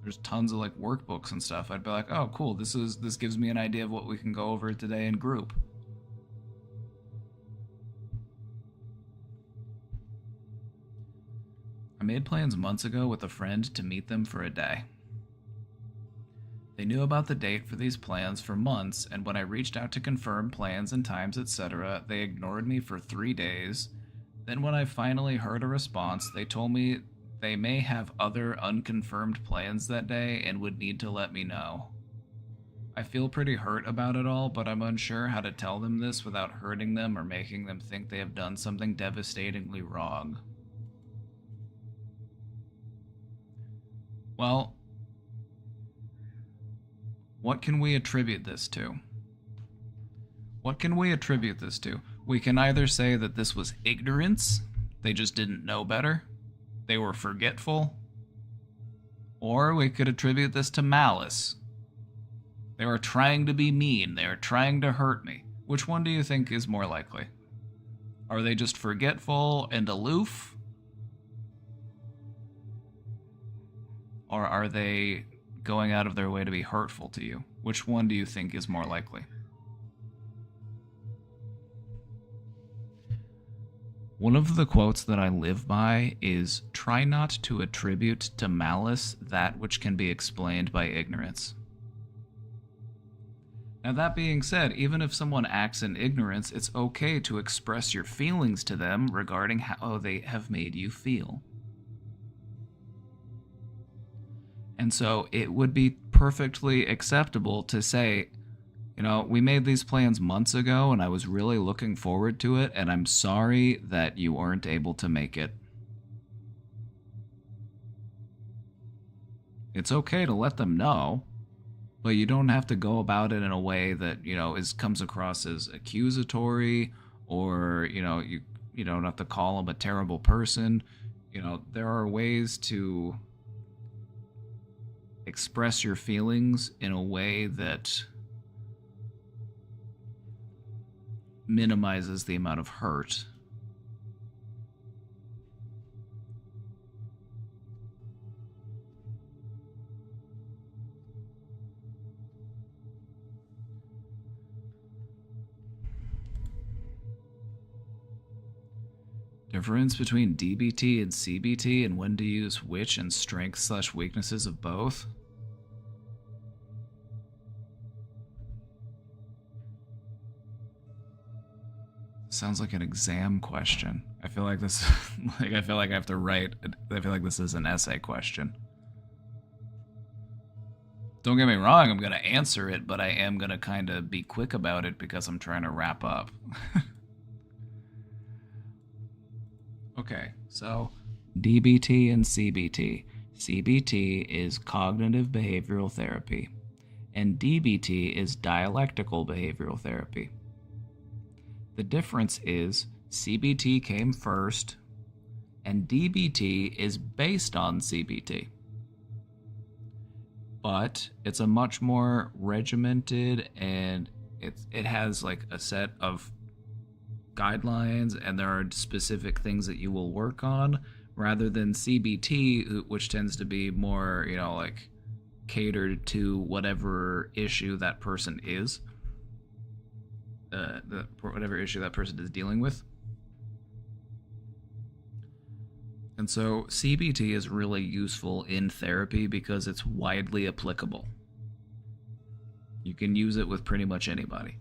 A: There's tons of like workbooks and stuff. I'd be like, oh cool, this gives me an idea of what we can go over today in group. I made plans months ago with a friend to meet them for a day. They knew about the date for these plans for months, and when I reached out to confirm plans and times, etc., they ignored me for 3 days. Then when I finally heard a response, they told me they may have other unconfirmed plans that day and would need to let me know. I feel pretty hurt about it all, but I'm unsure how to tell them this without hurting them or making them think they have done something devastatingly wrong. Well, what can we attribute this to? What can we attribute this to? We can either say that this was ignorance, they just didn't know better, they were forgetful, or we could attribute this to malice. They were trying to be mean, they were trying to hurt me. Which one do you think is more likely? Are they just forgetful and aloof? Or are they going out of their way to be hurtful to you? Which one do you think is more likely? One of the quotes that I live by is, "Try not to attribute to malice that which can be explained by ignorance." Now that being said, even if someone acts in ignorance, it's okay to express your feelings to them regarding how they have made you feel. And so it would be perfectly acceptable to say, you know, we made these plans months ago and I was really looking forward to it, and I'm sorry that you weren't able to make it. It's okay to let them know, but you don't have to go about it in a way that, you know, comes across as accusatory, or, you know, you don't have to call them a terrible person. You know, there are ways to express your feelings in a way that minimizes the amount of hurt. Difference between DBT and CBT, and when to use which, and strengths/weaknesses of both. Sounds like an exam question. I feel like this, I feel like I have to write. I feel like this is an essay question. Don't get me wrong, I'm gonna answer it, but I am gonna kind of be quick about it because I'm trying to wrap up. Okay, so DBT and CBT. CBT is cognitive behavioral therapy, and DBT is dialectical behavioral therapy. The difference is CBT came first, and DBT is based on CBT. But it's a much more regimented, and it has like a set of guidelines, and there are specific things that you will work on, rather than CBT, which tends to be more, you know, like catered to whatever issue that person is, whatever issue that person is dealing with. And so CBT is really useful in therapy because it's widely applicable. You can use it with pretty much anybody.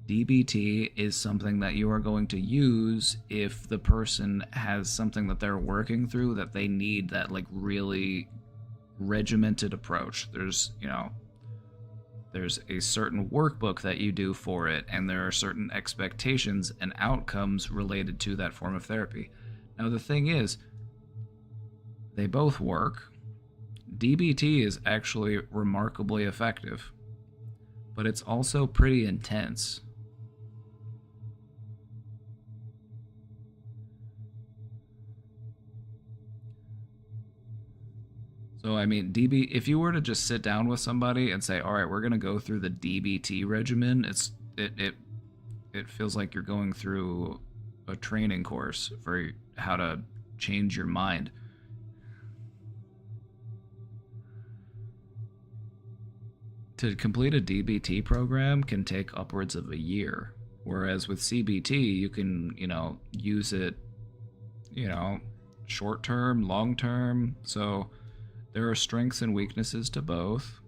A: DBT is something that you are going to use if the person has something that they're working through that they need that like really regimented approach. There's a certain workbook that you do for it, and there are certain expectations and outcomes related to that form of therapy. Now the thing is, they both work. DBT is actually remarkably effective, but it's also pretty intense. So, I mean, if you were to just sit down with somebody and say, all right, we're going to go through the DBT regimen, it feels like you're going through a training course for how to change your mind. To complete a DBT program can take upwards of a year, whereas with CBT, you can, use it, short term, long term. So there are strengths and weaknesses to both.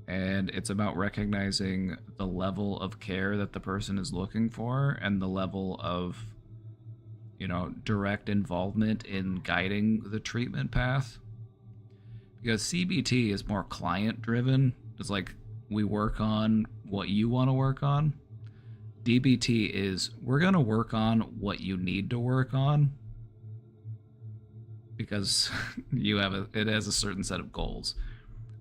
A: And it's about recognizing the level of care that the person is looking for and the level of, direct involvement in guiding the treatment path. Because CBT is more client driven. It's like we work on what you want to work on. DBT is we're going to work on what you need to work on. because it has a certain set of goals.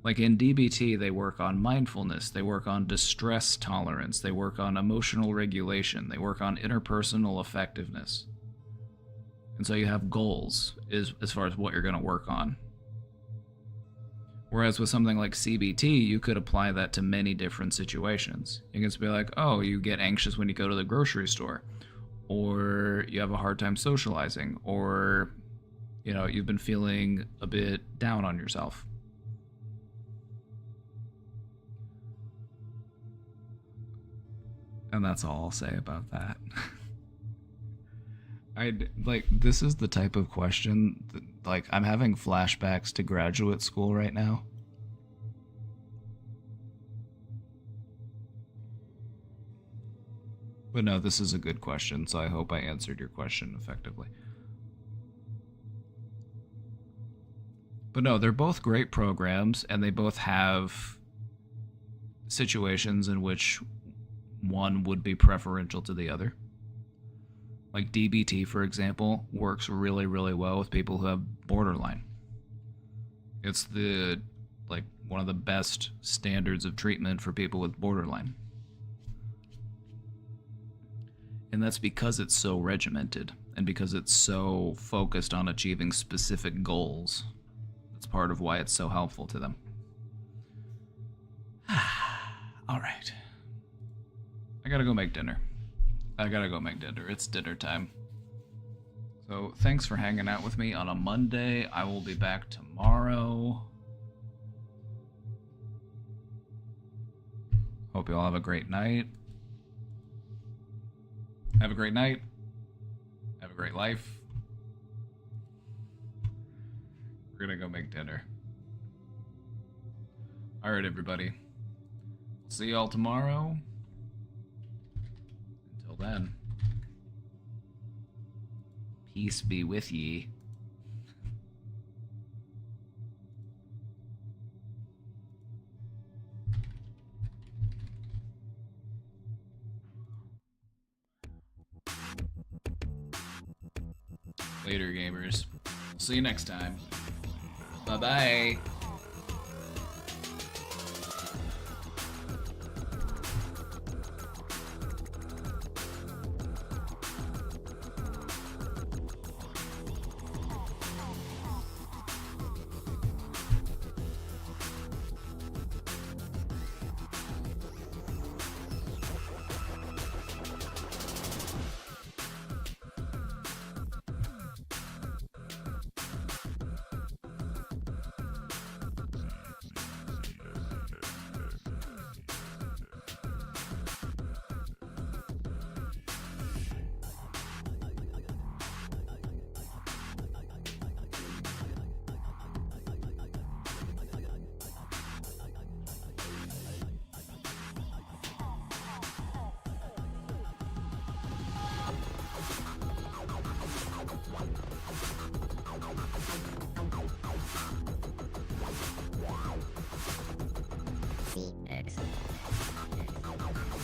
A: Like in DBT, they work on mindfulness, they work on distress tolerance, they work on emotional regulation, they work on interpersonal effectiveness. And so you have goals as far as what you're going to work on. Whereas with something like CBT, you could apply that to many different situations. You can just be like, oh, you get anxious when you go to the grocery store, or you have a hard time socializing, or, you know, you've been feeling a bit down on yourself. And that's all I'll say about that. This is the type of question that, like, I'm having flashbacks to graduate school right now. But no, this is a good question, so I hope I answered your question effectively. But no, they're both great programs, and they both have situations in which one would be preferential to the other. Like DBT, for example, works really, really well with people who have borderline. It's one of the best standards of treatment for people with borderline. And that's because it's so regimented and because it's so focused on achieving specific goals. That's part of why it's so helpful to them. All right. I gotta go make dinner. It's dinner time. So thanks for hanging out with me on a Monday. I will be back tomorrow. Hope you all have a great night. Have a great night. Have a great life. We're gonna go make dinner. Alright, everybody. See y'all tomorrow. Until then, peace be with ye. Later, gamers. See you next time. Bye-bye.